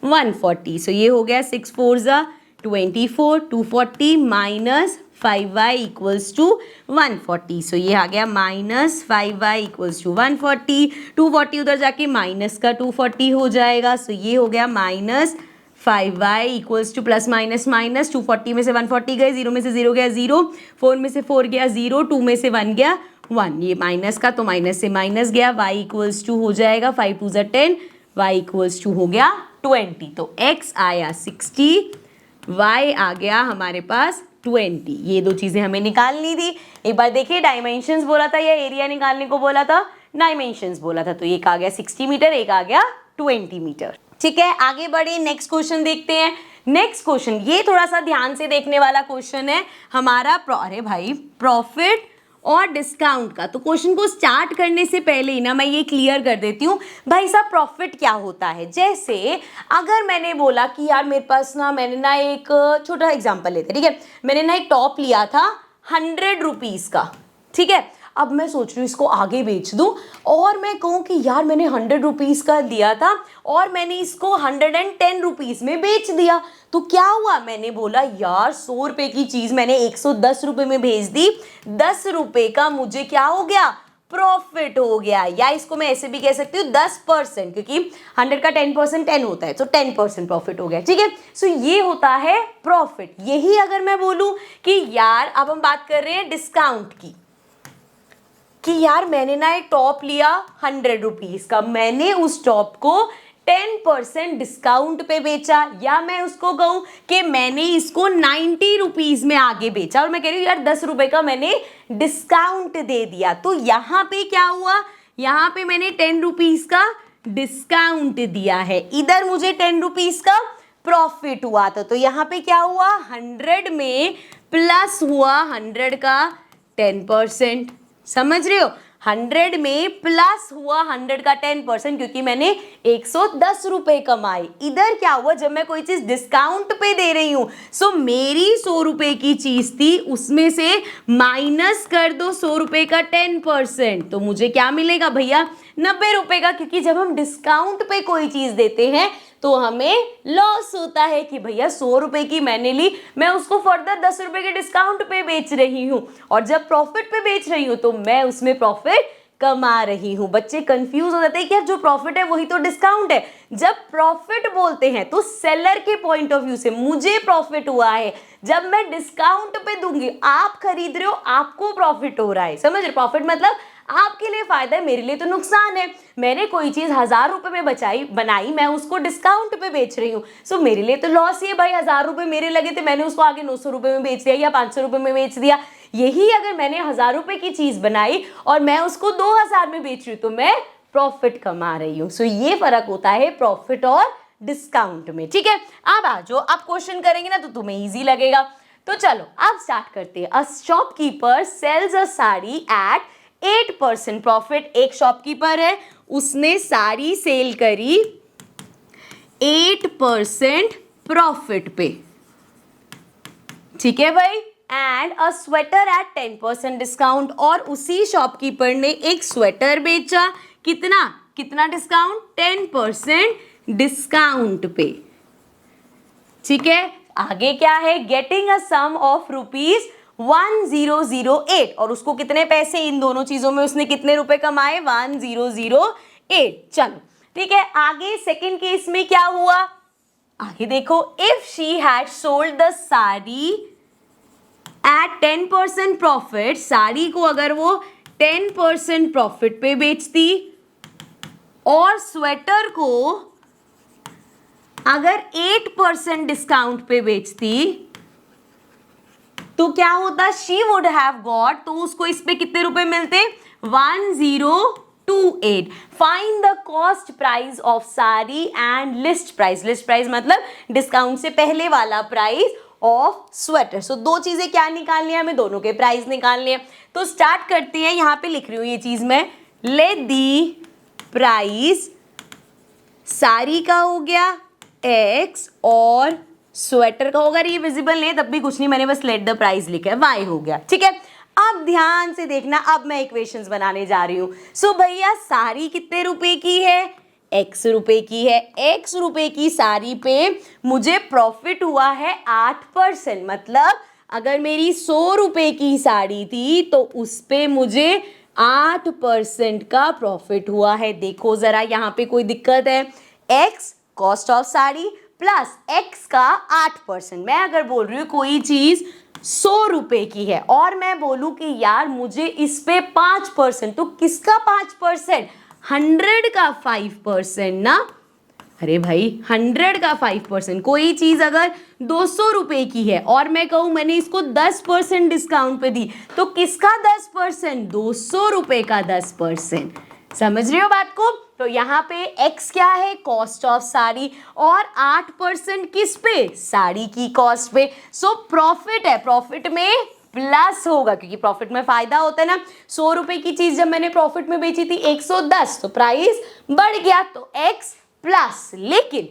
140। सो ये हो गया 6 4 24, 240 माइनस 5y इक्वल्स टू 140। सो ये आ गया -5y इक्वल्स टू 140, 240 उधर जाके माइनस का 240 हो जाएगा, सो ये हो गया -5y equals two plus minus minus, 240 में से 140 गए, 0 में से 0 गया 0, 4 में से 4 गया 0, 2 में से 1 गया 1, ये माइनस का तो माइनस से माइनस गया, y इक्वल्स टू हो जाएगा 5 2 10, y इक्वल्स टू हो गया 20, तो x आया 60, y आ गया हमारे पास 20। ये दो चीज़ें हमें निकालनी थी। एक बार देखिए डायमेंशंस बोला था या एरिया निकालने को बोला था, डायमेंशंस बोला था, तो एक आ गया 60 मीटर, एक आ गया 20 मीटर। ठीक है, आगे बढ़े, नेक्स्ट क्वेश्चन देखते हैं। नेक्स्ट क्वेश्चन ये थोड़ा सा ध्यान से देखने वाला क्वेश्चन है हमारा, अरे भाई प्रॉफिट और डिस्काउंट का। तो क्वेश्चन को स्टार्ट करने से पहले ही ना मैं ये क्लियर कर देती हूँ भाई साहब, प्रॉफिट क्या होता है। जैसे अगर मैंने बोला कि यार मेरे पास ना, मैंने ना एक छोटा एग्जांपल लेते, ठीक है, मैंने ना एक टॉप लिया था 100 रुपीज़ का, ठीक है, अब मैं सोच रही हूँ इसको आगे बेच दूँ, और मैं कहूँ कि यार मैंने 100 रुपीज़ का दिया था और मैंने इसको 110 रुपीज़ में बेच दिया, तो क्या हुआ, मैंने बोला यार 100 रुपये की चीज़ मैंने 110 रुपये में भेज दी, 10 रुपये का मुझे क्या हो गया, प्रॉफिट हो गया। या इसको मैं ऐसे भी कह सकती हूँ 10%, क्योंकि 100 का 10% 10 होता है, तो 10% प्रॉफिट हो गया, ठीक है। सो ये होता है प्रॉफिट। यही अगर मैं बोलूँ कि यार अब हम बात कर रहे हैं डिस्काउंट की, कि यार मैंने ना एक टॉप लिया 100 रुपीज़ का, मैंने उस टॉप को 10% डिस्काउंट पे बेचा, या मैं उसको कहूँ कि मैंने इसको 90 रुपीज़ में आगे बेचा, और मैं कह रही हूँ यार 10 रुपये का मैंने डिस्काउंट दे दिया, तो यहाँ पे क्या हुआ, यहाँ पे मैंने 10 रुपीज़ का डिस्काउंट दिया है, इधर मुझे 10 रुपीज़ का प्रॉफिट हुआ था। तो यहाँ पे क्या हुआ, 100 में प्लस हुआ 100 का 10%, समझ रहे हो, 100 में प्लस हुआ 100 का 10%, क्योंकि मैंने 110 रुपए कमाए। इधर क्या हुआ, जब मैं कोई चीज डिस्काउंट पे दे रही हूं, सो मेरी 100 रुपए की चीज थी, उसमें से माइनस कर दो 100 रुपए का 10%, तो मुझे क्या मिलेगा भैया, 90 रुपए का, क्योंकि जब हम डिस्काउंट पे कोई चीज देते हैं तो हमें लॉस होता है कि भैया 100 रुपए की मैंने ली, मैं उसको फर्दर 10 रुपए के डिस्काउंट पे बेच रही हूं, और जब प्रॉफिट पे बेच रही हूं तो मैं उसमें प्रॉफिट कमा रही हूं। बच्चे कंफ्यूज हो जाते हैं कि यार जो प्रॉफिट है वही तो डिस्काउंट है। जब प्रॉफिट बोलते हैं तो सेलर के पॉइंट ऑफ व्यू से मुझे प्रॉफिट हुआ है, जब मैं डिस्काउंट पे दूंगी, आप खरीद रहे हो, आपको प्रॉफिट हो रहा है, समझ रहे, प्रॉफिट मतलब आपके लिए फायदा है, मेरे लिए तो नुकसान है। मैंने कोई चीज 1000 रुपए में बनाई, मैं उसको डिस्काउंट पे बेच रही हूँ, सो मेरे लिए तो लॉस ही है भाई, 1000 रुपए मेरे लगे थे, मैंने उसको आगे 900 रुपए में बेच दिया या 500 रुपए में बेच दिया। यही अगर मैंने 1000 रुपए की चीज बनाई और मैं उसको 2000 में बेच रही हूँ तो मैं प्रॉफिट कमा रही हूँ। सो ये फर्क होता है प्रॉफिट और डिस्काउंट में, ठीक है। अब आ जाओ, आप क्वेश्चन करेंगे ना तो तुम्हें ईजी लगेगा। तो चलो अब स्टार्ट करते हैं। A shopkeeper sells a sari at 8% profit. एक शॉपकीपर है, उसने साड़ी सेल करी 8% प्रॉफिट पे, ठीक है भाई। And a sweater at 10% discount, और उसी शॉपकीपर ने एक स्वेटर बेचा, कितना कितना डिस्काउंट, 10% डिस्काउंट पे, ठीक है। आगे क्या है, गेटिंग अ सम ऑफ ₹1008, और उसको कितने पैसे, इन दोनों चीजों में उसने कितने रुपए कमाए, 1008। चलो ठीक है, आगे सेकंड केस में क्या हुआ, आगे देखो, if she had sold the sari at 10% profit, sari को अगर वो 10% प्रॉफिट पे बेचती और स्वेटर को अगर 8% डिस्काउंट पे बेचती, तो क्या होता, शी वुड हैव गॉट, तो उसको इस पे कितने रुपए मिलते, 1028। Find the cost price of sari and list price, list price मतलब डिस्काउंट से पहले वाला प्राइस ऑफ स्वेटर। सो दो चीजें क्या निकालनी है हमें, दोनों के प्राइस निकालने हैं। तो स्टार्ट करते हैं, यहां पे लिख रही हूं ये चीज मैं, लेट दी प्राइस, साड़ी का हो गया x और स्वेटर का होगा, ये विजिबल नहीं है तब भी कुछ नहीं, मैंने बस लेट द प्राइस लिखा है, y हो गया, ठीक है। अब ध्यान से देखना, अब मैं इक्वेशंस बनाने जा रही हूं। सो भैया साड़ी कितने रुपए की है, x रुपए की है, x रुपए की साड़ी पे मुझे प्रॉफिट हुआ है 8%, मतलब अगर मेरी 100 रुपए की साड़ी थी तो उस पे मुझे 8% का प्रॉफिट हुआ है। देखो जरा यहाँ पे कोई दिक्कत है, x cost of sari plus x का 8%। मैं अगर बोल रही हूँ कोई चीज 100 रुपए की है और मैं बोलूं कि यार मुझे इस पे 5%, तो किसका 5%, 100 का 5% ना, अरे भाई 100 का 5%। कोई चीज अगर 200 रुपए की है और मैं कहूं मैंने इसको 10% डिस्काउंट पे दी, तो किसका 10%, 200 रुपए का 10%। समझ रहे हो बात को। तो यहाँ पे x क्या है, कॉस्ट ऑफ साड़ी, और 8% किस पे, साड़ी की कॉस्ट पे। सो प्रॉफिट है, प्रॉफिट में प्लस होगा क्योंकि प्रॉफिट में फायदा होता है ना। 100 रुपए की चीज जब मैंने प्रॉफिट में बेची थी 110, तो प्राइस बढ़ गया, तो x प्लस। लेकिन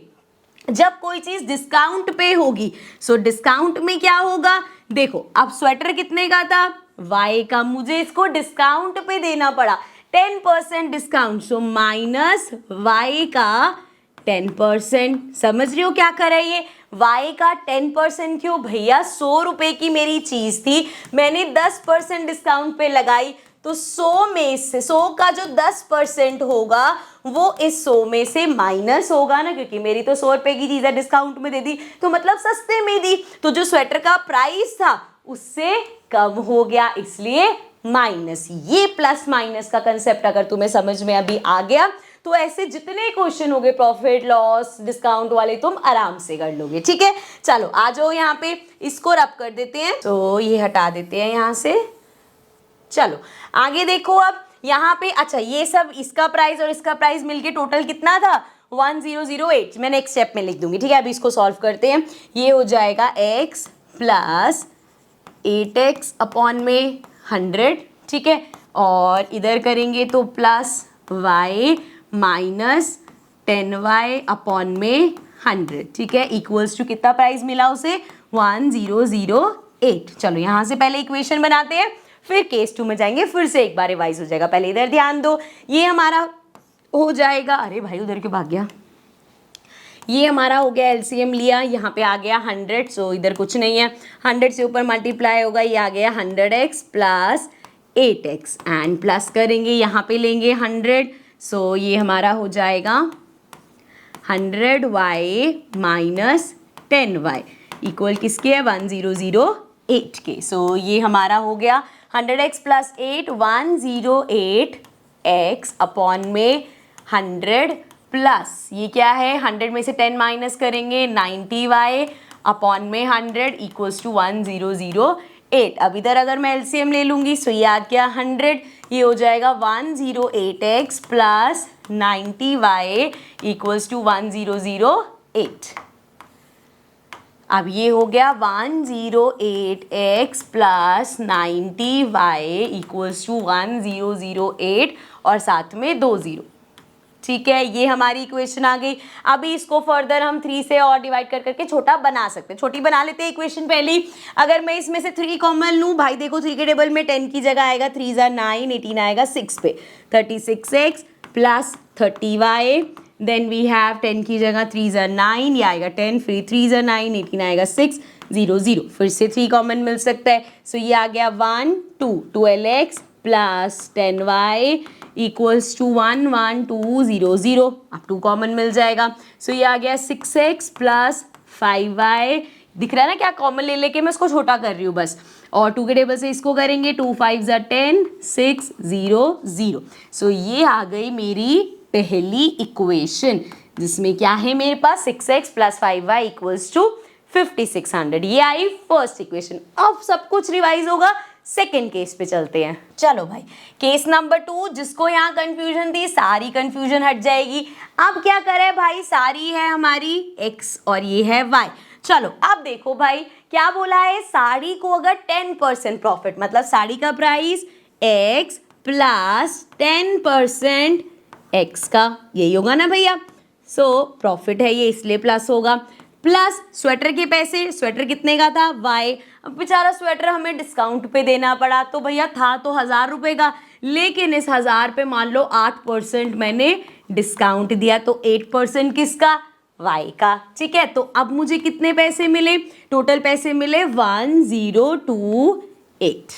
जब कोई चीज डिस्काउंट पे होगी, सो डिस्काउंट में क्या होगा, देखो अब स्वेटर कितने का था, y का, मुझे इसको डिस्काउंट पे देना पड़ा 10% डिस्काउंट, सो माइनस y का 10%। समझ रही हो क्या कर रही है, y का 10%, क्यों भैया 100 रुपए की मेरी चीज थी, मैंने 10% डिस्काउंट पे लगाई, तो 100 में से 100 का जो 10% होगा वो इस 100 में से माइनस होगा ना, क्योंकि मेरी तो 100 रुपए की चीज है, डिस्काउंट में दे दी तो मतलब सस्ते में दी, तो जो स्वेटर का प्राइस था उससे कम हो गया, इसलिए माइनस। ये प्लस माइनस का कंसेप्ट अगर तुम्हें समझ में अभी आ गया तो ऐसे जितने क्वेश्चन हो गए प्रॉफिट लॉस डिस्काउंट वाले तुम आराम से कर लोगे, ठीक है। चलो आ जाओ यहाँ पे, इसको रब कर देते हैं, तो ये हटा देते हैं यहाँ से। चलो आगे देखो, अब यहाँ पे अच्छा ये सब इसका प्राइस और इसका प्राइस मिलके टोटल कितना था 1008, मैं नेक्स्ट स्टेप में लिख दूंगी, ठीक है। अभी इसको सॉल्व करते हैं। ये हो जाएगा x प्लस 8x अपॉन में 100, ठीक है, और इधर करेंगे तो plus y minus 10y upon में 100, ठीक है, इक्वल्स टू कितना प्राइस मिला उसे 1008। चलो यहाँ से पहले इक्वेशन बनाते हैं, फिर केस 2 में जाएंगे, फिर से एक बार रिवाइज हो जाएगा। पहले इधर ध्यान दो, ये हमारा हो जाएगा, अरे भाई उधर क्यों भाग गया, ये हमारा हो गया एलसीएम लिया, यहाँ पे आ गया 100, सो इधर कुछ नहीं है, 100 से ऊपर मल्टीप्लाई होगा, ये आ गया 100x plus 8x and plus करेंगे, यहाँ पे लेंगे 100, सो ये हमारा हो जाएगा 100y माइनस 10y इक्वल किसके है 1008 के। सो ये हमारा हो गया 100x प्लस 8 108x अपॉन में 100 प्लस ये क्या है 100 में से 10 माइनस करेंगे 90y अपॉन में 100 इक्वल्स टू 1008। अब इधर अगर मैं एलसीएम ले लूँगी सो ये आ गया 100, ये हो जाएगा 108x plus 90y equals to 1008। अब ये हो गया 108x plus 90y equals to 1008 और साथ में 2 0, ठीक है, ये हमारी इक्वेशन आ गई। अभी इसको फर्दर हम 3 से और डिवाइड कर करके छोटा बना सकते हैं, छोटी बना लेते हैं इक्वेशन पहले ही। अगर मैं इसमें से 3 कॉमन लूँ, भाई देखो 3 के टेबल में 10 की जगह आएगा 3 × 9, 18 आएगा 6 पे, 36x plus 30y, then we have 10 की जगह 3 × 9, ये आएगा 10, फिर 3 × 9, 18 आएगा 6, 0 0, फिर से 3 कॉमन मिल सकता है, सो ये आ गया 1 2, 12x plus 10y equals to 1 1 2 0 0, अब 2 कॉमन मिल जाएगा, सो ये आ गया 6x प्लस 5y, दिख रहा है ना क्या, कॉमन ले लेके मैं इसको छोटा कर रही हूँ बस, और 2 के टेबल से इसको करेंगे 2 5 = 10 6 0 0, सो ये आ गई मेरी पहली इक्वेशन, जिसमें क्या है मेरे पास 6x plus 5y equals to 5600, ये आई फर्स्ट इक्वेशन। अब सब कुछ रिवाइज होगा, सेकेंड केस पे चलते हैं। चलो भाई केस नंबर 2, जिसको यहाँ कंफ्यूजन थी सारी कंफ्यूजन हट जाएगी। अब क्या करें भाई, सारी है हमारी x और ये है y। चलो अब देखो भाई क्या बोला है, साड़ी को अगर 10% प्रॉफिट, मतलब साड़ी का प्राइस x प्लस 10% x का, यही होगा ना भैया, सो प्रॉफिट है ये इसलिए प्लस होगा, प्लस स्वेटर के पैसे, स्वेटर कितने का था y, अब बेचारा स्वेटर हमें डिस्काउंट पे देना पड़ा, तो भैया था तो 1000 रुपये का, लेकिन इस 1000 पे मान लो 8% मैंने डिस्काउंट दिया, तो 8% किसका, y का, ठीक है। तो अब मुझे कितने पैसे मिले, टोटल पैसे मिले 1028,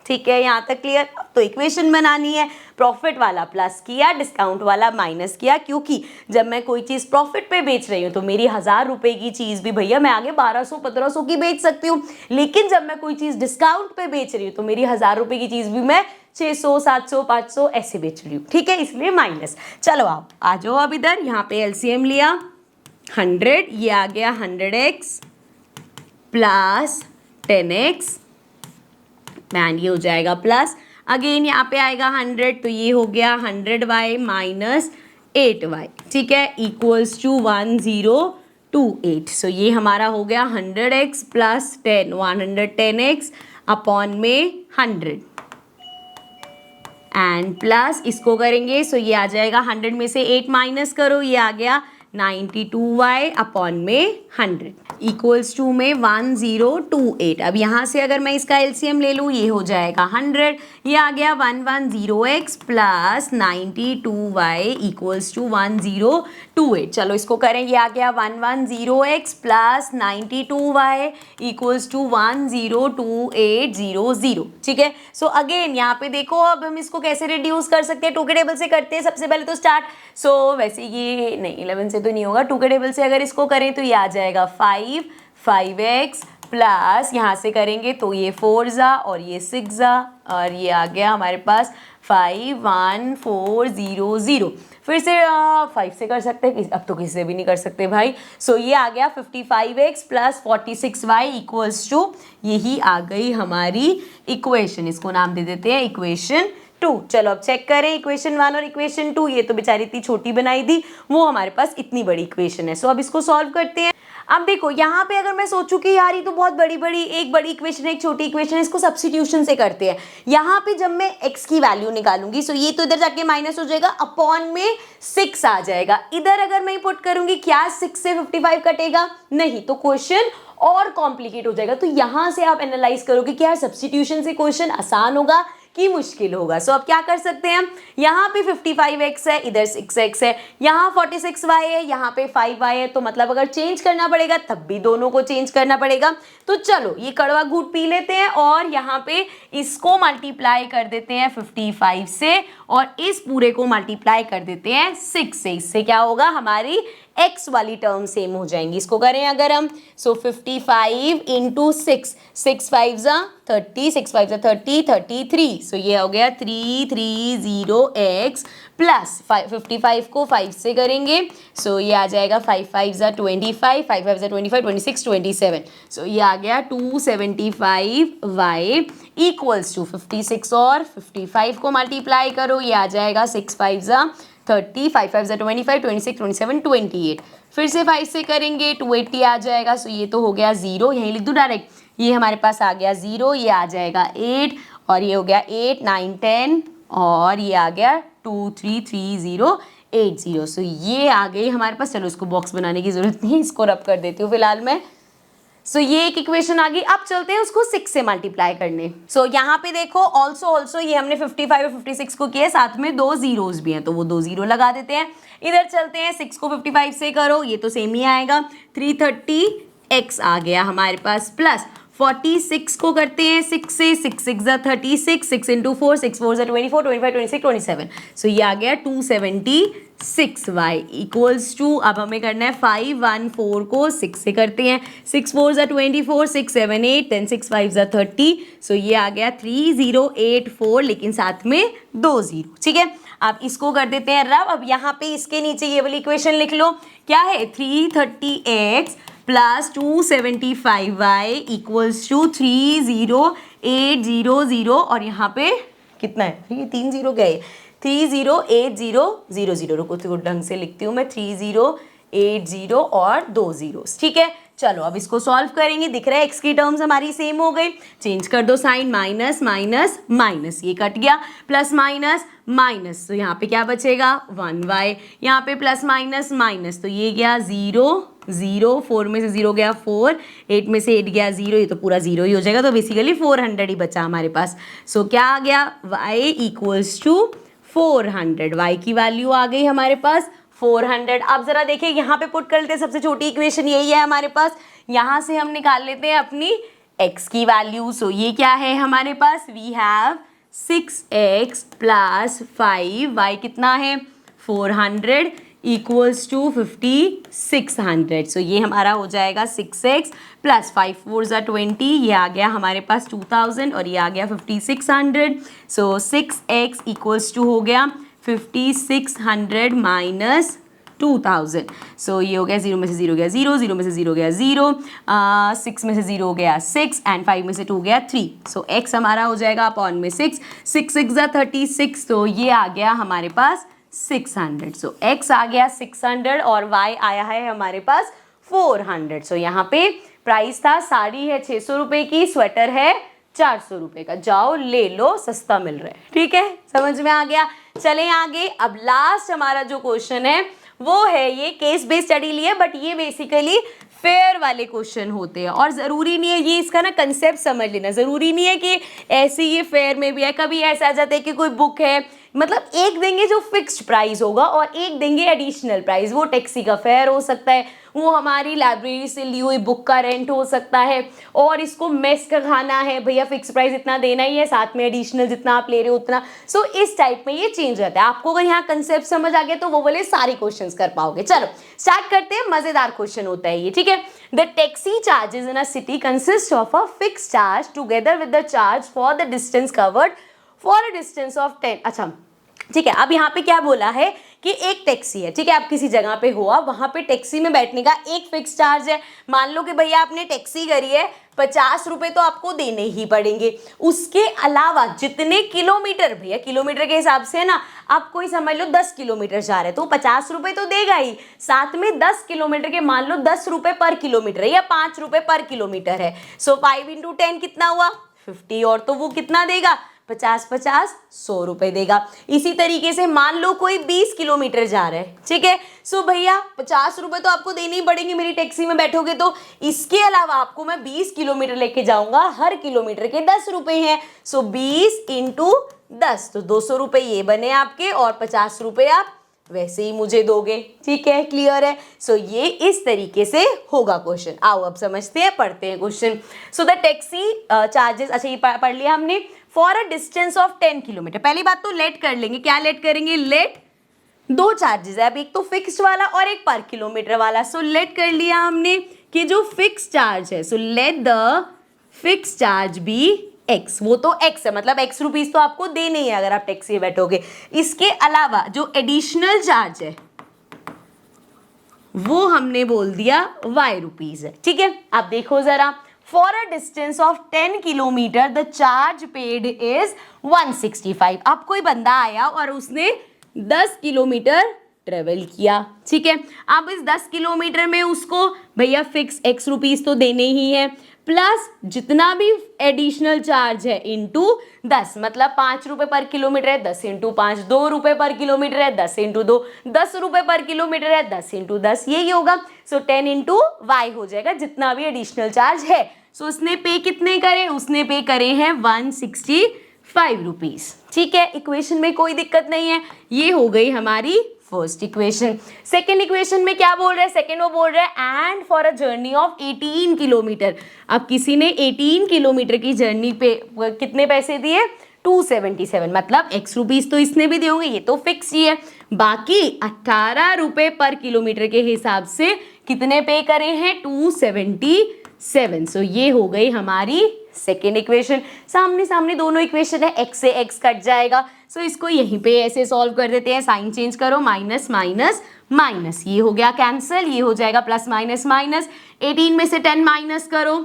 ठीक है, यहाँ तक क्लियर। अब तो इक्वेशन बनानी है, प्रॉफिट वाला प्लस किया, डिस्काउंट वाला माइनस किया, क्योंकि जब मैं कोई चीज़ प्रॉफिट पे बेच रही हूँ तो मेरी 1000 रुपये की चीज़ भी भैया मैं आगे 1200 1500 की बेच सकती हूँ, लेकिन जब मैं कोई चीज़ डिस्काउंट पे बेच रही हूँ तो मेरी 1000 रुपये की चीज़ भी मैं 600 700 500 ऐसे बेच रही हूँ, ठीक है, इसलिए माइनस। चलो आप आ जाओ, अब इधर यहाँ पे एलसीएम लिया 100, ये आ गया 100x प्लस 10x एंड ये हो जाएगा प्लस, अगेन यहाँ पे आएगा 100, तो ये हो गया 100y माइनस 8y, ठीक है, इक्वल्स टू 1028। सो ये हमारा हो गया 100x प्लस 10 110x अपॉन में 100 एंड प्लस इसको करेंगे, सो ये आ जाएगा 100 में से 8 माइनस करो, ये आ गया 92y अपॉन में 100 इक्वल्स टू में 1028। अब यहाँ से अगर मैं इसका एलसीएम ले लूँ, ये हो जाएगा 100, ये आ गया 110x plus 92y equals to 1028। चलो इसको करें, ये आ गया 110x plus 92y equals to 102800, ठीक है। सो अगेन यहाँ पे देखो, अब हम इसको कैसे रिड्यूस कर सकते हैं, 2 के टेबल से करते हैं सबसे पहले तो स्टार्ट। सो वैसे ये नहीं 11 से तो नहीं होगा, 2 के टेबल से अगर इसको करें तो ये आ जाएगा 5x प्लस यहाँ से करेंगे तो ये 4 और ये 6 और ये आ गया हमारे पास 51400, फिर से 5 से कर सकते हैं, अब तो किसी से भी नहीं कर सकते भाई। सो ये आ गया 55x plus 46y equals to, यही आ गई हमारी इक्वेशन, इसको नाम दे देते हैं इक्वेशन 2। चलो अब चेक करें इक्वेशन 1 और इक्वेशन 2, ये तो बेचारी इतनी छोटी बनाई थी, वो हमारे पास इतनी बड़ी इक्वेशन है। सो अब इसको सॉल्व करते हैं। अब देखो यहाँ पे अगर मैं सोचूं कि यार ये तो बहुत बड़ी बड़ी, एक बड़ी इक्वेशन है एक छोटी इक्वेशन है, इसको सब्स्टिट्यूशन से करते हैं। यहाँ पे जब मैं x की वैल्यू निकालूंगी, सो ये तो इधर जाके माइनस हो जाएगा, अपॉन में 6 आ जाएगा। इधर अगर मैं पुट करूंगी, क्या 6 से 55 कटेगा? नहीं, तो क्वेश्चन और कॉम्प्लिकेट हो जाएगा। तो यहां से आप एनालाइज करोगे कि यार सब्स्टिट्यूशन से क्वेश्चन आसान होगा कि मुश्किल होगा। सो अब क्या कर सकते हैं हम, यहाँ पे 55x है, इधर 6x है, यहाँ 46y है, यहाँ पे 5y है, तो मतलब अगर चेंज करना पड़ेगा तब भी दोनों को चेंज करना पड़ेगा। तो चलो ये कड़वा घूंट पी लेते हैं और यहाँ पे इसको मल्टीप्लाई कर देते हैं 55 से और इस पूरे को मल्टीप्लाई कर देते हैं 6 से। इससे क्या होगा, हमारी x वाली टर्म सेम हो जाएंगी। इसको करें अगर हम, सो 55 इंटू 6, 6 5 जा 30, 6 5 जा 30, 33। सो ये हो गया 330x प्लस 55 को 5 से करेंगे, सो ये आ जाएगा 5 5 जा 25, 5 5 जा 25, 26 27। सो ये आ गया 275y इक्वल्स टू 56 और 55 को मल्टीप्लाई करो, ये आ जाएगा 6 5 जा 30, 5 5 जा 25, 26 27 28। फिर से 5 से करेंगे 280 आ जाएगा। सो ये तो हो गया 0, यहीं लिख दूँ डायरेक्ट, ये हमारे पास आ गया 0, ये आ जाएगा 8 और ये हो गया 8 9 10 और ये आ गया 2 3 3 0 8 0। सो ये आ गई हमारे पास। चलो इसको बॉक्स बनाने की जरूरत नहीं है, इसको रब कर देती हूँ फिलहाल मैं। सो ये एक इक्वेशन आ गई। अब चलते हैं उसको 6 से मल्टीप्लाई करने। सो यहाँ पे देखो ऑल्सो ये हमने 55 और 56 को किया, साथ में 2 जीरोस भी हैं, तो वो 2 जीरो लगा देते हैं। इधर चलते हैं, 6 को 55 से करो, ये तो सेम ही आएगा, 330x आ गया हमारे पास, प्लस 46 को करते हैं 6 से, 6 6 जा 36, 6 इंटू 4, 6 4 जा 24, 25 26 27। सो ये आ गया 276y इक्वल्स टू, अब हमें करना है 514 को 6 से करते हैं, 6 4 जा 24, 6 7 8, 10 6 5 जा 30। सो ये आ गया 3084, लेकिन साथ में 2 जीरो। ठीक है, अब इसको कर देते हैं रब। अब यहाँ पे इसके नीचे ये वाली इक्वेशन लिख लो, क्या है 330x plus 275y equals to 30800 और यहाँ पे कितना है, ये 3 जीरो क्या है, 308000। रुको तो ढंग से लिखती हूँ मैं, 3080 और 2 जीरोस। ठीक है, चलो अब इसको सॉल्व करेंगे। दिख रहा है x की टर्म्स हमारी सेम हो गई, चेंज कर दो साइन, माइनस माइनस माइनस, ये कट गया, प्लस माइनस माइनस, तो यहाँ पे क्या बचेगा 1y, यहाँ पे प्लस माइनस माइनस, तो ये गया 0 0, 4 में से 0 गया 4, 8 में से 8 गया 0, ये तो पूरा 0 ही हो जाएगा, तो बेसिकली 400 ही बचा हमारे पास। सो क्या आ गया, y इक्वल्स टू 400, y की वैल्यू आ गई हमारे पास 400। अब जरा देखिए यहाँ पे पुट कर लेते हैं, सबसे छोटी इक्वेशन यही है हमारे पास, यहाँ से हम निकाल लेते हैं अपनी x की वैल्यू। सो ये क्या है हमारे पास, we have 6x plus 5y कितना है 400 इक्वल्स टू 5600। सो ये हमारा हो जाएगा 6x प्लस 5 4 जा 20, ये आ गया हमारे पास 2000 और ये आ गया 5600। सो 6x इक्वल्स टू हो गया 5600 माइनस 2000। सो ये हो गया 0 में से 0 गया 0, 0 में से 0 गया 0, 6 में से 0 गया 6 एंड 5 में से 2 गया 3। सो x हमारा हो जाएगा अपॉन में 6, 6 6 जा 36, तो ये आ गया हमारे पास 600। सो x आ गया 600 और y आया है हमारे पास 400। सो यहाँ पे प्राइस था, साड़ी है 600 रुपये की, स्वेटर है 400 रुपये का, जाओ ले लो, सस्ता मिल रहा है। ठीक है, समझ में आ गया। चलें आगे। अब लास्ट हमारा जो क्वेश्चन है वो है, ये केस बेस्ड स्टडी लिए, बट ये बेसिकली फेयर वाले क्वेश्चन होते हैं और ज़रूरी नहीं है, ये इसका ना कंसेप्ट समझ लेना, ज़रूरी नहीं है कि ऐसे ये फेयर में भी है। कभी ऐसा आ जाता है कि कोई बुक है, मतलब एक देंगे जो फिक्स्ड प्राइस होगा और एक देंगे एडिशनल प्राइस, वो टैक्सी का फेयर हो सकता है, वो हमारी लाइब्रेरी से ली हुई बुक का रेंट हो सकता है, और इसको मेस का खाना है, भैया फिक्स प्राइस इतना देना ही है, साथ में एडिशनल जितना आप ले रहे हो उतना। सो इस टाइप में ये चेंज रहता है। आपको अगर यहाँ कंसेप्ट समझ आ गया तो वो वाले सारे क्वेश्चंस कर पाओगे। चलो स्टार्ट करते हैं, मजेदार क्वेश्चन होता है ये। ठीक है, the taxi charges in a city consist of a fix charge together with the charge for the distance covered for a distance of 10। अच्छा ठीक है, अब यहाँ पे क्या बोला है कि एक टैक्सी है, ठीक है, आप किसी जगह पे हो, आप वहां पे टैक्सी में बैठने का एक फिक्स चार्ज है। मान लो कि भैया आपने टैक्सी करी है, 50 रुपए तो आपको देने ही पड़ेंगे। उसके अलावा जितने किलोमीटर, भैया किलोमीटर के हिसाब से है ना, आप कोई समझ लो 10 किलोमीटर जा रहे हैं तो 50 रुपए तो देगा ही, साथ में 10 किलोमीटर के मान लो 10 रुपए पर किलोमीटर है या 5 रुपए पर किलोमीटर है। सो 5 इंटू 10 कितना हुआ 50, और तो वो कितना देगा 50 100 रुपए देगा। इसी तरीके से मान लो कोई 20 किलोमीटर जा रहा है, ठीक है, सो भैया 50 रुपए तो आपको देने ही पड़ेंगे मेरी टैक्सी में बैठोगे तो। इसके अलावा आपको मैं 20 किलोमीटर लेके जाऊंगा, हर किलोमीटर के 10 रुपए हैं, सो 20 इंटू 10 तो 200 रुपए ये बने आपके, और 50 रुपए आप वैसे ही मुझे दोगे, ठीक है, क्लियर है। सो ये इस तरीके से होगा क्वेश्चन। आओ अब समझते हैं, पढ़ते हैं question. So the taxi charges, अच्छा ये पढ़ लिया हमने। For a distance of 10 kilometre, पहली बात तो लेट कर लेंगे, क्या लेट करेंगे, लेट दो चार्जेस है, अब एक तो फिक्स्ड वाला और एक पर किलोमीटर वाला। सो लेट कर लिया हमने कि जो फिक्स चार्ज है, so let the fix charge be x, वो तो एक्स है, मतलब एक्स रुपीज तो आपको देने ही है अगर आप टैक्सी में बैठोगे। इसके अलावा जो एडिशनल चार्ज है वो हमने बोल दिया वाई रुपीज है, ठीक है। आप देखो जरा, for a distance of 10 kilometre the charge paid is 165। अब कोई बंदा आया और उसने 10 किलोमीटर ट्रेवल किया, ठीक है। अब इस 10 किलोमीटर में उसको भैया फिक्स एक्स रुपीज तो देने ही है, प्लस जितना भी एडिशनल चार्ज है इंटू 10, मतलब 5 रुपए पर किलोमीटर है, 10 इंटू 5 2 रुपए पर किलोमीटर है, 10 इंटू 2 10 रुपए पर किलोमीटर है, 10 इंटू 10 यही होगा। सो 10 इंटू वाई हो जाएगा जितना भी एडिशनल चार्ज है। सो उसने पे कितने करे, उसने पे करे हैं 165 रुपीज, ठीक है। इक्वेशन में कोई दिक्कत नहीं है, ये हो गई हमारी फर्स्ट इक्वेशन। सेकेंड इक्वेशन में क्या बोल रहा है, सेकेंड वो बोल रहा है and for a journey of 18 kilometre. अब किसी ने 18 किलोमीटर की जर्नी पे कितने पैसे दिए 277, मतलब एक्स रुपीज तो इसने भी दिए होंगे, ये तो फिक्स ही है। बाकी 18 रुपए पर किलोमीटर के हिसाब से कितने पे करे हैं 277। सो ये हो गई हमारी सेकेंड इक्वेशन। सामने सामने दोनों इक्वेशन है, एक्स से एक्स कट जाएगा। सो इसको यहीं पे ऐसे सॉल्व कर देते हैं, साइन चेंज करो, माइनस माइनस माइनस, ये हो गया कैंसिल, ये हो जाएगा प्लस माइनस माइनस, 18 में से 10 माइनस करो,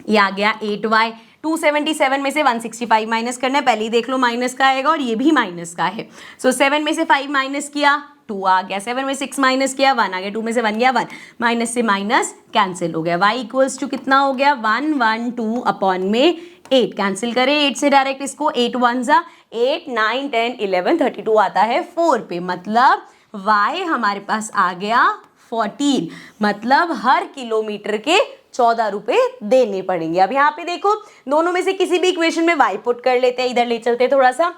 ये आ गया 8y। 277 में से 165 माइनस करना है, पहले ही देख लो माइनस का आएगा और ये भी माइनस का है। सो 7 में से 5 माइनस किया 2 आ गया, 7 में 6 माइनस किया 1 आ गया, 2 में से 1 गया 1, माइनस से माइनस कैंसिल हो गया। y इक्वल्स टू कितना हो गया 112 अपॉन में 8, कैंसिल करें 8 से डायरेक्ट इसको, 8 1 जा 8 9 10 11 32 आता है 4 पे, मतलब y हमारे पास आ गया 14, मतलब हर किलोमीटर के 14 रुपए देने पड़ेंगे। अब यहाँ पे देखो दोनों में से किसी भी इक्वेशन में y पुट कर लेते हैं, इधर ले चलते हैं थोड़ा सा,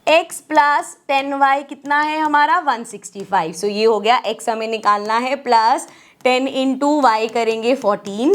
x प्लस 10y कितना है हमारा 165। सो ये हो गया x हमें निकालना है, प्लस 10 इंटू वाई करेंगे 14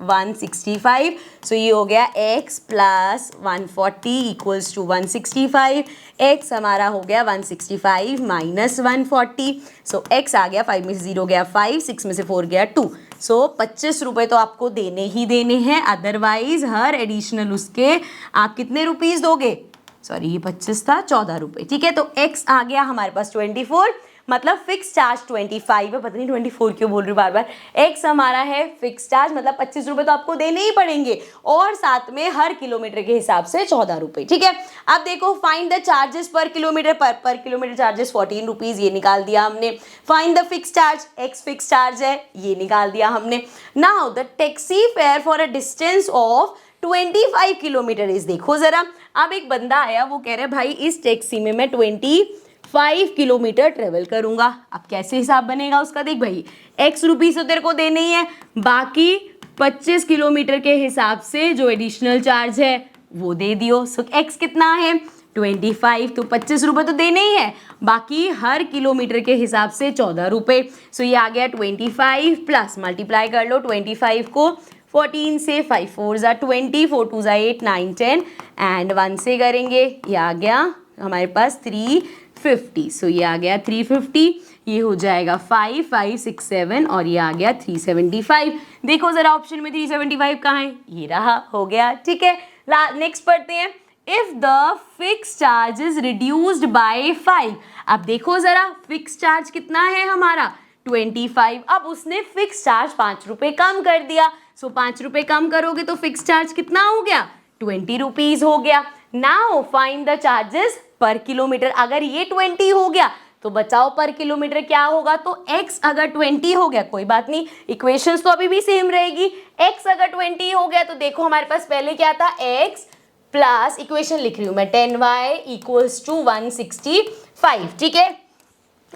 165। सो ये हो गया x plus 140 equals to 165, x हमारा हो गया 165 माइनस 140। सो x आ गया 5 में से 0 गया 5, 6 में से 4 गया 2। सो 25 रुपए तो आपको देने ही देने हैं, अदरवाइज हर एडिशनल उसके आप कितने रुपीस दोगे, सॉरी ये 25 था 14 रुपए, ठीक है। तो x आ गया हमारे पास 24, मतलब फिक्स चार्ज 25 है, पता नहीं 24 क्यों बोल रही हूँ बार बार। x हमारा है फिक्स चार्ज, मतलब 25 रुपए तो आपको देने ही पड़ेंगे, और साथ में हर किलोमीटर के हिसाब से 14 रुपए, ठीक है। अब देखो फाइंड द चार्जेस पर किलोमीटर, पर किलोमीटर चार्जेस 14 रुपीज, ये निकाल दिया हमने। Find the fix charge, x fix charge है, ये निकाल दिया हमने। Now the taxi fare for a distance of 25 kilometre is, देखो जरा, अब एक बंदा आया, वो कह रहा है भाई इस टैक्सी में मैं 25 किलोमीटर ट्रेवल करूंगा। अब कैसे हिसाब बनेगा उसका, देख भाई एक्स रुपीज तो तेरे को देने ही है, बाकी 25 किलोमीटर के हिसाब से जो एडिशनल चार्ज है वो दे दियो। सो एक्स कितना है 25, तो 25 रुपये तो देने ही है, बाकी हर किलोमीटर के हिसाब से 14 रुपये। सो ये आ गया 25 प्लस मल्टीप्लाई कर लो 25 को 14 से, 5 4 ज़ा 20, 4 2 ज़ा 8 9 10 एंड 1 से करेंगे, ये आ गया हमारे पास 350। सो ये आ गया 350, ये हो जाएगा 5 5 6 7 और ये आ गया 375। देखो ज़रा ऑप्शन में 375 कहाँ है, ये रहा, हो गया, ठीक है। नेक्स्ट पढ़ते हैं, if the fix charge is reduced bye 5, अब देखो जरा फिक्स चार्ज कितना है हमारा 25। अब उसने फिक्स चार्ज 5 रुपए कम कर दिया, सो 5 रुपए कम करोगे तो फिक्स चार्ज कितना हो गया 20 रुपीज हो गया। नाउ फाइंड द चार्जेस पर किलोमीटर। अगर ये 20 हो गया तो बचाओ पर किलोमीटर क्या होगा, तो x अगर 20 हो गया, कोई बात नहीं, इक्वेशंस तो अभी भी सेम रहेगी। x अगर 20 हो गया तो देखो हमारे पास पहले क्या था, x प्लस इक्वेशन लिख रही हूं मैं 10y इक्वल्स टू 165, ठीक है।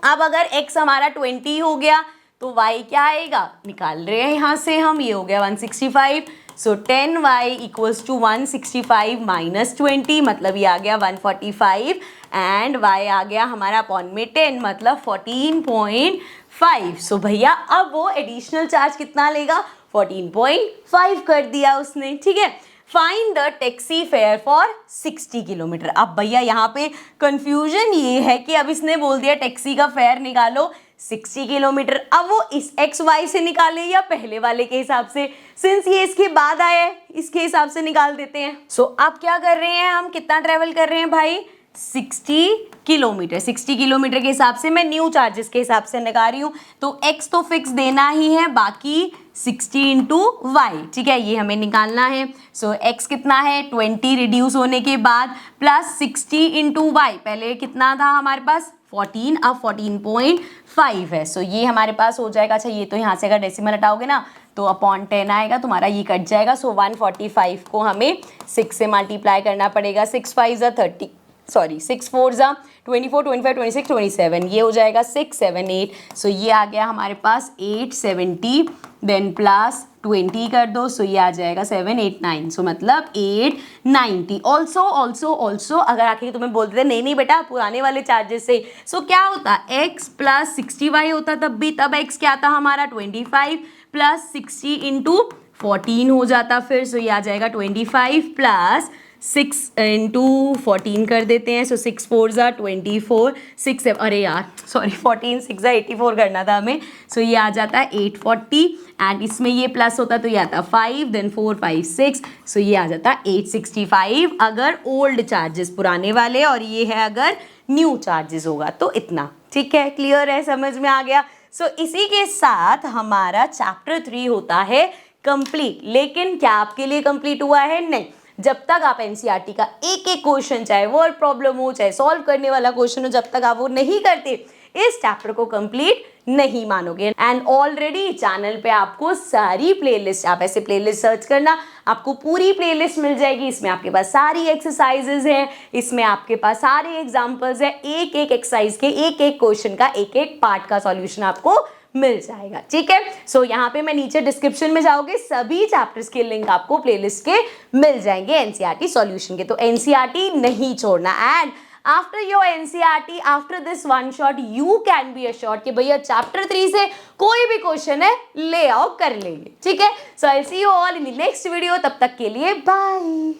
अब अगर x हमारा 20 हो गया तो y क्या आएगा, निकाल रहे हैं यहाँ से हम, ये हो गया 165, सो 10y इक्वल्स टू 165 माइनस 20, मतलब ये आ गया 145 एंड y आ गया हमारा अपॉन में 10 मतलब 14.5। सो भैया अब वो एडिशनल चार्ज कितना लेगा 14.5 कर दिया उसने, ठीक है। Find the taxi fare for 60 kilometre. अब भैया यहाँ पे कंफ्यूजन ये है कि अब इसने बोल दिया टैक्सी का फेयर निकालो 60 किलोमीटर, अब वो इस एक्स वाई से निकाले या पहले वाले के हिसाब से, सिंस ये इसके बाद आया है इसके हिसाब से निकाल देते हैं। सो अब क्या कर रहे हैं हम, कितना ट्रेवल कर रहे हैं भाई 60 किलोमीटर। 60 किलोमीटर के हिसाब से मैं न्यू चार्जेस के हिसाब से निकाल रही हूँ, तो x तो फिक्स देना ही है, बाकी 60 इंटू वाई, ठीक है, ये हमें निकालना है। सो x कितना है 20 रिड्यूस होने के बाद प्लस 60 इंटू वाई, पहले कितना था हमारे पास 14, अब 14.5 है। सो ये हमारे पास हो जाएगा, अच्छा ये तो यहाँ से अगर डेसिमल हटाओगे ना तो अपॉन 10 आएगा, तुम्हारा ये कट जाएगा। सो 145 को हमें 6 से मल्टीप्लाई करना पड़ेगा, 6 5 30, सॉरी 6 4 24, 25, 26, 27, ये हो जाएगा 678। सो ये आ गया हमारे पास 870, देन प्लस 20 कर दो, सो ये आ जाएगा 789, सो मतलब 890। ऑल्सो अगर आखिर तुम्हें बोल देते नहीं बेटा पुराने वाले चार्जेस से, सो क्या होता x प्लस 60y होता तब x क्या था हमारा 25 प्लस 60 इंटू 14 हो जाता फिर, सो ये आ जाएगा 25 प्लस 6 इंटू 14 कर देते हैं, सो 6 4 24, 6 7, अरे यार सॉरी 14 6 84 करना था हमें, सो ये आ जाता है 840 एंड इसमें ये प्लस होता तो ये आता 5 देन 4 5 6, सो ये आ जाता 865 अगर ओल्ड चार्जेस पुराने वाले, और ये है अगर न्यू चार्जेस होगा तो इतना, ठीक है, क्लियर है, समझ में आ गया। सो इसी के साथ हमारा चैप्टर 3 होता है कंप्लीट। लेकिन क्या आपके लिए कंप्लीट हुआ है, नहीं, जब तक आप एनसीईआरटी का एक एक क्वेश्चन, चाहे वर्ड प्रॉब्लम हो चाहे सॉल्व करने वाला क्वेश्चन हो, जब तक आप वो नहीं करते इस चैप्टर को कंप्लीट नहीं मानोगे। एंड ऑलरेडी चैनल पे आपको सारी प्लेलिस्ट, आप ऐसे प्लेलिस्ट सर्च करना, आपको पूरी प्लेलिस्ट मिल जाएगी। इसमें आपके पास सारी एक्सरसाइजेज हैं, इसमें आपके पास सारे एग्जाम्पल्स हैं, एक एक एक्सरसाइज के एक एक क्वेश्चन का एक एक पार्ट का सॉल्यूशन आपको मिल जाएगा, ठीक है। सो यहाँ पे मैं नीचे डिस्क्रिप्शन में जाओगे सभी चैप्टर्स के लिंक आपको प्लेलिस्ट के मिल जाएंगे एनसीईआरटी सॉल्यूशन के, तो एनसीईआरटी नहीं छोड़ना। And after your NCERT, after this one shot, you can be assured कि भैया चैप्टर 3 से कोई भी क्वेश्चन है ले आओ कर लेंगे, ठीक है। So I see you all in the next video, तब तक के लिए बाय।